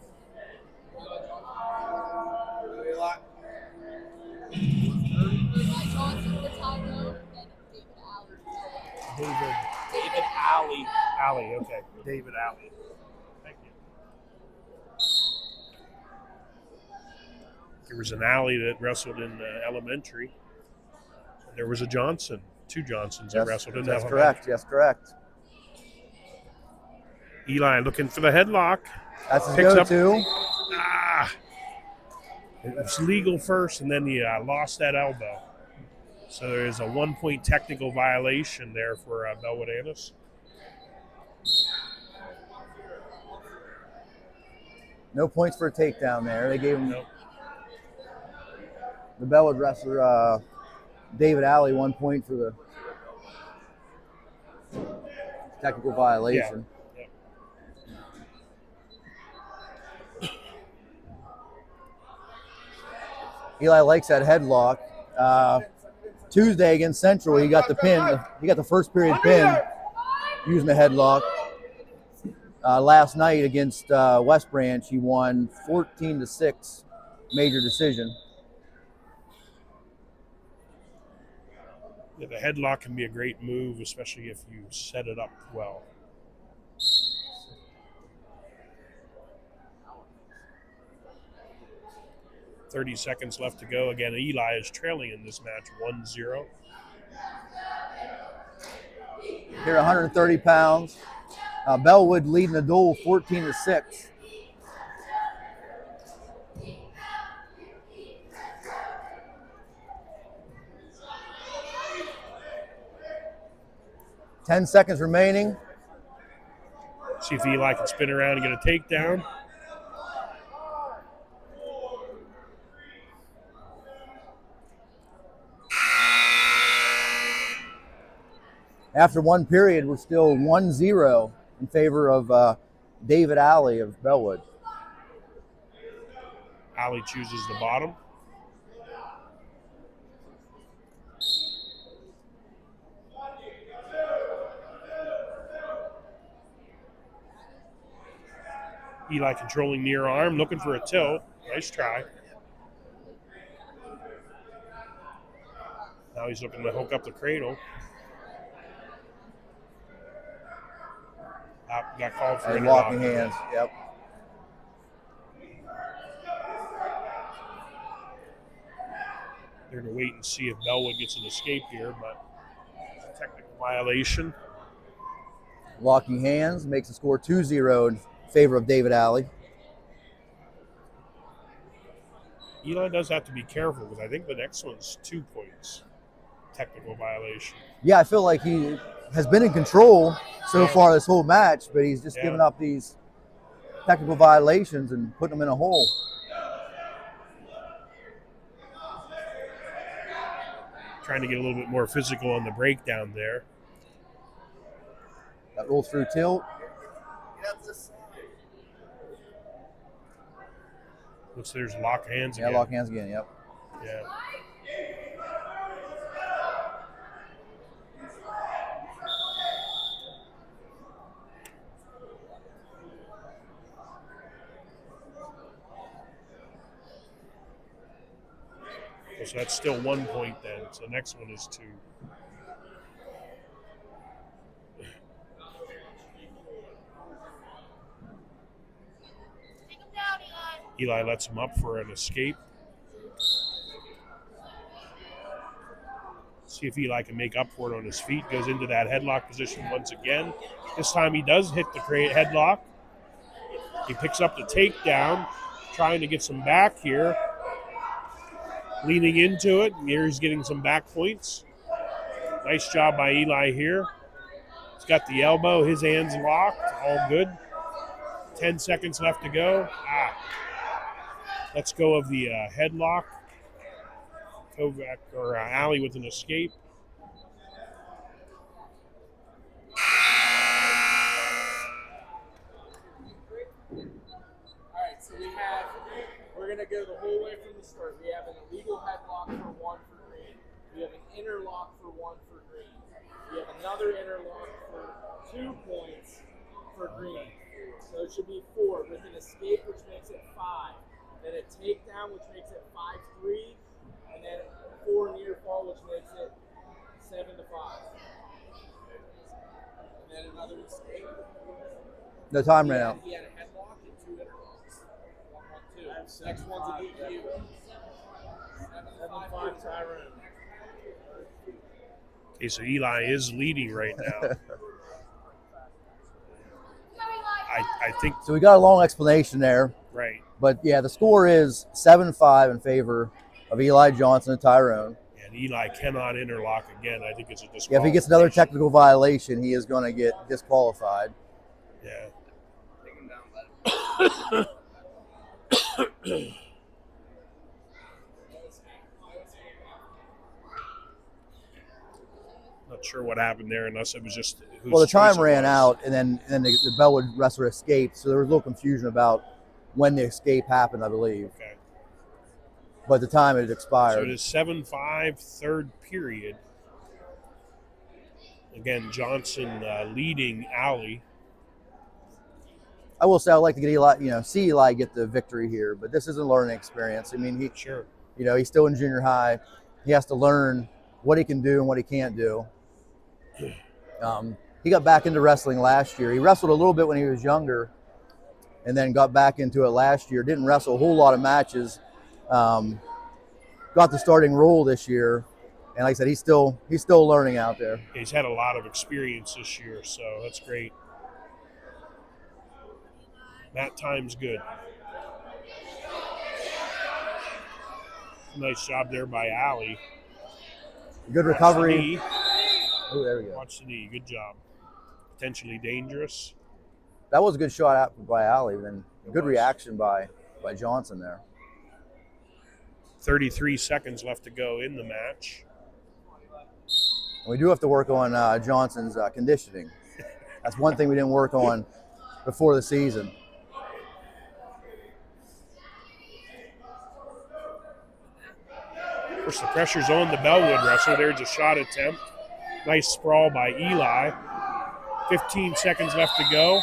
David Alley. Alley, okay. David Alley. Thank you. There was an Alley that wrestled in elementary. There was a Johnson, 2 Johnsons that wrestled in That's elementary. correct. Yes, correct. Eli looking for the headlock. That's his Picks go-to. It was legal first, and then he lost that elbow. So there is a 1-point technical violation there for Bellwood Annis. No points for a takedown there. They gave him the Bellwood wrestler, David Alley, 1 point for the technical violation. Yeah. Eli likes that headlock. Tuesday against Central, he got the pin. He got the first period pin using the headlock. Last night against West Branch, he won 14-6, major decision. Yeah, the headlock can be a great move, especially if you set it up well. .30 seconds left to go. Again, Eli is trailing in this match 1-0. Here, 130 pounds. Bellwood leading the duel 14-6. Ten seconds remaining. See if Eli can spin around and get a takedown. After one period, we're still 1-0 in favor of David Alley of Bellwood. Alley chooses the bottom. Eli controlling near arm, looking for a tilt. Nice try. Now he's looking to hook up the cradle. Got called for locking hands. Yep. They're going to wait and see if Bellwood gets an escape here, but technical violation. Locking hands makes the score 2-0 in favor of David Alley. Eli does have to be careful because I think the next one's 2 points. Technical violation. Yeah, I feel like he has been in control so far this whole match, but he's just giving up these technical violations and putting them in a hole. Trying to get a little bit more physical on the breakdown there. That rolls through tilt. Looks there's lock hands again. Yeah, lock hands again, yep. Yeah. So that's still 1 point then. So the next one is 2. Eli lets him up for an escape. See if Eli can make up for it on his feet. Goes into that headlock position once again. This time he does hit the headlock. He picks up the takedown, trying to get some back here. Leaning into it. Here he's getting some back points. Nice job by Eli here. He's got the elbow. His hands locked. All good. 10 seconds left to go. Let's go of the headlock. Kovac or Alley with an escape. Alright, so we're going to go the whole way from the start. We have an illegal headlock for 1 for green. We have an interlock for 1 for green. We have another interlock for 2 points for green. So it should be 4 with an escape, which makes it 5. Then a takedown, which makes it 5-3. And then 4 near fall, which makes it 7-5. And then another escape. The time ran out. He had a headlock and 2 interlocks. 1-1-2. Next one's a DQ. 7-5 Tyrone. Okay, so Eli is leading right now. I think So we got a long explanation there. right. But yeah, the score is 7-5 in favor of Eli Johnson and Tyrone. And Eli cannot interlock again. I think it's a disqualification. Yeah, if he gets another technical violation, he is going to get disqualified. Yeah. Take him down, let him. Not sure what happened there, unless it was just whose Well, the time choice it ran was. out, and then the Bellwood wrestler escaped, so there was a little confusion about when the escape happened, I believe. Okay. But the time had So expired. it is 7-5, third period. Again, Johnson leading Alley. I will say I'd like to get Eli, see Eli get the victory here, but this is a learning experience. I mean, Sure. he's still in junior high. He has to learn what he can do and what he can't do. He got back into wrestling last year. He wrestled a little bit when he was younger, and then got back into it last year. Didn't wrestle a whole lot of matches. Got the starting role this year, and like I said, he's still learning out there. He's had a lot of experience this year, so that's great. That time's good. Nice job there by Alley. Good Watch the recovery. knee. Oh, there we go. Watch the knee. Good job. Potentially dangerous. That was a good shot out by Alley, then good reaction by Johnson there. 33 seconds left to go in the match. We do have to work on Johnson's conditioning. That's one thing we didn't work on before the season. Of course, the pressure's on the Bellwood wrestler. There's a shot attempt. Nice sprawl by Eli. 15 seconds left to go.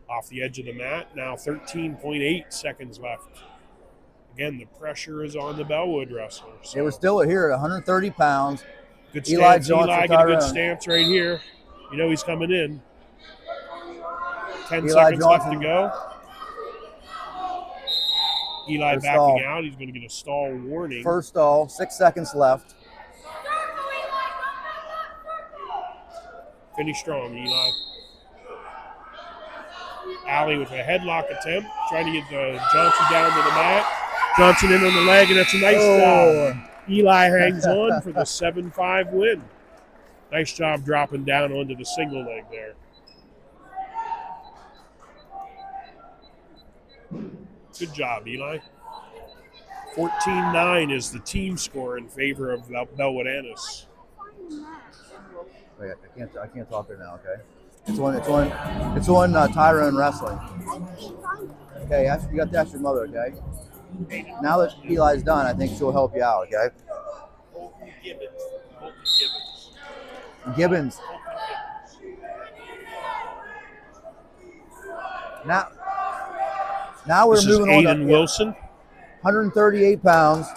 Off the edge of the mat. Now 13.8 seconds left. Again, the pressure is on the Bellwood wrestler. So They were still here at 130 pounds. good Eli stance. Johnson, Eli get a good Tyrone. stance right here. You know he's coming in. 10 Eli seconds left to Johnson. go. Eli First backing stall. out. He's going to get a stall warning. First stall, 6 seconds left. Finish strong, Eli. Alley with a headlock attempt, trying to get Johnson down to the mat. Johnson in on the leg, and that's a nice job. Eli hangs on for the 7-5 win. Nice job dropping down onto the single leg there. Good job, Eli. 14-9 is the team score in favor of Bellwood Annis. Wait, I can't talk right now. Okay. It's on Tyrone Wrestling. Okay, you got to ask your mother. Okay. Now that Eli's done, I think she'll help you out. Okay. Gibbons. Now we're This is moving on Aiden to Wilson. 138 pounds.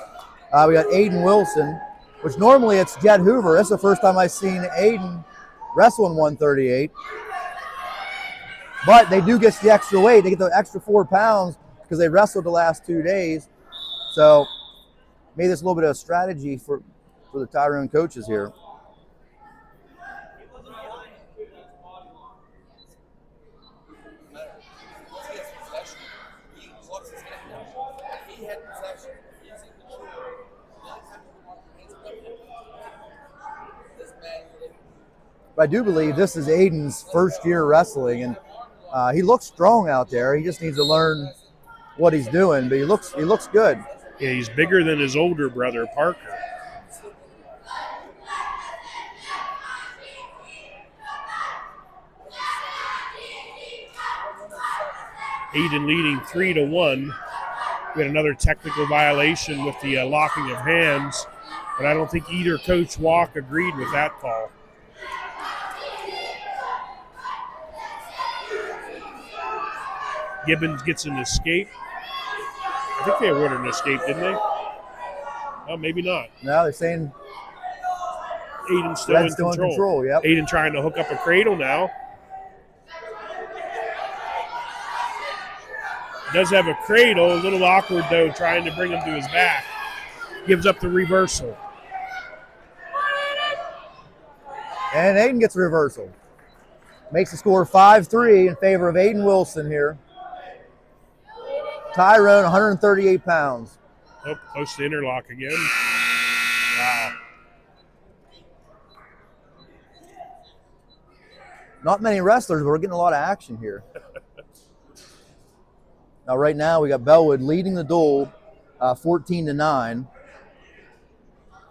We got Aiden Wilson, which normally it's Jed Hoover. That's the first time I've seen Aiden wrestle in 138. But they do get the extra weight. They get the extra 4 pounds because they wrestled the last 2 days. So maybe there's a little bit of strategy for the Tyrone coaches here. But I do believe this is Aiden's first year wrestling, and He looks strong out there. He just needs to learn what he's doing, but he looks good. Yeah, he's bigger than his older brother, Parker. Aiden leading 3-1. We had another technical violation with the locking of hands, but I don't think either Coach Walk agreed with that call. Gibbons gets an escape. I think they awarded an escape, didn't they? Oh, maybe not. No, they're saying Aiden's still Red's in still control. in control. Yep. Aiden trying to hook up a cradle now. Does have a cradle, a little awkward though, trying to bring him to his back. Gives up the reversal. And Aiden gets a reversal. Makes the score 5-3 in favor of Aiden Wilson here. Tyrone, 138 pounds. Oh, close to interlock again. Wow. Not many wrestlers, but we're getting a lot of action here. Now, right now, we got Bellwood leading the duel 14-9.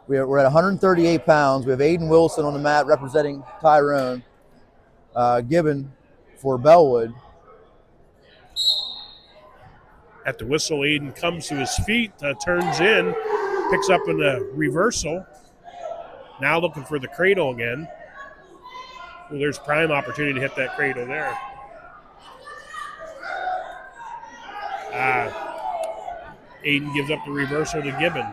We're at 138 pounds. We have Aiden Wilson on the mat representing Tyrone. Gibbon for Bellwood. At the whistle, Aiden comes to his feet, turns in, picks up in a reversal. Now looking for the cradle again. Well, there's prime opportunity to hit that cradle there. Aiden gives up the reversal to Gibbon.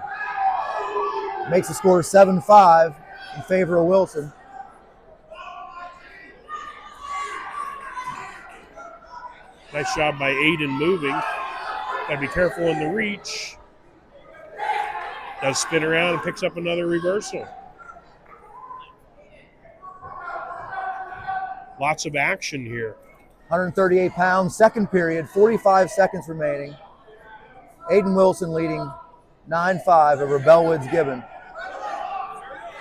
Makes the score 7-5 in favor of Wilson. Nice job by Aiden moving. Got to be careful in the reach. Does spin around and picks up another reversal. Lots of action here. 138 pounds, second period, 45 seconds remaining. Aiden Wilson leading 9-5 over Bellwood's Gibbon.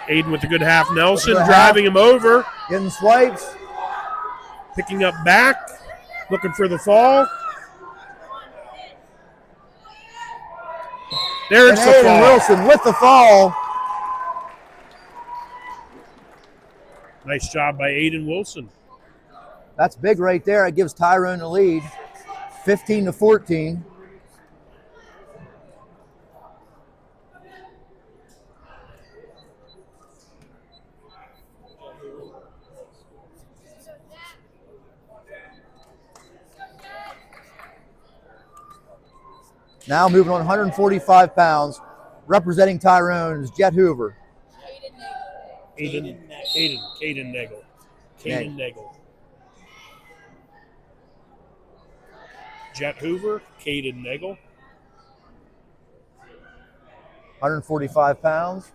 Aiden with a good half Nelson, driving him over. Getting swipes. Picking up back, looking for the fall. There's the Aiden fall. Wilson with the fall. Nice job by Aiden Wilson. That's big right there. It gives Tyrone the lead, 15-14. Now moving on 145 pounds, representing Tyrone is Jet Hoover. Caden Nagel. Caden Nagel. Jet Hoover, Caden Nagel. 145 pounds.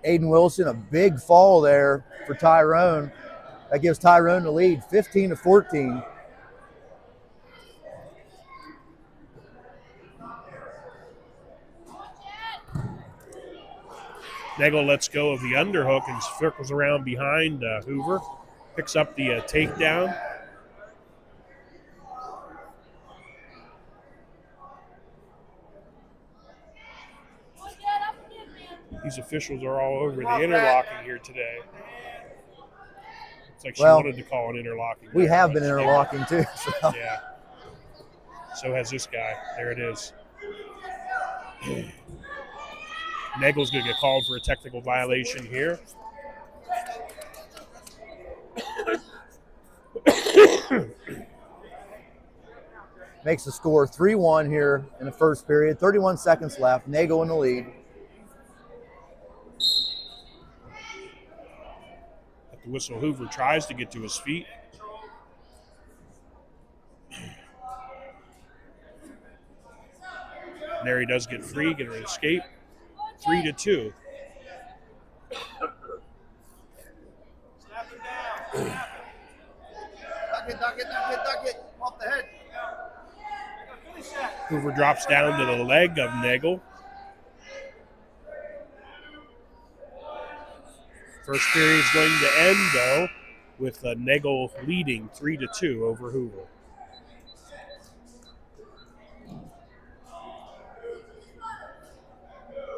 Aiden Wilson, a big fall there for Tyrone. That gives Tyrone the lead, 15-14. Nagel lets go of the underhook and circles around behind Hoover. Picks up the takedown. These officials are all over the interlocking here today. It's like she wanted to call an interlocking. We have been interlocking too. So. Yeah. So has this guy. There it is. Nagel's going to get called for a technical violation here. Makes the score 3-1 here in the first period. 31 seconds left. Nagel in the lead. At the whistle, Hoover tries to get to his feet. There he does get free, get an escape. 3-2. Duck it. Off the head. Hoover drops down to the leg of Nagel. First period's going to end, though. with Nagel leading 3-2 over Hoover.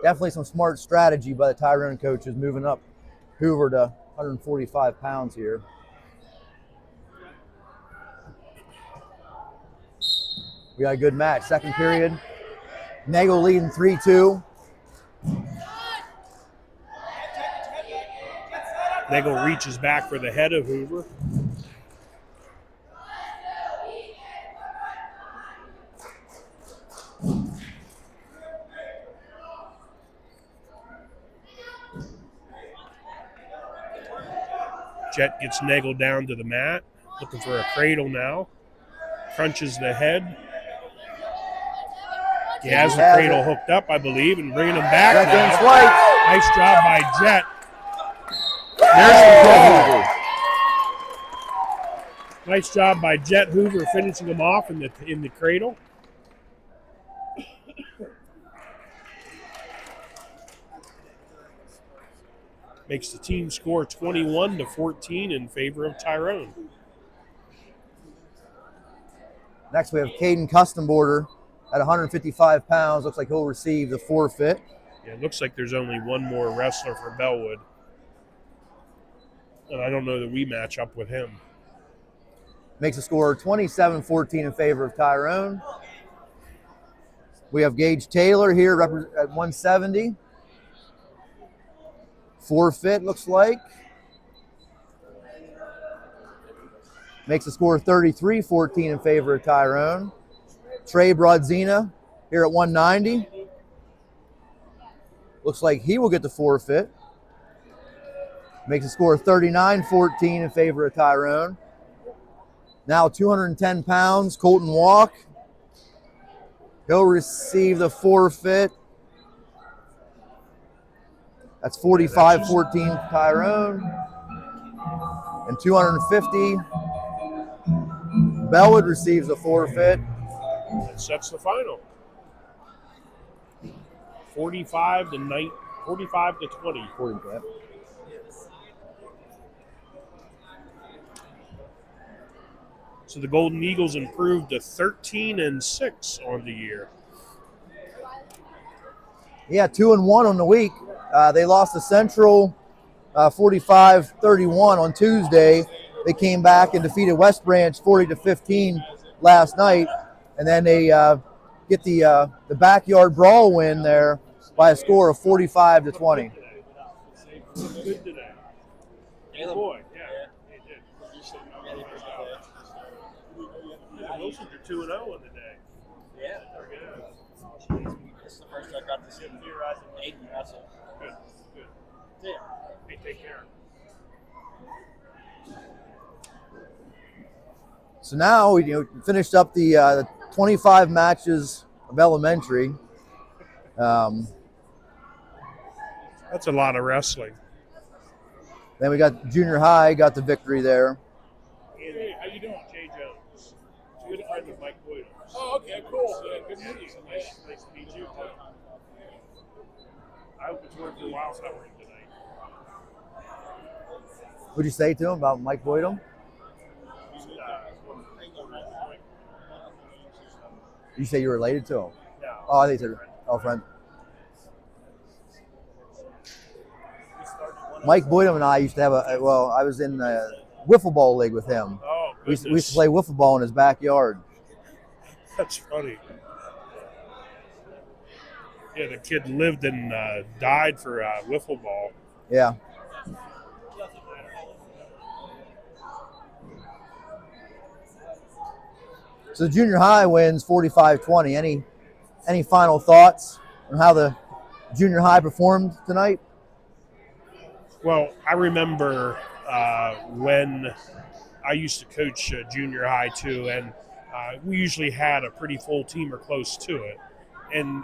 Definitely some smart strategy by the Tyrone coaches moving up Hoover to 145 pounds here. We got a good match. Second period. Nagel leading 3-2. Nagel reaches back for the head of Hoover. Jet gets Nagel down to the mat, looking for a cradle now. Crunches the head. He has the cradle hooked up, I believe, and bringing him back now. Nice job by Jet. There's the call. Nice job by Jet Hoover finishing him off in the cradle. Makes the team score 21-14 in favor of Tyrone. Next we have Caden Customborder at 155 pounds. Looks like he'll receive the forfeit. Yeah, it looks like there's only one more wrestler for Bellwood. And I don't know that we match up with him. Makes the score 27-14 in favor of Tyrone. We have Gage Taylor here at 170. Forfeit, looks like. Makes the score 33-14 in favor of Tyrone. Trey Brodzina here at 190. Looks like he will get the forfeit. Makes the score 39-14 in favor of Tyrone. Now 210 pounds, Colton Walk. He'll receive the forfeit. That's 45-14 Tyrone. And 250. Bellwood receives the forfeit. That sets the final. 45-20. 45. So the Golden Eagles improved to 13-6 on the year. Yeah, 2-1 on the week. They lost to Central 45-31 on Tuesday. They came back and defeated West Branch 40-15 last night, and then they get the backyard brawl win there by a score of 45-20. Good today. Good boy. Yeah, he did. Wilsons are 2-0 on the day. Yeah. This is the first I got to see him theorizing Aiden Russell. Good. Yeah. Hey, take care. So now we finished up the 25 matches of elementary. That's a lot of wrestling. Then we got junior high, got the victory there. Hey, how you doing? Jay Jones. Good friend of Mike Boyd. Oh, okay, cool. Yeah, good meeting you. Nice to meet you, too. I hope it's worth your while covering tonight. What'd you say to him about Mike Boydum? You say you're related to him? Yeah. Oh, I think you said, friend. Mike Boydum and I used to have I was in the wiffle ball league with him. Oh, we used to play wiffle ball in his backyard. That's funny. Yeah, the kid lived and died for wiffle ball. Yeah. So the junior high wins 45-20. Any final thoughts on how the junior high performed tonight? Well, I remember when I used to coach junior high too, and we usually had a pretty full team or close to it. And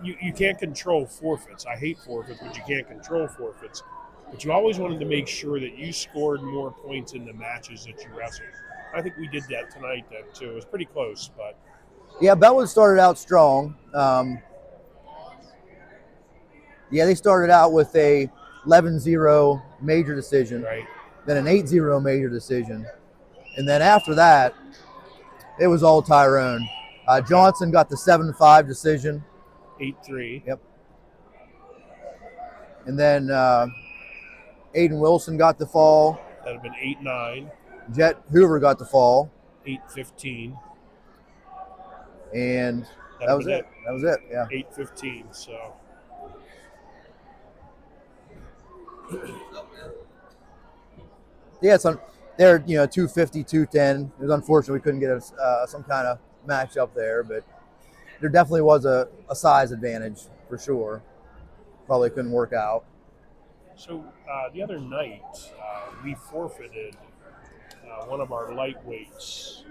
you can't control forfeits. I hate forfeits, but you can't control forfeits. But you always wanted to make sure that you scored more points in the matches that you wrestled. I think we did that tonight too. It was pretty close, but yeah, Bellwood started out strong. They started out with a 11-0 major decision. Right. then an 8-0 major decision. And then after that, it was all Tyrone. Johnson got the 7-5 decision. 8-3. Yep. And then Aiden Wilson got the fall. That'd have been 8-9. Jet Hoover got the fall. 8-15. And that was it. That was it, yeah. 8-15, so. Yeah, they're 250, 210. It was unfortunate we couldn't get some kind of matchup there, but there definitely was a size advantage for sure. Probably couldn't work out. So the other night, we forfeited one of our lightweights.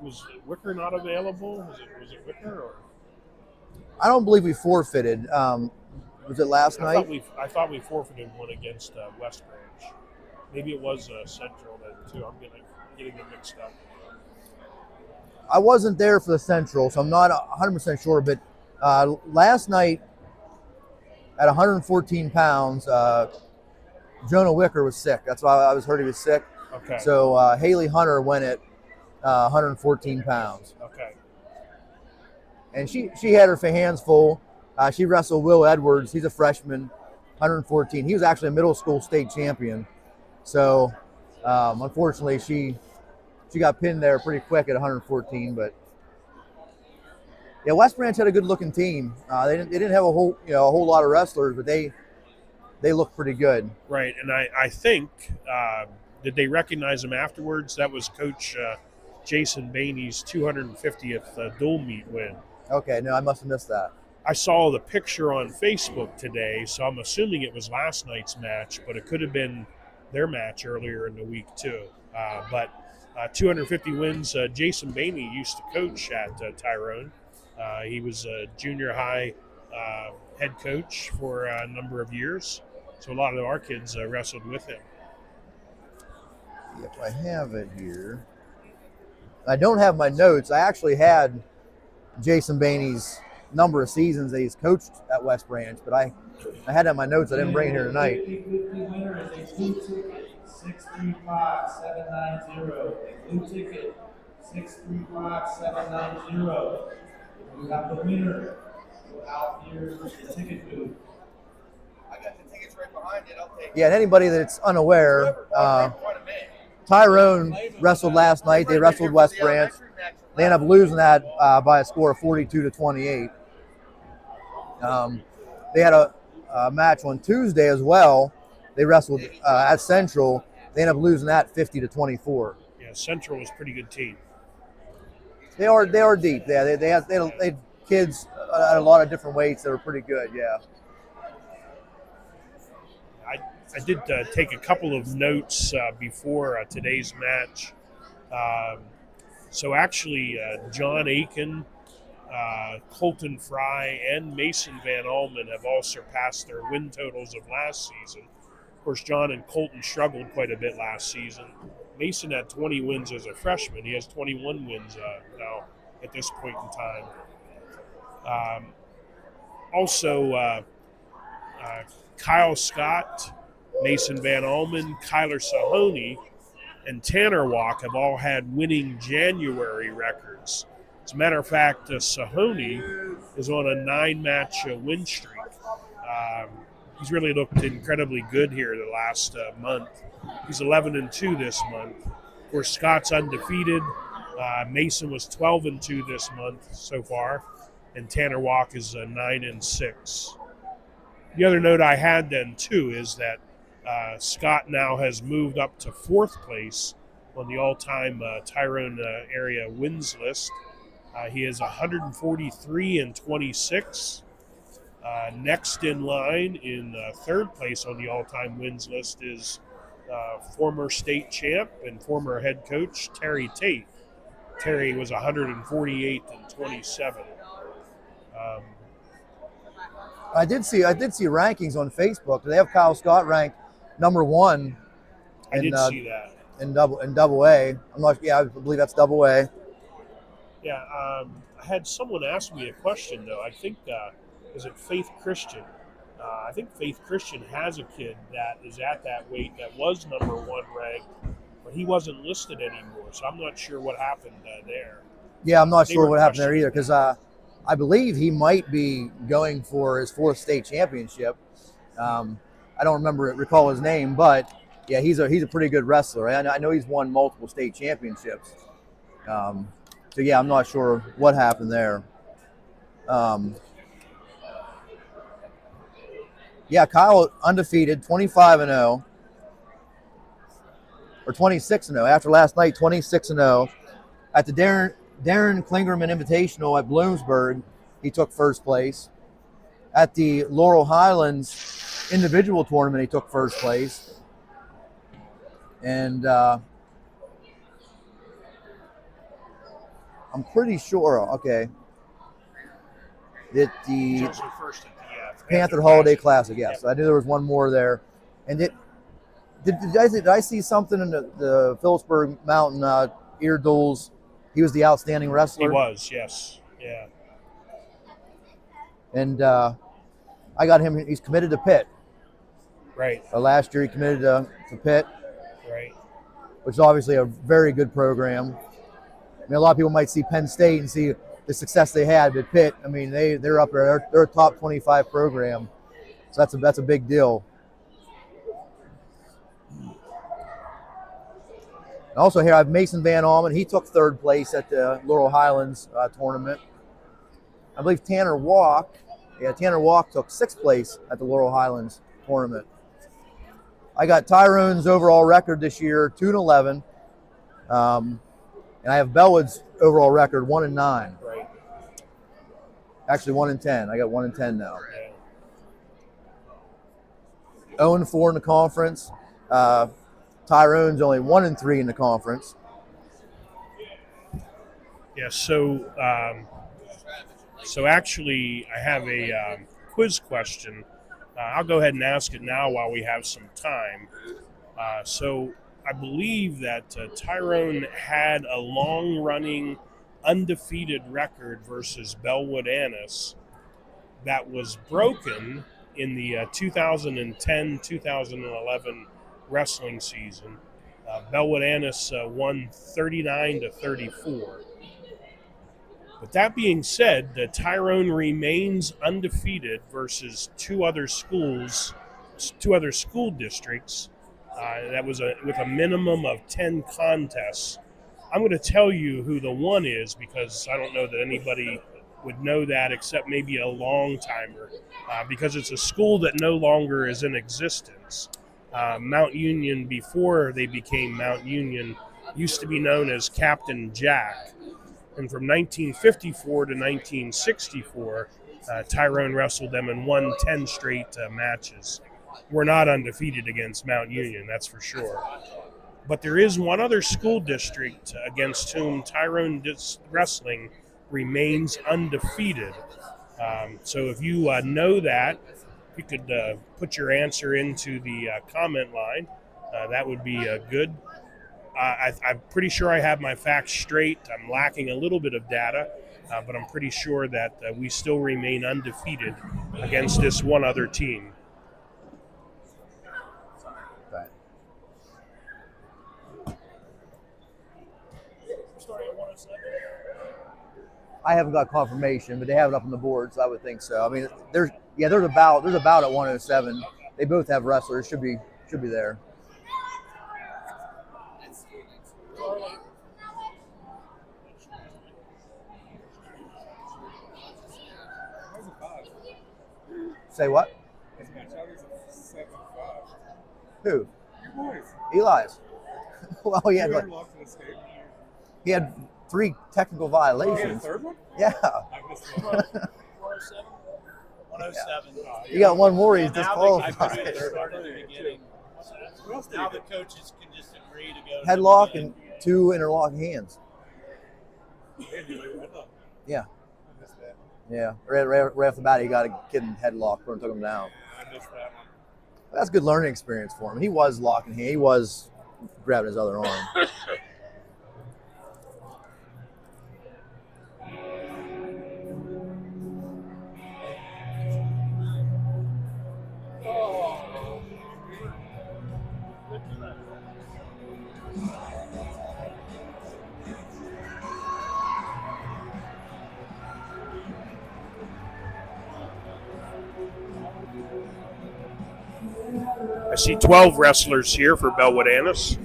Was Wicker not available? Was it Wicker? Or? I don't believe we forfeited. Was it last night? I thought we forfeited one against West Branch. Maybe it was Central then too. I'm getting them mixed up. I wasn't there for the Central, so I'm not 100% sure. But last night, at 114 pounds, Jonah Wicker was sick. That's why I was heard he was sick. Okay. So Haley Hunter went at 114 pounds. Okay. And she had her hands full. She wrestled Will Edwards. He's a freshman, 114. He was actually a middle school state champion. So unfortunately, she got pinned there pretty quick at 114. But yeah, West Branch had a good looking team. They didn't have a whole lot of wrestlers, but they looked pretty good. Right, and I think did they recognize him afterwards? That was Coach Jason Bainey's 250th dual meet win. Okay, no, I must have missed that. I saw the picture on Facebook today, so I'm assuming it was last night's match, but it could have been their match earlier in the week too. But 250 wins. Jason Bainey used to coach at Tyrone. He was a junior high head coach for a number of years, so a lot of our kids wrestled with him. Yep, I have it here. I don't have my notes. I actually had Jason Bainey's number of seasons that he's coached at West Branch, but I had it in my notes. I didn't bring it here tonight. The 50 winner is a blue ticket, 635790. A blue ticket, 635790. We have the winner. Go out here to the ticket booth. I got the tickets right behind it. I'll take it. Yeah, and anybody that's unaware, Tyrone wrestled last night. They wrestled West Branch. They ended up losing that by a score of 42-28. They had a match on Tuesday as well. They wrestled at Central. They ended up losing that 50-24. Yeah, Central was a pretty good team. They are deep. Yeah, they had kids at a lot of different weights that were pretty good. Yeah. I did take a couple of notes before today's match. So actually, John Aiken, Colton Fry, and Mason Van Allman have all surpassed their win totals of last season. Of course, John and Colton struggled quite a bit last season. Mason had 20 wins as a freshman. He has 21 wins now at this point in time. Also, Kyle Scott, Mason Van Allman, Kyler Sahoney, and Tanner Walk have all had winning January records. As a matter of fact, Sahoney is on a 9-match win streak. He's really looked incredibly good here the last month. He's 11-2 this month. Of course, Scott's undefeated. Mason was 12-2 this month so far, and Tanner Walk is 9-6. The other note I had then too is that Scott now has moved up to 4th place on the all-time Tyrone area wins list. He is 143-26. Next in line in 3rd place on the all-time wins list is former state champ and former head coach Terry Tate. Terry was 148-27. I did see rankings on Facebook. They have Kyle Scott ranked number 1. I did see that in double A. I'm not. Yeah, I believe that's double A. Yeah, I had someone ask me a question though. I think is it Faith Christian I think Faith Christian has a kid that is at that weight that was number 1 ranked, but he wasn't listed anymore. So I'm not sure what happened there. Yeah, I'm not They sure were what happened there questioning either because I believe he might be going for his 4th state championship. I don't recall his name, but yeah, he's a pretty good wrestler. I know he's won multiple state championships. So yeah, I'm not sure what happened there. Yeah, Kyle undefeated, 25-0 or 26-0 after last night, 26-0 at the Darren Klingerman Invitational at Bloomsburg. He took first place. At the Laurel Highlands individual tournament, he took first place. And I'm pretty sure, okay, that the Judged the first at the Panther Holiday Classic, yes. Yeah. So I knew there was one more there. And did I see something in the Phillipsburg Mountain ear duels? He was the outstanding wrestler? He was, yes. Yeah. And I got him, he's committed to Pitt. Right. Last year he committed to Pitt. Right. Which is obviously a very good program. I mean, a lot of people might see Penn State and see the success they had, but Pitt, I mean, they're up there. They're a top 25 program. So that's a big deal. And also here I have Mason Van Almen. He took 3rd place at the Laurel Highlands tournament. I believe Tanner Walk took 6th place at the Laurel Highlands tournament. I got Tyrone's overall record this year, 2-11. And I have Bellwood's overall record, 1-9. Right. Actually, 1-10. I got 1-10 now. 0-4 in the conference. Tyrone's only 1-3 in the conference. Yeah. So actually, I have a quiz question. I'll go ahead and ask it now while we have some time. So I believe that Tyrone had a long-running undefeated record versus Bellwood Annis that was broken in the 2010-2011 wrestling season. Bellwood Annis won 39-34. But that being said, Tyrone remains undefeated versus two other school districts. That was with a minimum of 10 contests. I'm going to tell you who the one is because I don't know that anybody would know that except maybe a long timer because it's a school that no longer is in existence. Mount Union, before they became Mount Union, used to be known as Captain Jack. And from 1954 to 1964, Tyrone wrestled them and won 10 straight matches. We're not undefeated against Mount Union, that's for sure. But there is one other school district against whom Tyrone Wrestling remains undefeated. So if you know that, you could put your answer into the comment line. That would be good. I'm pretty sure I have my facts straight. I'm lacking a little bit of data, but I'm pretty sure that we still remain undefeated against this one other team. I haven't got confirmation, but they have it up on the board, so I would think so. I mean, there's a bout at 107. They both have wrestlers. Should be there. Say what? Who? Eli's. Well, he had 3 technical violations. Third one? Yeah. 107. You got one more. He's disqualified. Now the coaches can just agree to go. Headlock and 2 interlocking hands. Yeah. Yeah. Right off the bat, he got a kid in headlock and took him down. I missed that one. That's a good learning experience for him. He was locking hand. He was grabbing his other arm. see 12 wrestlers here for Bellwood Annis.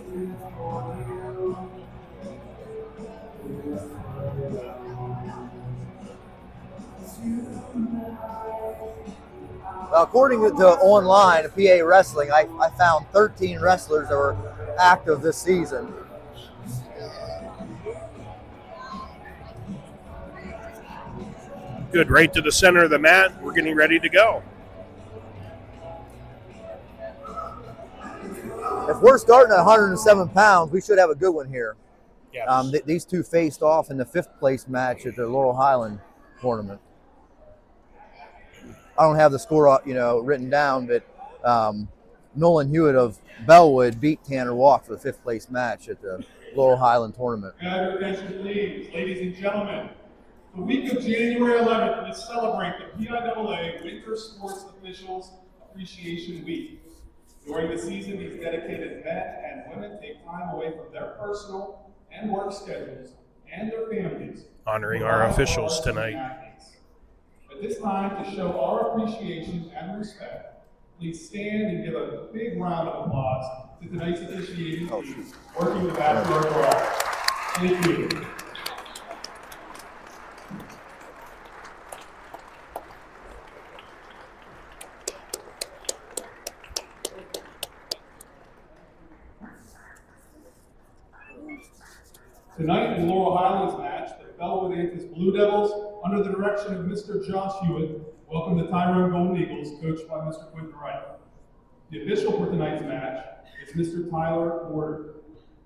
According to online, PA Wrestling, I found 13 wrestlers that were active this season. Good, right to the center of the mat. We're getting ready to go. If we're starting at 107 pounds, we should have a good one here. Yes. These two faced off in the 5th place match at the Laurel Highland tournament. I don't have the score, written down, but Nolan Hewitt of Bellwood beat Tanner Walk for the 5th place match at the Laurel Highland tournament. Can I have your attention, please, ladies and gentlemen? The week of January 11th, we celebrate the PIAA Winter Sports Officials Appreciation Week. During the season, these dedicated men and women take time away from their personal and work schedules and their families. Honoring our officials tonight. At this time, to show our appreciation and respect, please stand and give a big round of applause to tonight's officiating team working the backyard brawl. Thank you. Tonight in the Laurel Highlands match, the Bellwood Antis Blue Devils, under the direction of Mr. Josh Hewitt, welcome the Tyrone Golden Eagles, coached by Mr. Quentin Wright. The official for tonight's match is Mr. Tyler Porter.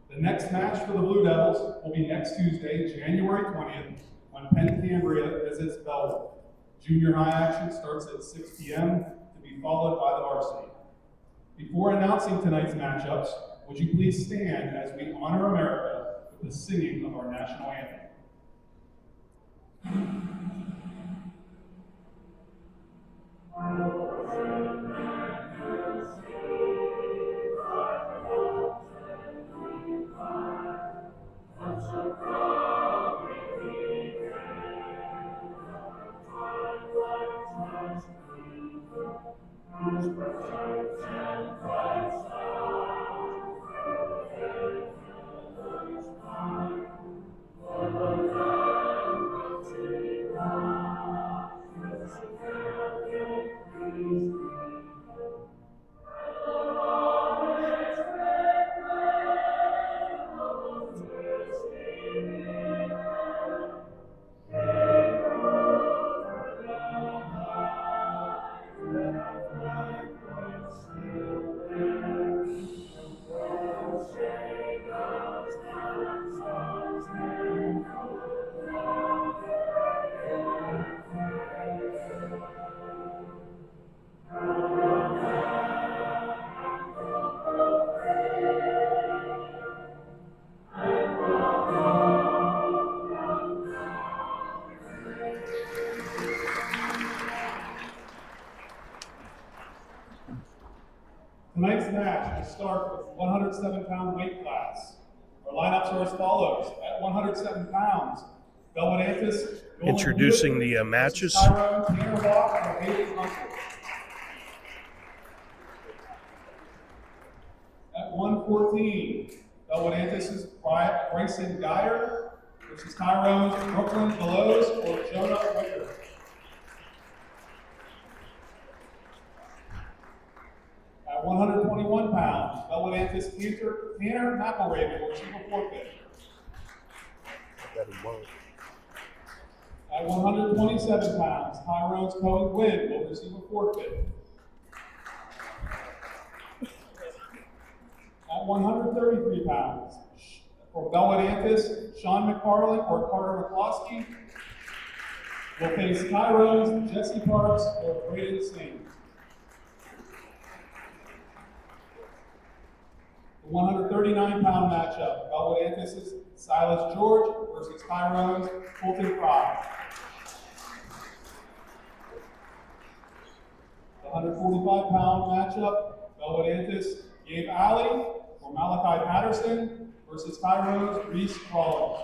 The next match for the Blue Devils will be next Tuesday, January 20th, when Penn Cambria visits Bellwood. Junior high action starts at 6 p.m. to be followed by the varsity. Before announcing tonight's matchups, would you please stand as we honor America with the singing of our national anthem. Tonight's match will start with the 107-pound weight class. Our lineups are as follows. At 107 pounds, Bellwood Antis. Introducing the matches. Tyrone, Tanner Walk, and Hayden Hunter. At 114, Bellwood Antis' Bryson Geyer versus Tyrone's Brooklyn Belows or Jonah Wicker. At 121 pounds, Bellwood Antis Tanner McElraven will receive a forfeit. At 127 pounds, Tyrone's Cohen Gwynn will receive a forfeit. At 133 pounds, for Bellwood Antis, Sean McFarland or Carter McCloskey will face Tyrone's Jesse Parks or Braden Singh. The 139-pound matchup, Bellwood Antis' Silas George versus Tyrone's Colton Fry. The 145-pound matchup, Bellwood Antis' Gabe Alley or Malachi Patterson versus Tyrone's Reese Crawley.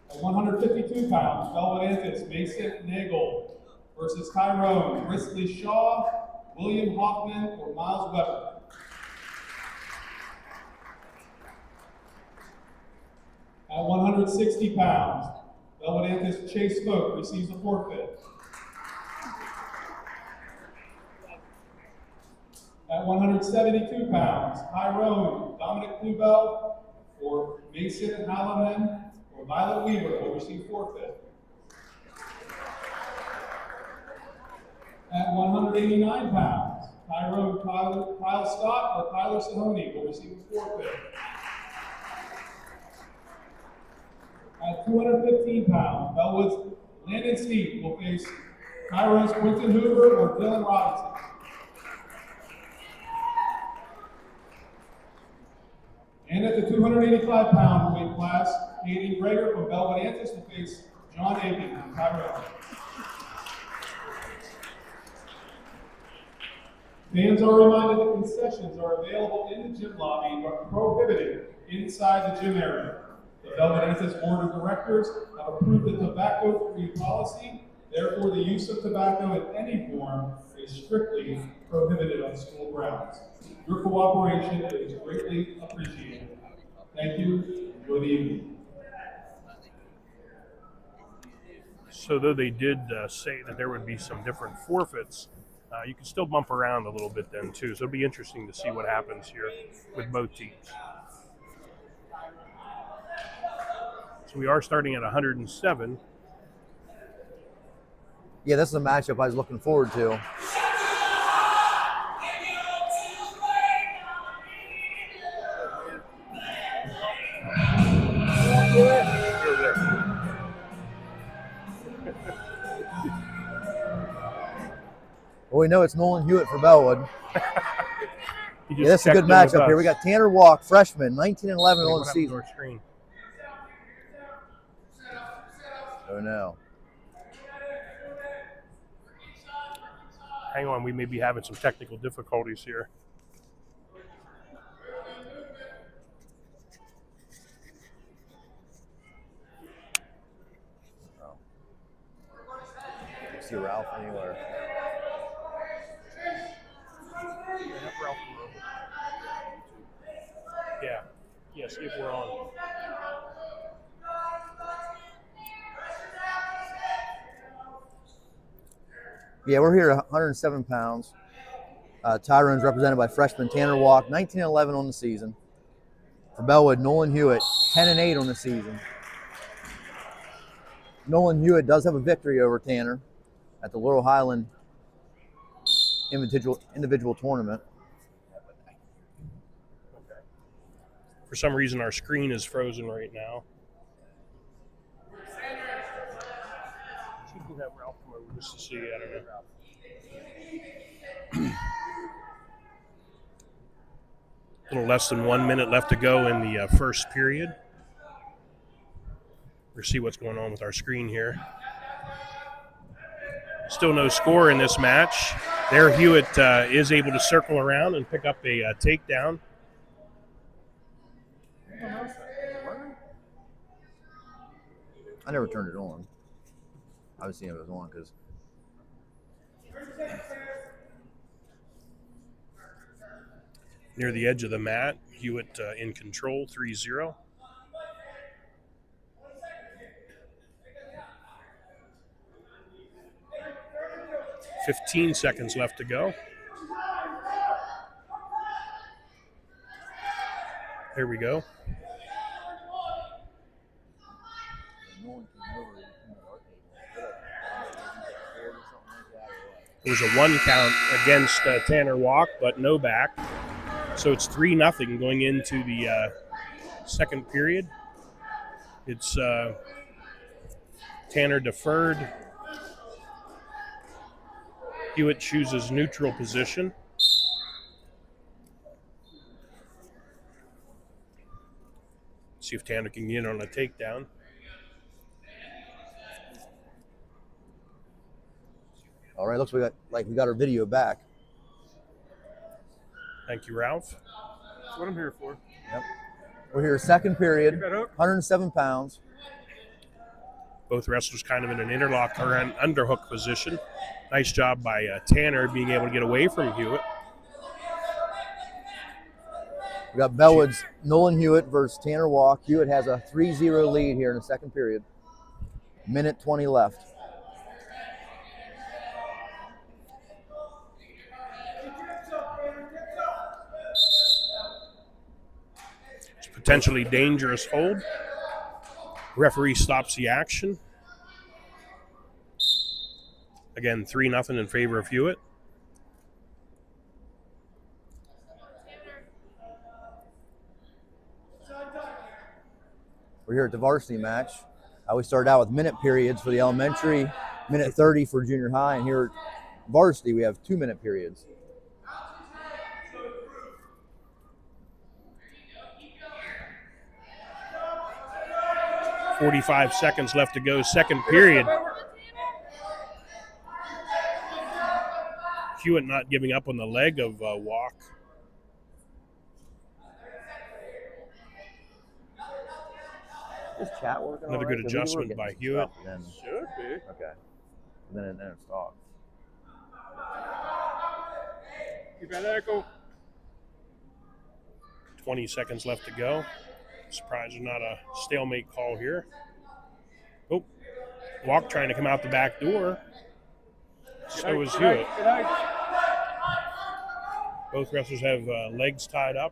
At 152 pounds, Bellwood Antis' Mason Nagel versus Tyrone, Risley Shaw, William Hoffman, or Miles Weber. At 160 pounds, Bellwood Chase Folk receives a forfeit. At 172 pounds, Tyrone, Dominic Klubel, or Mason Hallinan, or Violet Weaver will receive forfeit. At 189 pounds, Tyrone Kyle Scott or Tyler Sahoney will receive a forfeit. At 215 pounds, Bellwood's Landon Steep will face Tyrone's Quentin Hoover or Dylan Robinson. And at the 285-pound weight class, Katie Greger from Bellwood will face John Aiken from Tyrone. Fans are reminded that concessions are available in the gym lobby but prohibited inside the gym area. The Bellwood Board of Directors have approved the tobacco-free policy. Therefore, the use of tobacco in any form is strictly prohibited on school grounds. Your cooperation is greatly appreciated. Thank you. Enjoy the evening. So though they did say that there would be some different forfeits, you can still bump around a little bit then too. So it'll be interesting to see what happens here with both teams. So we are starting at 107. Yeah, this is a matchup I was looking forward to. Well, we know it's Nolan Hewitt for Bellwood. Yeah, this is a good matchup here. We got Tanner Walk, freshman, 19-11 on the season. Oh no. Hang on, we may be having some technical difficulties here. Oh. See Ralph anywhere? Yeah. Yeah, see if we're on. Yeah, we're here at 107 pounds. Tyrone's represented by freshman Tanner Walk, 19-11 on the season. For Bellwood, Nolan Hewitt, 10-8 on the season. Nolan Hewitt does have a victory over Tanner at the Laurel Highland individual tournament. For some reason, our screen is frozen right now. You can have Ralph come over just to see. I don't know. A little less than 1 minute left to go in the first period. We'll see what's going on with our screen here. Still no score in this match. There, Hewitt is able to circle around and pick up a takedown. I never turned it on. I was seeing if it was on because. Near the edge of the mat, Hewitt in control, 3-0. $15 seconds left to go. There we go. It was a 1 count against Tanner Walk, but no back. So it's 3-0 going into the second period. It's Tanner deferred. Hewitt chooses neutral position. See if Tanner can get on a takedown. All right, looks like we got our video back. Thank you, Ralph. That's what I'm here for. Yep. We're here second period, 107 pounds. Both wrestlers kind of in an interlock or an underhook position. Nice job by Tanner being able to get away from Hewitt. We got Bellwood's Nolan Hewitt versus Tanner Walk. Hewitt has a 3-0 lead here in the second period. Minute 20 left. It's a potentially dangerous hold. Referee stops the action. Again, 3-0 in favor of Hewitt. We're here at the varsity match. We started out with minute periods for the elementary, minute 30 for junior high, and here at varsity we have 2-minute periods. .45 seconds left to go, second period. Hewitt not giving up on the leg of Walk. Is chat working? Another good adjustment by Hewitt. Should be. Okay. And then it stopped. Keep that echo. 20 seconds left to go. Surprised there's not a stalemate call here. Oh, Walk trying to come out the back door. So is Hewitt. Both wrestlers have legs tied up.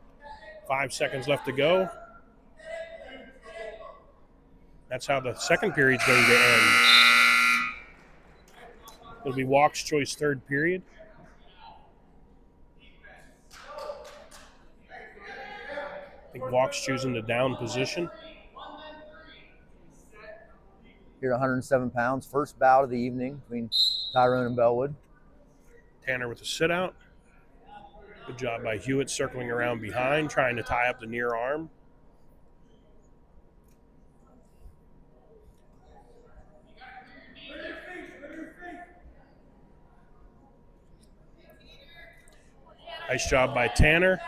5 seconds left to go. That's how the second period's going to end. It'll be Walk's choice third period. I think Walk's choosing the down position. Here at 107 pounds, first bout of the evening between Tyrone and Bellwood. Tanner with a sit out. Good job by Hewitt circling around behind, trying to tie up the near arm. Nice job by Tanner.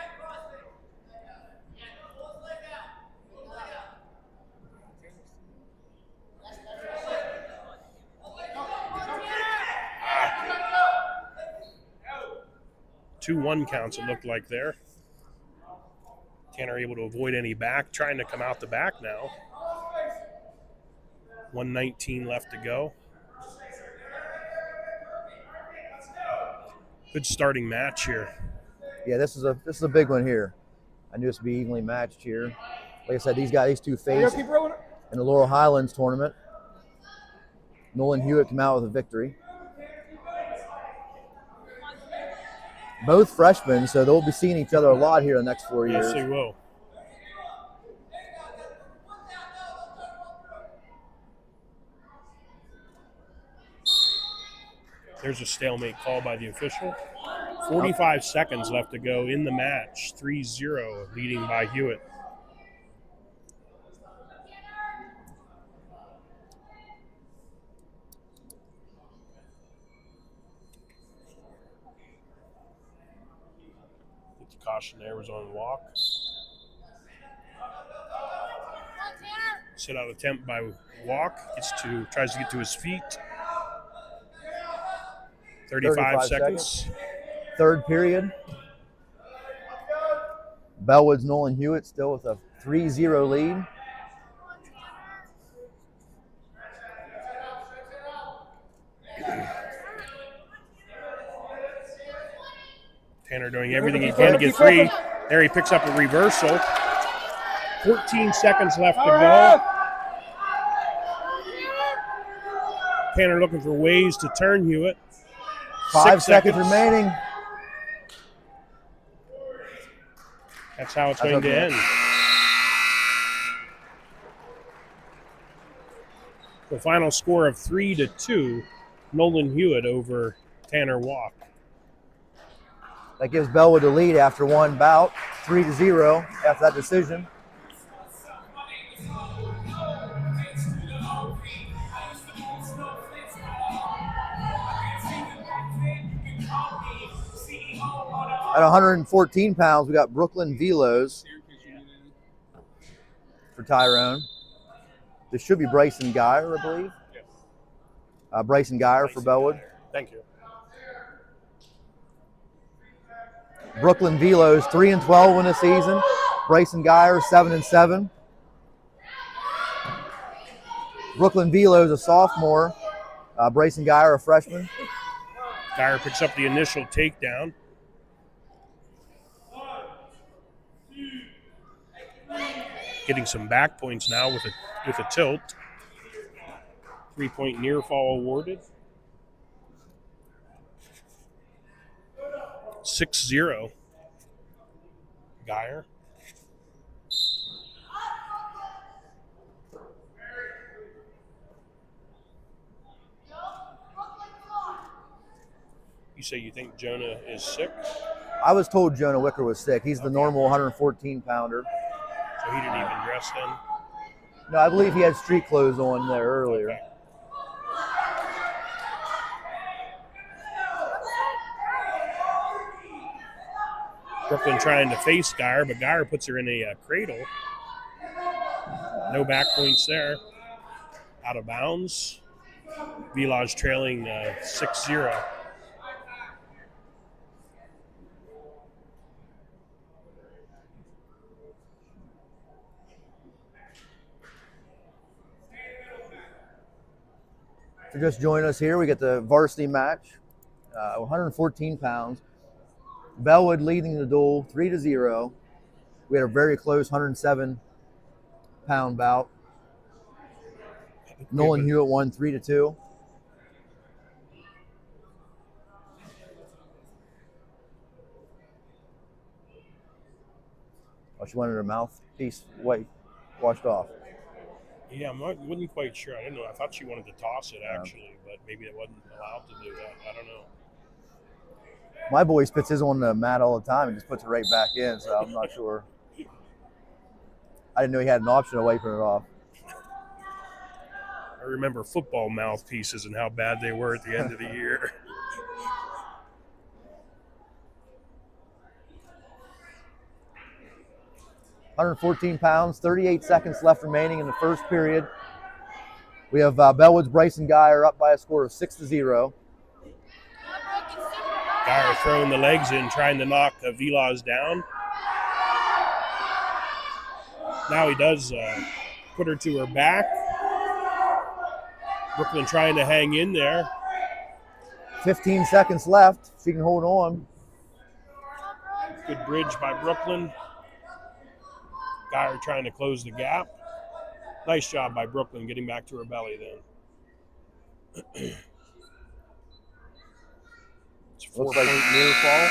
Two 1 counts it looked like there. Tanner able to avoid any back, trying to come out the back now. 1:19 left to go. Good starting match here. Yeah, this is a big one here. I knew this would be evenly matched here. Like I said, these two faced in the Laurel Highlands tournament. Nolan Hewitt came out with a victory. Both freshmen, so they'll be seeing each other a lot here in the next 4 years. Yes, they will. There's a stalemate call by the official. 45 seconds left to go in the match. 3-0 leading by Hewitt. I think the caution there was on Walk. Sit out attempt by Walk. Tries to get to his feet. 35 seconds. Third period. Bellwood's Nolan Hewitt still with a 3-0 lead. Tanner doing everything he can to get free. There he picks up a reversal. 14 seconds left to go. Tanner looking for ways to turn Hewitt. 5 seconds remaining. That's how it's going to end. The final score of 3-2, Nolan Hewitt over Tanner Walk. That gives Bellwood the lead after one bout, 3-0 after that decision. At 114 pounds, we got Brooklyn Velos for Tyrone. This should be Bryson Geyer, I believe. Yes. Bryson Geyer for Bellwood. Thank you. Brooklyn Velos 3-12 in the season. Bryson Geyer 7-7. Brooklyn Velos a sophomore. Bryson Geyer a freshman. Geyer picks up the initial takedown. Getting some back points now with a tilt. 3-point near fall awarded. 6-0. Geyer. You say you think Jonah is sick? I was told Jonah Wicker was sick. He's the normal 114-pounder. So he didn't even dress then? No, I believe he had street clothes on there earlier. Okay. Brooklyn trying to face Geyer, but Geyer puts her in a cradle. No back points there. Out of bounds. Village trailing 6-0. To just join us here, we get the varsity match, 114 pounds. Bellwood leading the duel 3-0. We had a very close 107-pound bout. Nolan Hewitt won 3-2. Oh, she wanted her mouthpiece washed off. Yeah, I wasn't quite sure. I didn't know. I thought she wanted to toss it, actually, but maybe it wasn't allowed to do that. I don't know. My boy spits his on the mat all the time and just puts it right back in, so I'm not sure. I didn't know he had an option of wiping it off. I remember football mouthpieces and how bad they were at the end of the year. $114 pounds, 38 seconds left remaining in the first period. We have Bellwood's Bryson Geyer up by a score of 6-0. Geyer throwing the legs in, trying to knock Vilas down. Now he does put her to her back. Brooklyn trying to hang in there. 15 seconds left. She can hold on. Good bridge by Brooklyn. Geyer trying to close the gap. Nice job by Brooklyn getting back to her belly then. It's 4-point near fall.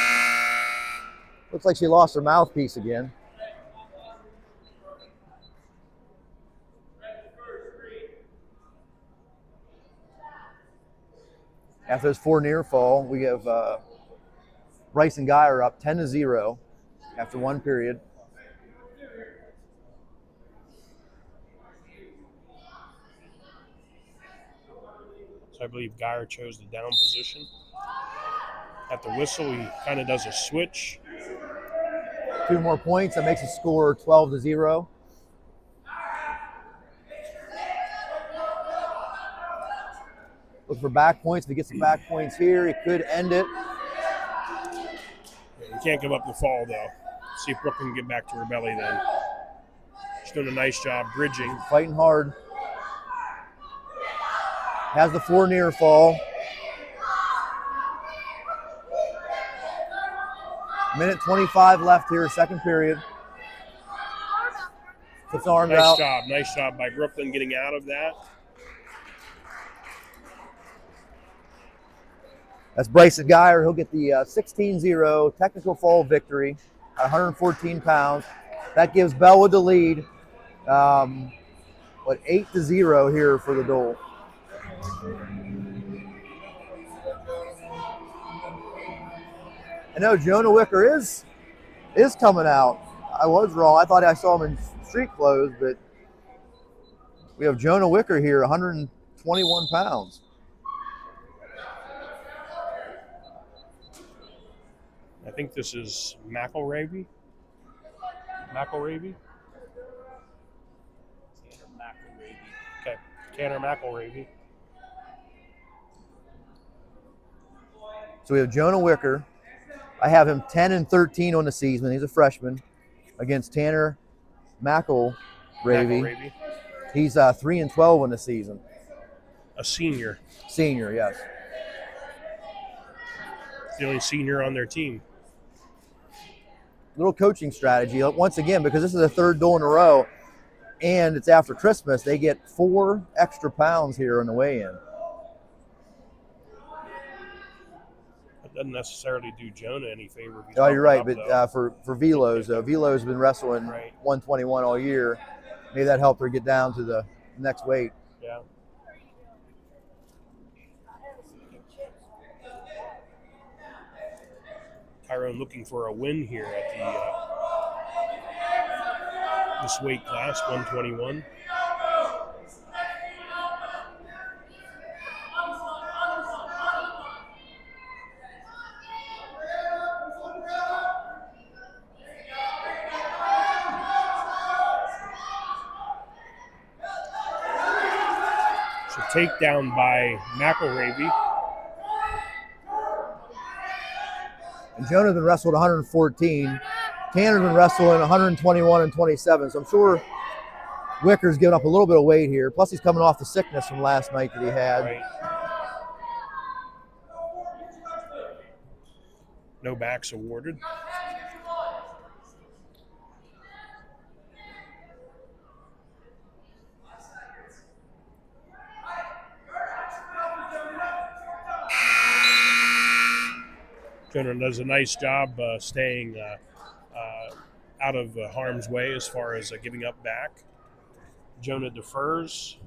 Looks like she lost her mouthpiece again. After those 4 near fall, we have Bryson Geyer up 10-0 after 1 period. So I believe Geyer chose the down position. At the whistle, he kind of does a switch. 2 more points. That makes the score 12-0. Look for back points. If he gets some back points here, he could end it. He can't give up the fall, though. See if Brooklyn can get back to her belly then. She's doing a nice job bridging. Fighting hard. Has the 4 near fall. Minute 25 left here, second period. Puts arms out. Nice job by Brooklyn getting out of that. That's Bryson Geyer. He'll get the 16-0 technical fall victory at 114 pounds. That gives Bellwood the lead. 8-0 here for the duel. I know Jonah Wicker is coming out. I was wrong. I thought I saw him in street clothes, but we have Jonah Wicker here, 121 pounds. I think this is McElravy. McElravy? Okay. Tanner McElravy. So we have Jonah Wicker. I have him 10-13 on the season. He's a freshman against Tanner McElravy. He's 3-12 on the season. A senior. Senior, yes. The only senior on their team. Little coaching strategy. Once again, because this is the third duel in a row and it's after Christmas, they get 4 extra pounds here on the weigh-in. That doesn't necessarily do Jonah any favor. Oh, you're right. But for Velos, Velo's been wrestling 121 all year. Maybe that helped her get down to the next weight. Yeah. Tyrone looking for a win here at the this weight class, 121. So takedown by McElravy. And Jonah's been wrestled 114. Tanner's been wrestling 121 and 27. So I'm sure Wicker's giving up a little bit of weight here. Plus he's coming off the sickness from last night that he had. Right. No backs awarded. Jonah does a nice job staying out of harm's way as far as giving up back. Jonah defers.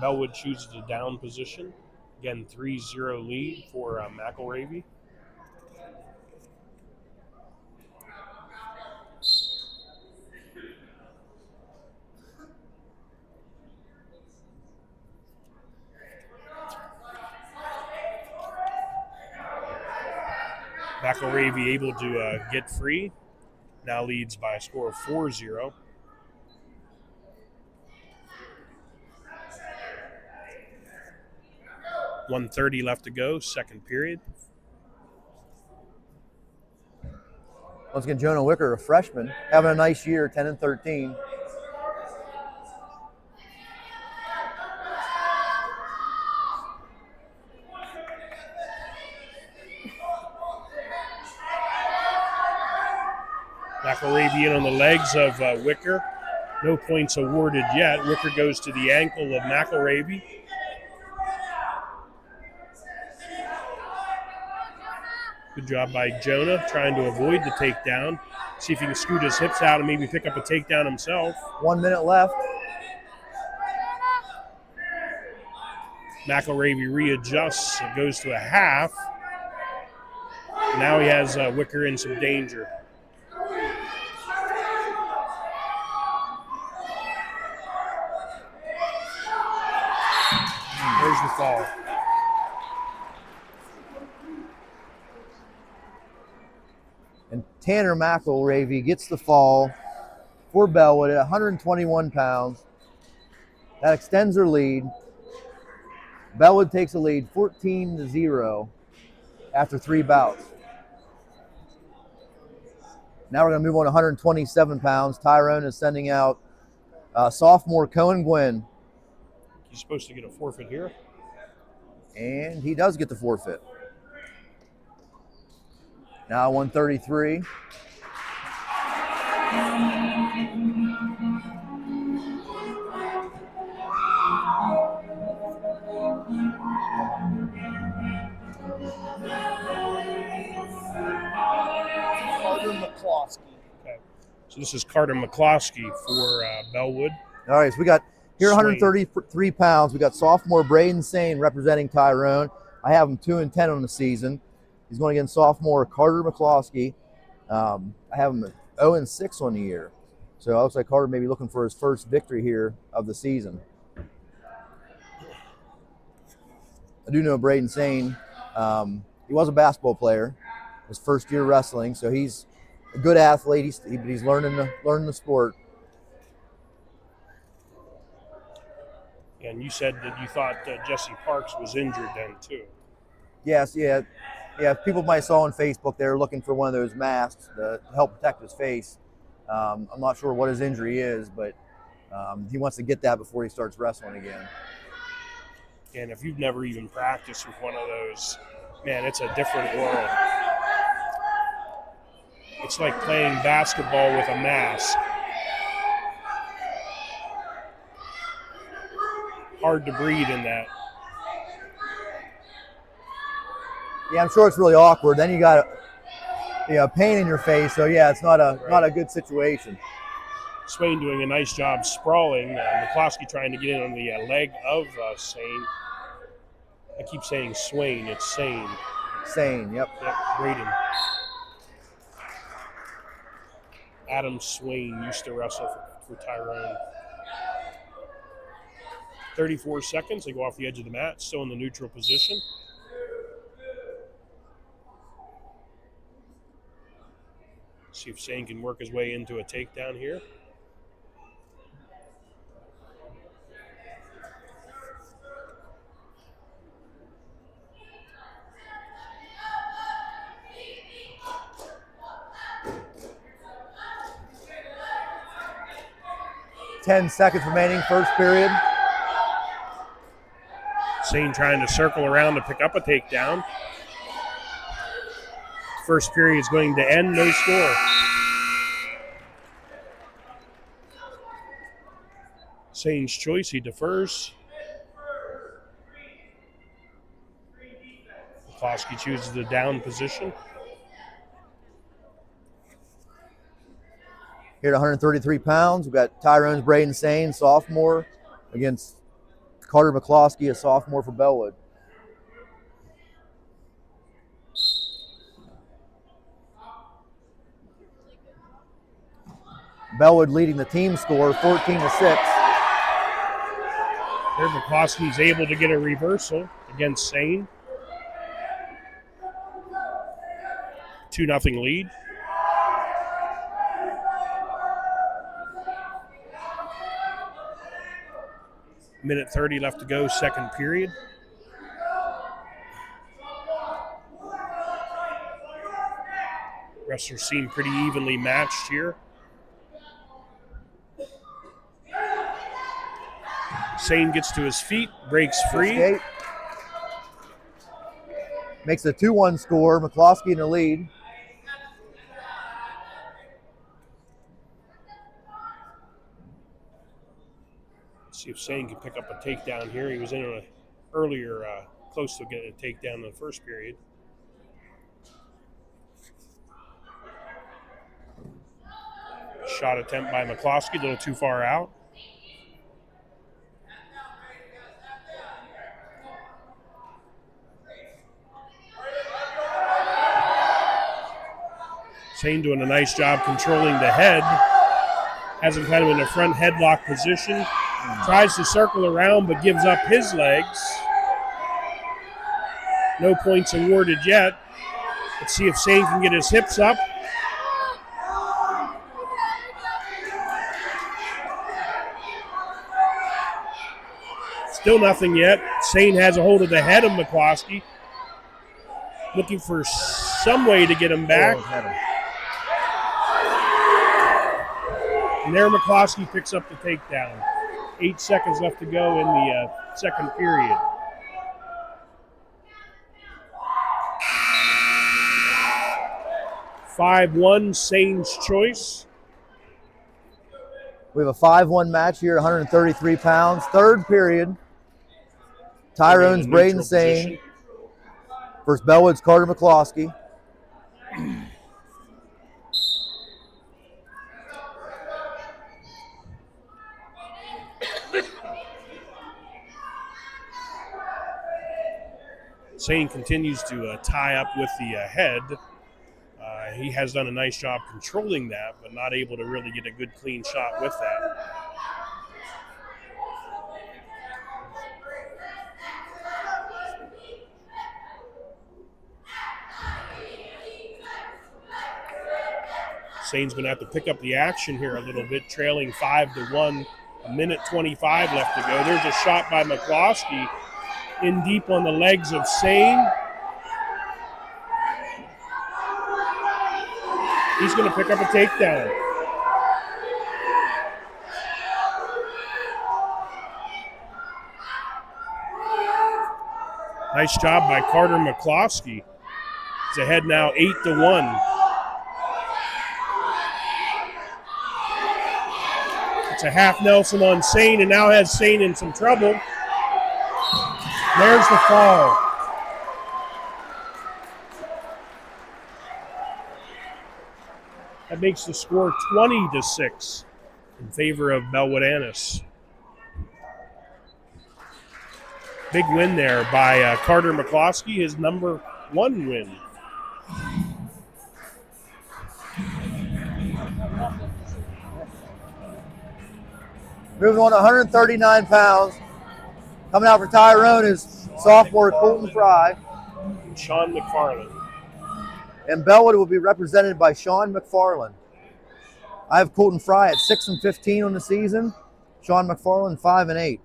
Bellwood chooses a down position. Again, 3-0 lead for McElravy. McElravy able to get free. Now leads by a score of 4-0. .130 left to go, second period. Once again, Jonah Wicker, a freshman, having a nice year, 10-13. McElravy in on the legs of Wicker. No points awarded yet. Wicker goes to the ankle of McElravy. Good job by Jonah trying to avoid the takedown. See if he can scoot his hips out and maybe pick up a takedown himself. 1 minute left. McElravy readjusts, goes to a half. Now he has Wicker in some danger. There's the fall. And Tanner McElravy gets the fall for Bellwood at 121 pounds. That extends their lead. Bellwood takes a lead 14-0 after 3 bouts. Now we're going to move on to 127 pounds. Tyrone is sending out sophomore Cohen Gwynn. He's supposed to get a forfeit here. And he does get the forfeit. Now 133. Carter McCloskey. Okay. So this is Carter McCloskey for Bellwood. All right, so we got here 133 pounds. We got sophomore Braden Sane representing Tyrone. I have him 2-10 on the season. He's going against sophomore Carter McCloskey. I have him 0-6 on the year. So it looks like Carter may be looking for his first victory here of the season. I do know Braden Sane. He was a basketball player, his first year wrestling, so he's a good athlete. He's learning the sport. And you said that you thought Jesse Parks was injured then too. Yes, yeah. People might saw on Facebook they were looking for one of those masks to help protect his face. I'm not sure what his injury is, but he wants to get that before he starts wrestling again. And if you've never even practiced with one of those, man, it's a different world. It's like playing basketball with a mask. Hard to breathe in that. Yeah, I'm sure it's really awkward. Then you got pain in your face, so yeah, it's not a good situation. Swain doing a nice job sprawling. McCloskey trying to get in on the leg of Sane. I keep saying Swain, it's Sane. Sane, yep. Braden. Adam Swain used to wrestle for Tyrone. 34 seconds, they go off the edge of the mat, still in the neutral position. See if Sane can work his way into a takedown here. Ten seconds remaining, first period. Sane trying to circle around to pick up a takedown. First period is going to end, no score. Sane's choice, he defers. McCloskey chooses the down position. Here at 133 pounds, we've got Tyrone's Braden Sane, sophomore, against Carter McCloskey, a sophomore for Bellwood. Bellwood leading the team score 14-6. There, McCloskey's able to get a reversal against Sane. 2-0 lead. Minute 30 left to go, second period. Wrestlers seem pretty evenly matched here. Sane gets to his feet, breaks free. Escape. Makes a 2-1 score. McCloskey in the lead. See if Sane can pick up a takedown here. He was in earlier, close to getting a takedown in the first period. Shot attempt by McCloskey, a little too far out. Sane doing a nice job controlling the head. Has him kind of in a front headlock position. Tries to circle around but gives up his legs. No points awarded yet. Let's see if Sane can get his hips up. Still nothing yet. Sane has a hold of the head of McCloskey. Looking for some way to get him back. And there McCloskey picks up the takedown. 8 seconds left to go in the second period. (5-1) Sane's choice. We have a 5-1 match here, 133 pounds. Third period. Tyrone's Braden Sane versus Bellwood's Carter McCloskey. Sane continues to tie up with the head. He has done a nice job controlling that, but not able to really get a good clean shot with that. Sane's going to have to pick up the action here a little bit, trailing 5-1 A minute 25 left to go. There's a shot by McCloskey in deep on the legs of Sane. He's going to pick up a takedown. Nice job by Carter McCloskey. It's ahead now 8-1. It's a half Nelson on Sane, and now has Sane in some trouble. There's the fall. That makes the score 20-6 in favor of Bellwood Annis. Big win there by Carter McCloskey, his number 1 win. Moving on to 139 pounds. Coming out for Tyrone is sophomore Colton Fry. Sean McFarland. And Bellwood will be represented by Sean McFarland. I have Colton Fry at 6-15 on the season. Sean McFarland 5-8.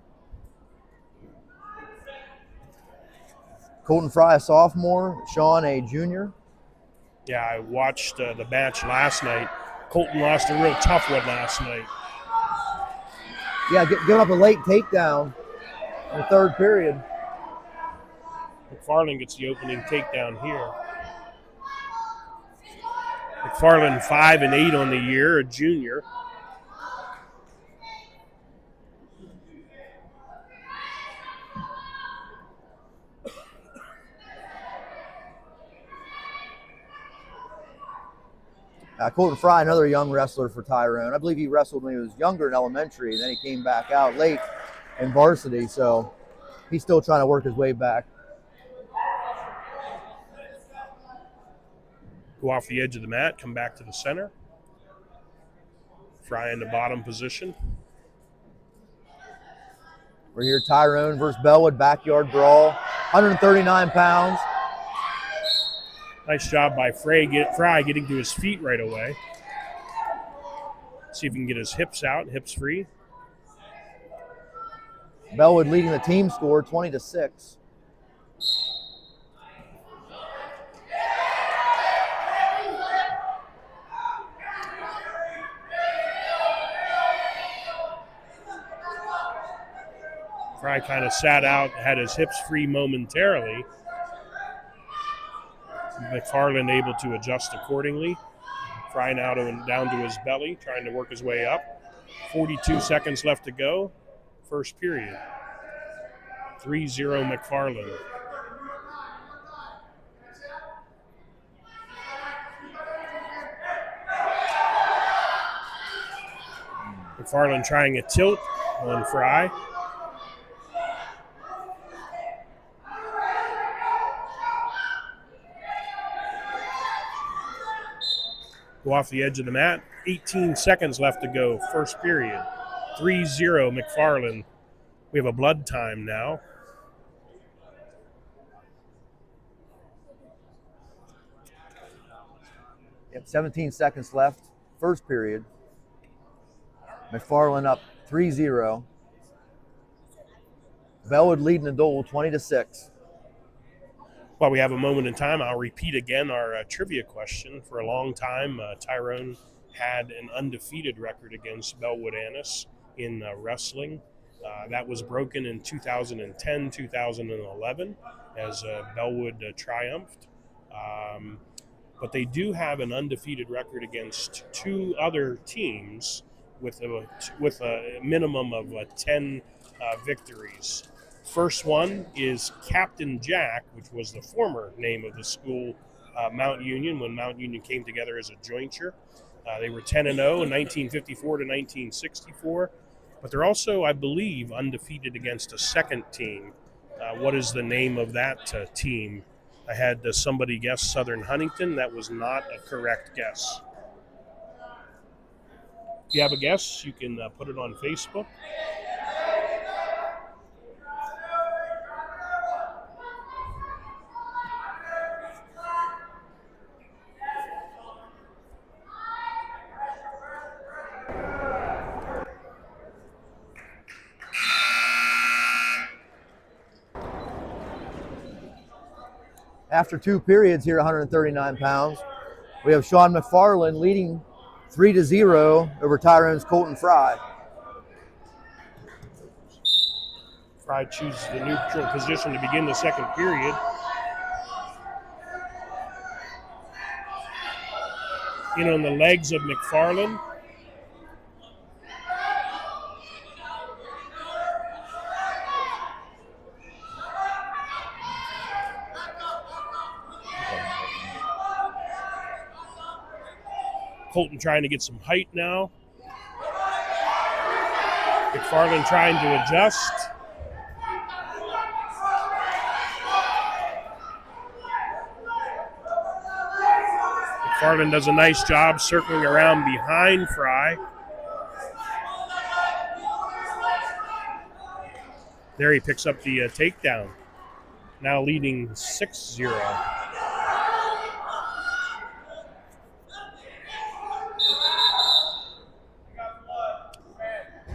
Colton Fry a sophomore, Sean a junior. Yeah, I watched the match last night. Colton lost a real tough one last night. Yeah, giving up a late takedown in the third period. McFarland gets the opening takedown here. McFarland 5-8 on the year, a junior. Colton Fry, another young wrestler for Tyrone. I believe he wrestled when he was younger in elementary, and then he came back out late in varsity, so he's still trying to work his way back. Go off the edge of the mat, come back to the center. Fry in the bottom position. We're here, Tyrone versus Bellwood, backyard brawl, 139 pounds. Nice job by Fry getting to his feet right away. See if he can get his hips out, hips free. Bellwood leading the team score 20-6. Fry kind of sat out, had his hips free momentarily. McFarland able to adjust accordingly. Fry now down to his belly, trying to work his way up. 42 seconds left to go. First period. 3-0 McFarland. McFarland trying a tilt on Fry. Go off the edge of the mat. 18 seconds left to go. First period. 3-0 McFarland. We have a blood time now. Yep, 17 seconds left. First period. McFarland up 3-0. Bellwood leading the duel 20-6. While we have a moment in time, I'll repeat again our trivia question. For a long time, Tyrone had an undefeated record against Bellwood Annis in wrestling. That was broken in 2010, 2011 as Bellwood triumphed. But they do have an undefeated record against 2 other teams with a minimum of 10 victories. First one is Captain Jack, which was the former name of the school, Mount Union, when Mount Union came together as a jointure. They were 10-0 in 1954 to 1964, but they're also, I believe, undefeated against a second team. What is the name of that team? I had somebody guess Southern Huntington. That was not a correct guess. If you have a guess, you can put it on Facebook. After 2 periods here, 139 pounds, we have Sean McFarland leading 3-0 over Tyrone's Colton Fry. Fry chooses the neutral position to begin the second period. In on the legs of McFarland. Colton trying to get some height now. McFarland trying to adjust. McFarland does a nice job circling around behind Fry. There he picks up the takedown. Now leading 6-0.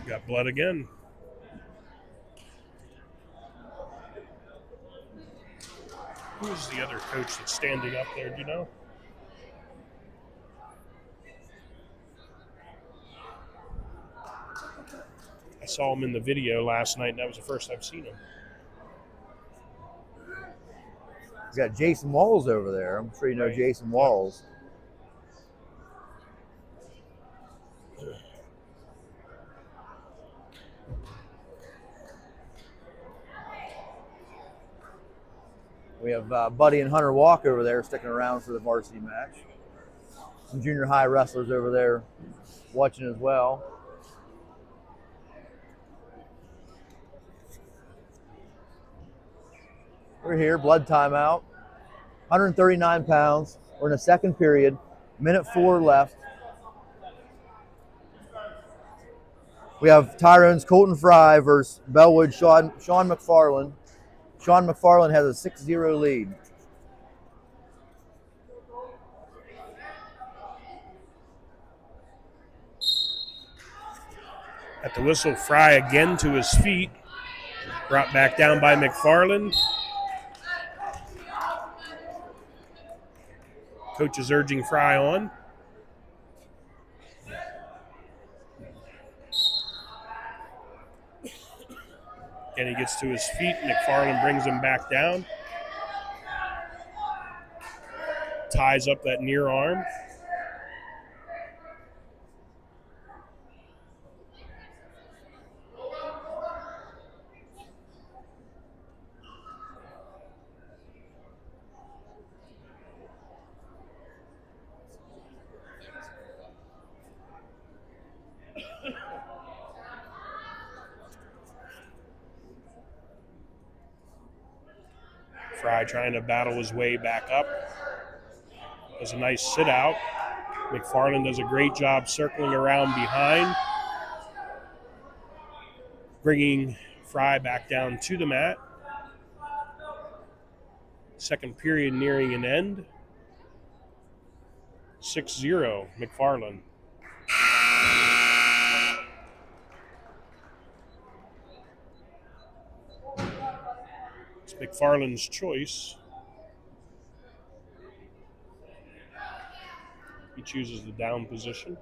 Got blood again. Who's the other coach that's standing up there, do you know? I saw him in the video last night, and that was the first I've seen him. He's got Jason Walls over there. I'm sure you know Jason Walls. We have Buddy and Hunter Walk over there sticking around for the varsity match. Some junior high wrestlers over there watching as well. We're here, blood timeout. 139 pounds. We're in the second period. Minute 4 left. We have Tyrone's Colton Fry versus Bellwood Sean McFarland. Sean McFarland has a 6-0 lead. At the whistle, Fry again to his feet. Brought back down by McFarland. Coach is urging Fry on. And he gets to his feet. McFarland brings him back down. Ties up that near arm. Fry trying to battle his way back up. Does a nice sit out. McFarland does a great job circling around behind, bringing Fry back down to the mat. Second period nearing an end. 6-0, McFarland. It's McFarland's choice. He chooses the down position.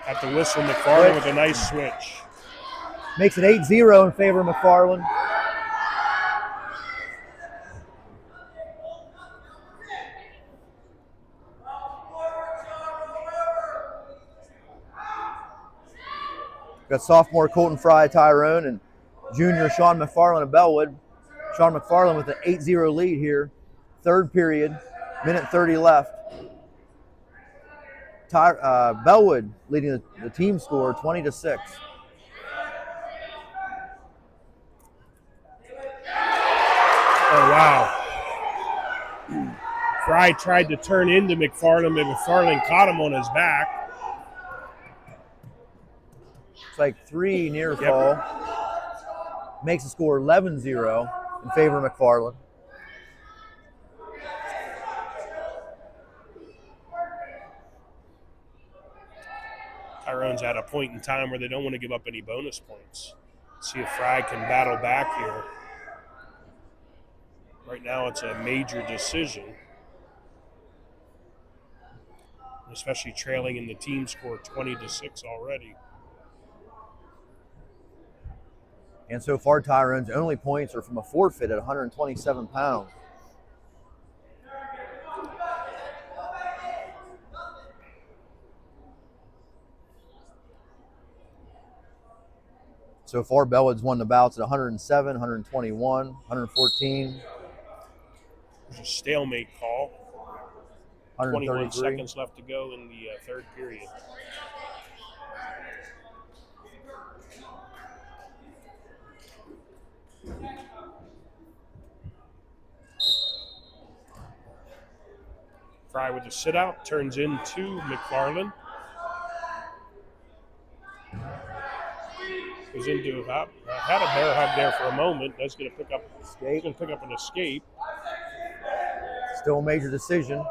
At the whistle, McFarland with a nice switch. Makes it 8-0 in favor of McFarland. Got sophomore Colton Fry, Tyrone, and junior Sean McFarland of Bellwood. Sean McFarland with an 8-0 lead here. Third period, minute 30 left. Bellwood leading the team score 20-6. Oh, wow. Fry tried to turn into McFarland, but McFarland caught him on his back. It's like 3 near fall. Makes the score 11-0 in favor of McFarland. Tyrone's at a point in time where they don't want to give up any bonus points. See if Fry can battle back here. Right now it's a major decision, especially trailing in the team score 20-6 already. And so far, Tyrone's only points are from a forfeit at 127 pounds. So far, Bellwood's won the bouts at 107, 121, 114. There's a stalemate call. 21 seconds left to go in the third period. Fry with the sit out, turns into McFarland. Goes into had a bear hug there for a moment. That's going to pick up an escape. Still a major decision.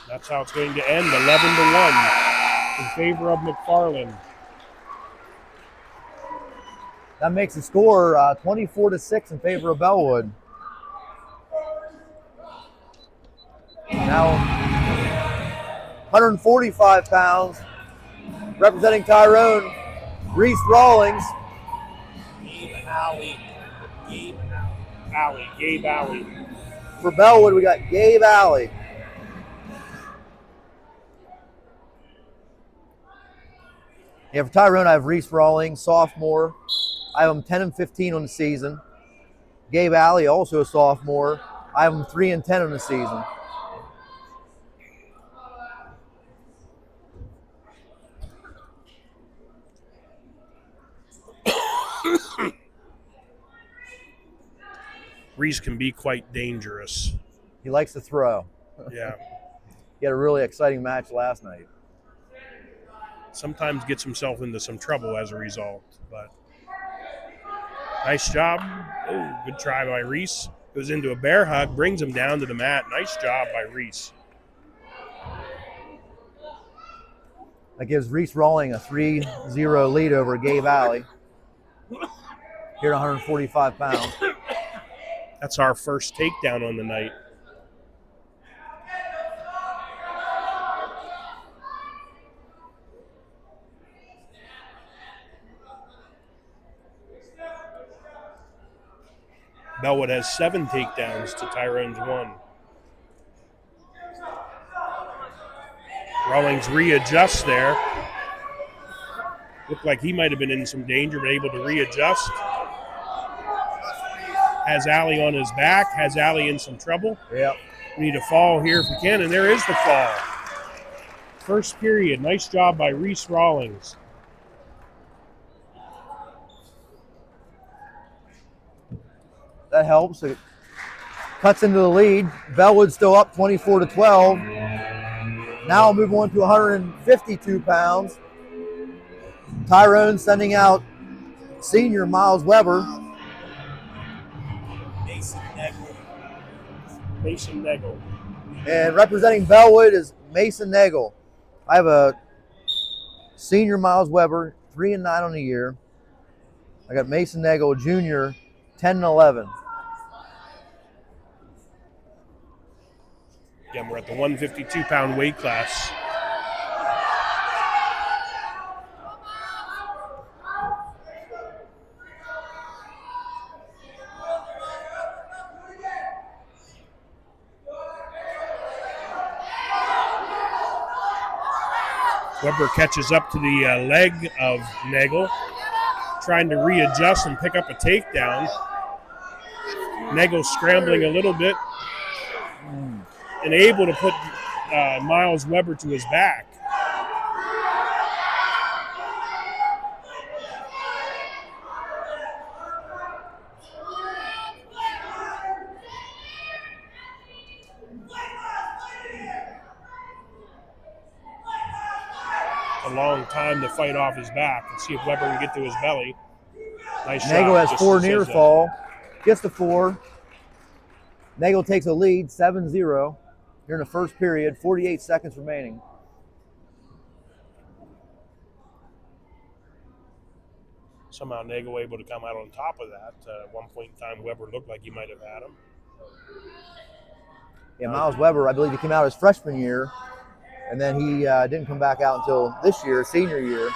That's how it's going to end, 11-1 in favor of McFarland. That makes the score 24-6 in favor of Bellwood. Now, 145 pounds, representing Tyrone, Reese Rawlings. Gabe Alley. For Bellwood, we got Gabe Alley. Yeah, for Tyrone, I have Reese Rawlings, sophomore. I have him 10-15 on the season. Gabe Alley, also a sophomore. I have him 3-10 on the season. Reese can be quite dangerous. He likes to throw. Yeah. He had a really exciting match last night. Sometimes gets himself into some trouble as a result, but nice job. Oh, good try by Reese. Goes into a bear hug, brings him down to the mat. Nice job by Reese. That gives Reese Rawlings a 3-0 lead over Gabe Alley. Here at 145 pounds. That's our first takedown on the night. Bellwood has 7 takedowns to Tyrone's 1. Rawlings readjusts there. Looked like he might have been in some danger, but able to readjust. Has Alley on his back, has Alley in some trouble. Yep. We need a fall here if we can, and there is the fall. First period, nice job by Reese Rawlings. That helps. It cuts into the lead. Bellwood's still up 24-12. Now we'll move on to 152 pounds. Tyrone sending out senior Miles Weber. Mason Nagel. And representing Bellwood is Mason Nagel. I have a senior Miles Weber, 3-9 on the year. I got Mason Nagel, junior, 10-11. Again, we're at the 152-pound weight class. Weber catches up to the leg of Nagel, trying to readjust and pick up a takedown. Nagel scrambling a little bit and able to put Miles Weber to his back. A long time to fight off his back and see if Weber can get to his belly. Nice shot. Nagel has 4 near fall. Gets the 4. Nagel takes a lead, 7-0. Here in the first period, 48 seconds remaining. somehow Nagel able to come out on top of that. At one point in time, Weber looked like he might have had him. Yeah, Miles Weber, I believe he came out his freshman year, and then he didn't come back out until this year, senior year.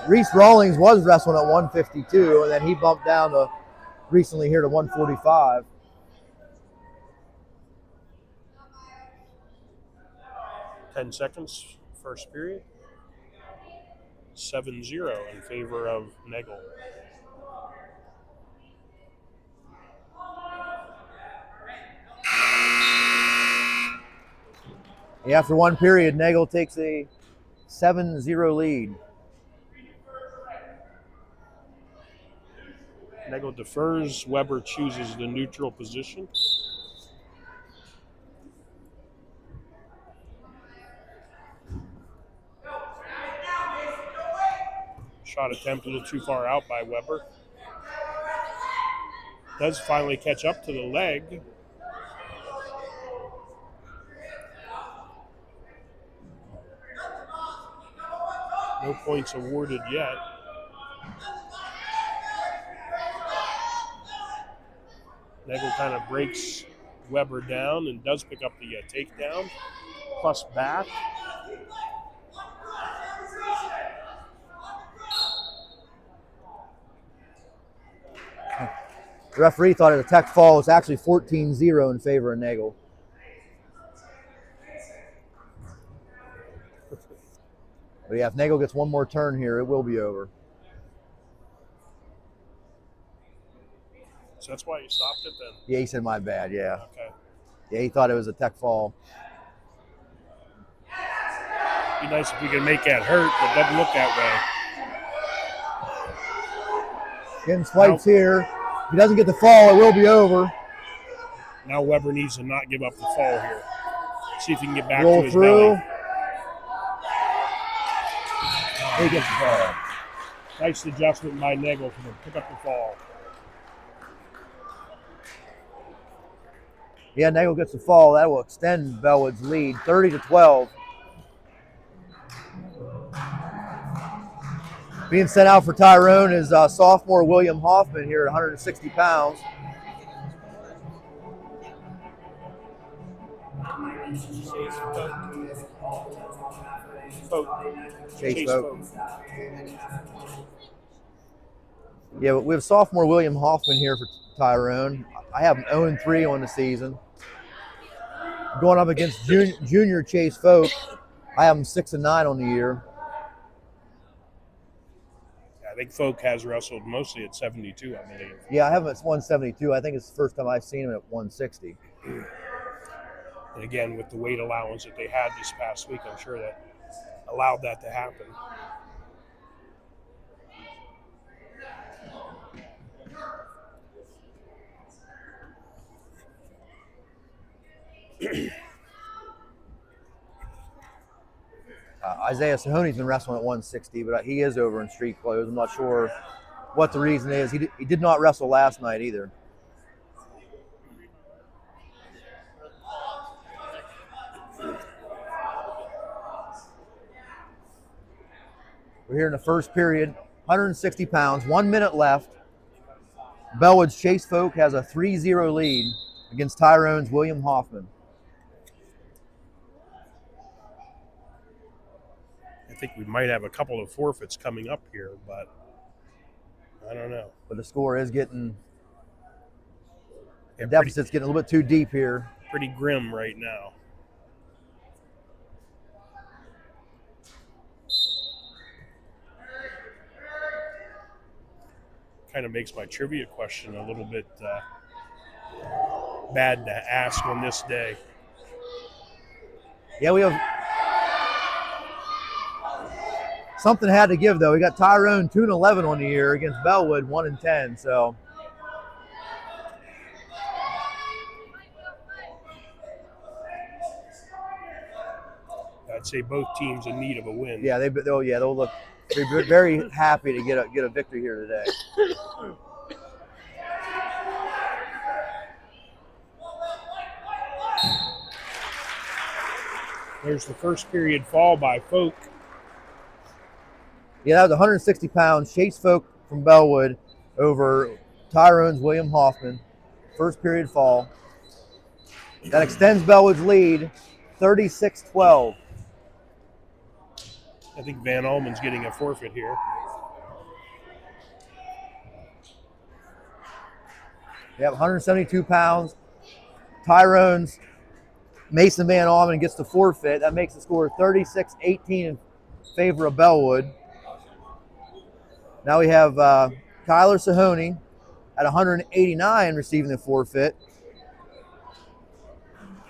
Reese Rawlings was wrestling at 152, and then he bumped down to recently here to 145. Ten seconds, first period. 7-0 in favor of Nagel. Yeah, after one period, Nagel takes a 7-0 lead. Nagel defers. Weber chooses the neutral position. Shot attempt a little too far out by Weber. Does finally catch up to the leg. No points awarded yet. Nagel kind of breaks Weber down and does pick up the takedown. Plus back. The referee thought it was a tech fall. It's actually 14-0 in favor of Nagel. But yeah, if Nagel gets one more turn here, it will be over. So that's why you stopped it then? Yeah, he said my bad, yeah. Okay. Yeah, he thought it was a tech fall. Be nice if we could make that hurt, but it doesn't look that way. Getting swipes here. If he doesn't get the fall, it will be over. Now Weber needs to not give up the fall here. See if he can get back Roll to his through. belly. He gets the fall. Nice adjustment by Nagel for him. Pick up the fall. Yeah, Nagel gets the fall. That will extend Bellwood's lead, 30-12. Being sent out for Tyrone is sophomore William Hoffman here at 160 pounds. Chase Folk. Yeah, we have sophomore William Hoffman here for Tyrone. I have him 0-3 on the season. Going up against junior Chase Folk, I have him 6-9 on the year. I think Folk has wrestled mostly at 72, I believe. Yeah, I have him at 172. I think it's the first time I've seen him at 160. And again, with the weight allowance that they had this past week, I'm sure that allowed that to happen. Isaiah Sahoni's been wrestling at 160, but he is over in street clothes. I'm not sure what the reason is. He did not wrestle last night either. We're here in the first period, 160 pounds, 1 minute left. Bellwood's Chase Folk has a 3-0 lead against Tyrone's William Hoffman. I think we might have a couple of forfeits coming up here, but I don't know. But the score is getting, the deficit's getting a little bit too deep here. Pretty grim right now. Kind of makes my trivia question a little bit bad to ask on this day. Yeah, we have something had to give though. We got Tyrone 2-11 on the year against Bellwood 1-10. So I'd say both teams in need of a win. yeah, they'll look very happy to get a victory here today. There's the first period fall by Folk. Yeah, that was 160 pounds. Chase Folk from Bellwood over Tyrone's William Hoffman. First period fall. That extends Bellwood's lead, 36-12. I think Van Alman's getting a forfeit here. Yep, 172 pounds. Tyrone's Mason Van Alman gets the forfeit. That makes the score 36-18 in favor of Bellwood. Now we have Kyler Sahoney at 189 receiving the forfeit.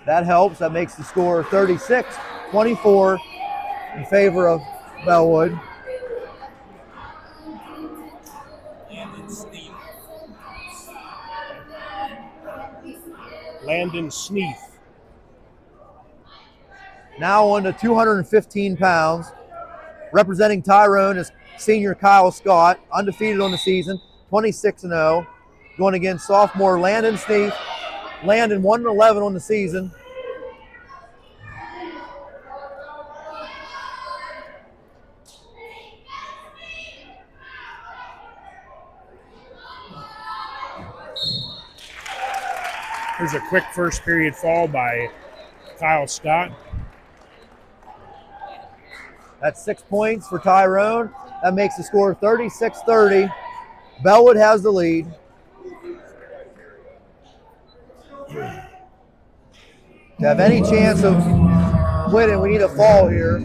That helps. That makes the score 36-24 in favor of Bellwood. Landon Sneath. Now on to 215 pounds. Representing Tyrone is senior Kyle Scott, undefeated on the season, 26-0. Going against sophomore Landon Sneath. Landon 1-11 on the season. Here's a quick first period fall by Kyle Scott. That's 6 points for Tyrone. That makes the score 36-30. Bellwood has the lead. To have any chance of winning, we need a fall here.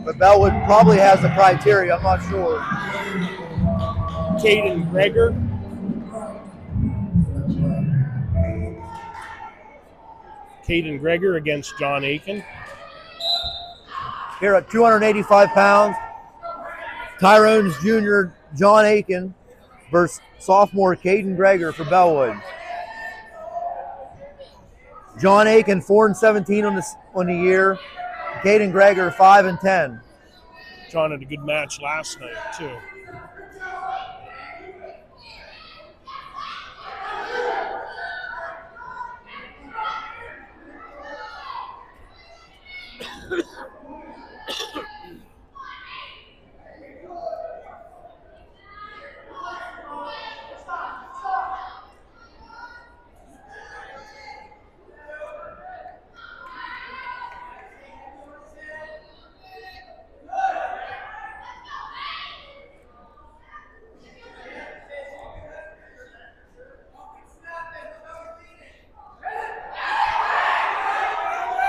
But Bellwood probably has the criteria. I'm not sure. Caden Greger. Caden Greger against John Aiken. Here at 285 pounds, Tyrone's junior John Aiken versus sophomore Caden Greger for Bellwood. John Aiken 4-17 on the year. Caden Greger 5-10. John had a good match last night too.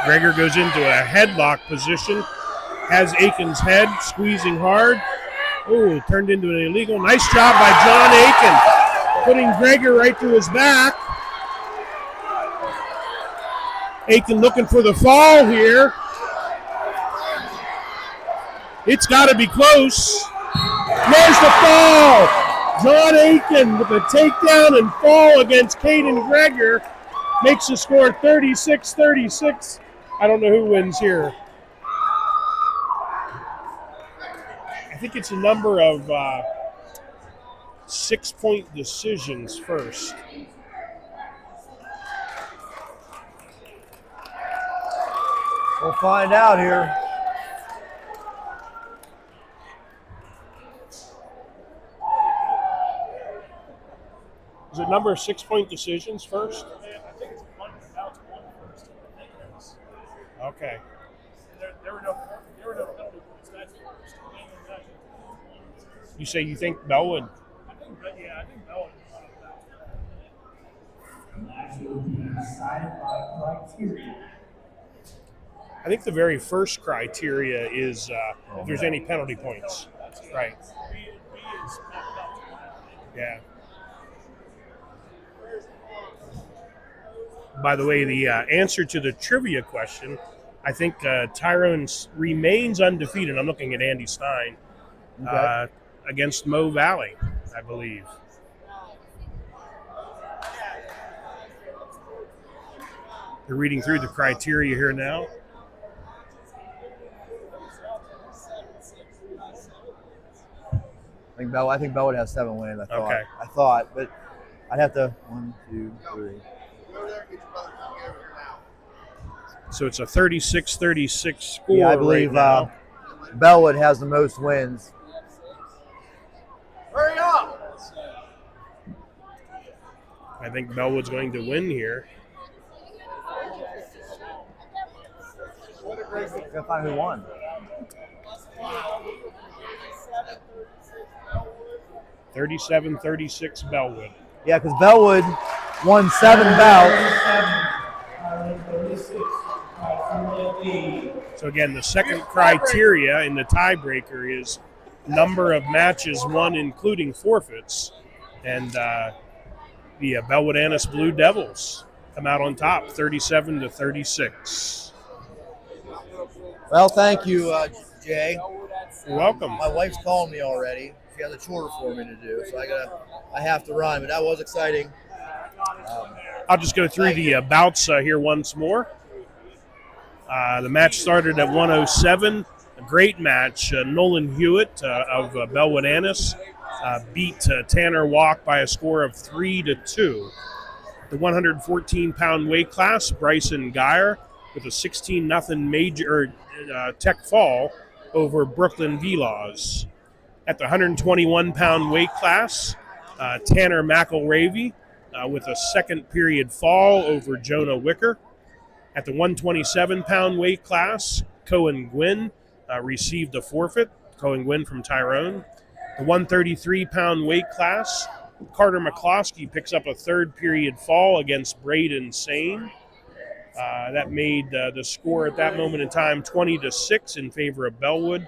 Greger goes into a headlock position, has Aiken's head, squeezing hard. Oh, turned into an illegal. Nice job by John Aiken, putting Greger right to his back. Aiken looking for the fall here. It's got to be close. There's the fall. John Aiken with a takedown and fall against Caden Greger makes the score 36-36. I don't know who wins here. I think it's a number of 6-point decisions first. We'll find out here. Is it number of 6-point decisions first? Okay. There were no penalty points. That's first. You say you think Bellwood? I think Bellwood. I think the very first criteria is if there's any penalty points. Right. Yeah. By the way, the answer to the trivia question, I think Tyrone remains undefeated. I'm looking at Andy Stein against Mo Valley, I believe. They're reading through the criteria here now. I think Bellwood has 7 wins. I thought, but I'd have to 1, 2, 3. So it's a 36-36 score Yeah, I believe right now. Bellwood has the most wins. Hurry up! I think Bellwood's going to win here. Gotta find who won. Wow. 37-36 Bellwood. Yeah, because Bellwood won 7 bouts. So again, the second criteria in the tiebreaker is number of matches won, including forfeits. And the Bellwood Annis Blue Devils come out on top, 37-36. Well, thank you, Jay. You're welcome. My wife's calling me already. She has a chore for me to do, so I have to run. But that was exciting. I'll just go through the bouts here once more. The match started at 107. A great match. Nolan Hewitt of Bellwood Annis beat Tanner Walk by a score of 3-2. The 114-pound weight class, Bryson Geyer with a 16-0 major tech fall over Brooklyn Vilas. At the 121-pound weight class, Tanner McElravy with a second period fall over Jonah Wicker. At the 127-pound weight class, Cohen Gwynn received a forfeit. Cohen Gwynn from Tyrone. The 133-pound weight class, Carter McCloskey picks up a third period fall against Braden Sane. That made the score at that moment in time 20-6 in favor of Bellwood.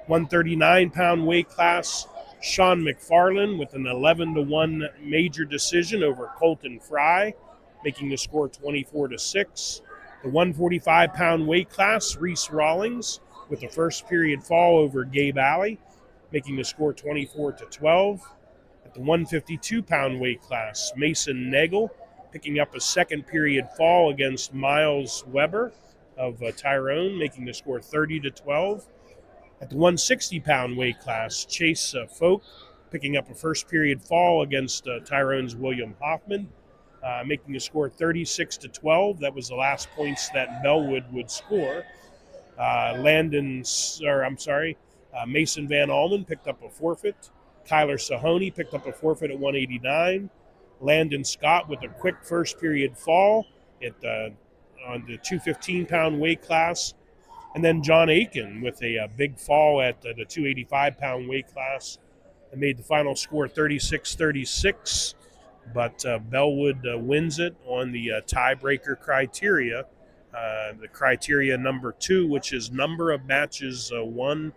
139-pound weight class, Sean McFarland with an 11-1 major decision over Colton Fry, making the score 24-6. The 145-pound weight class, Reese Rawlings with the first period fall over Gabe Alley, making the score 24-12. At the 152-pound weight class, Mason Nagel picking up a second period fall against Miles Weber of Tyrone, making the score 30-12. At the 160-pound weight class, Chase Folk picking up a first period fall against Tyrone's William Hoffman, making the score 36-12. That was the last points that Bellwood would score. Mason Van Almen picked up a forfeit. Kyler Sahoney picked up a forfeit at 189. Landon Scott with a quick first period fall on the 215-pound weight class. And then John Aiken with a big fall at the 285-pound weight class and made the final score 36-36. But Bellwood wins it on the tiebreaker criteria, the criteria number 2, which is number of matches won,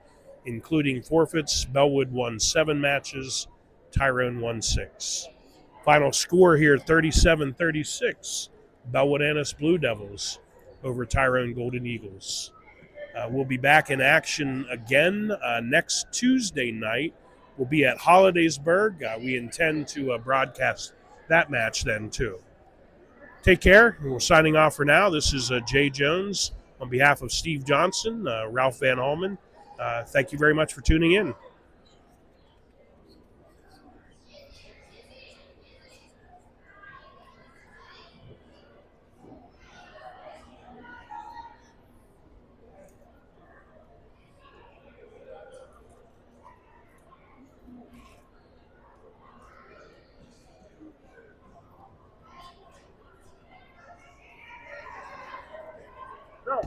including forfeits. Bellwood won 7 matches, Tyrone won 6. Final score here, 37-36, Bellwood Annis Blue Devils over Tyrone Golden Eagles. We'll be back in action again next Tuesday night. We'll be at Hollidaysburg. We intend to broadcast that match then, too. Take care. We're signing off for now. This is Jay Jones on behalf of Steve Johnson, Ralph Van Allman. Thank you very much for tuning in. Go.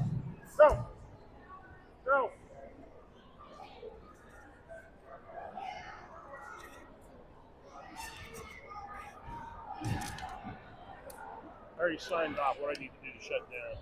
I already signed off. What I need to do to shut down.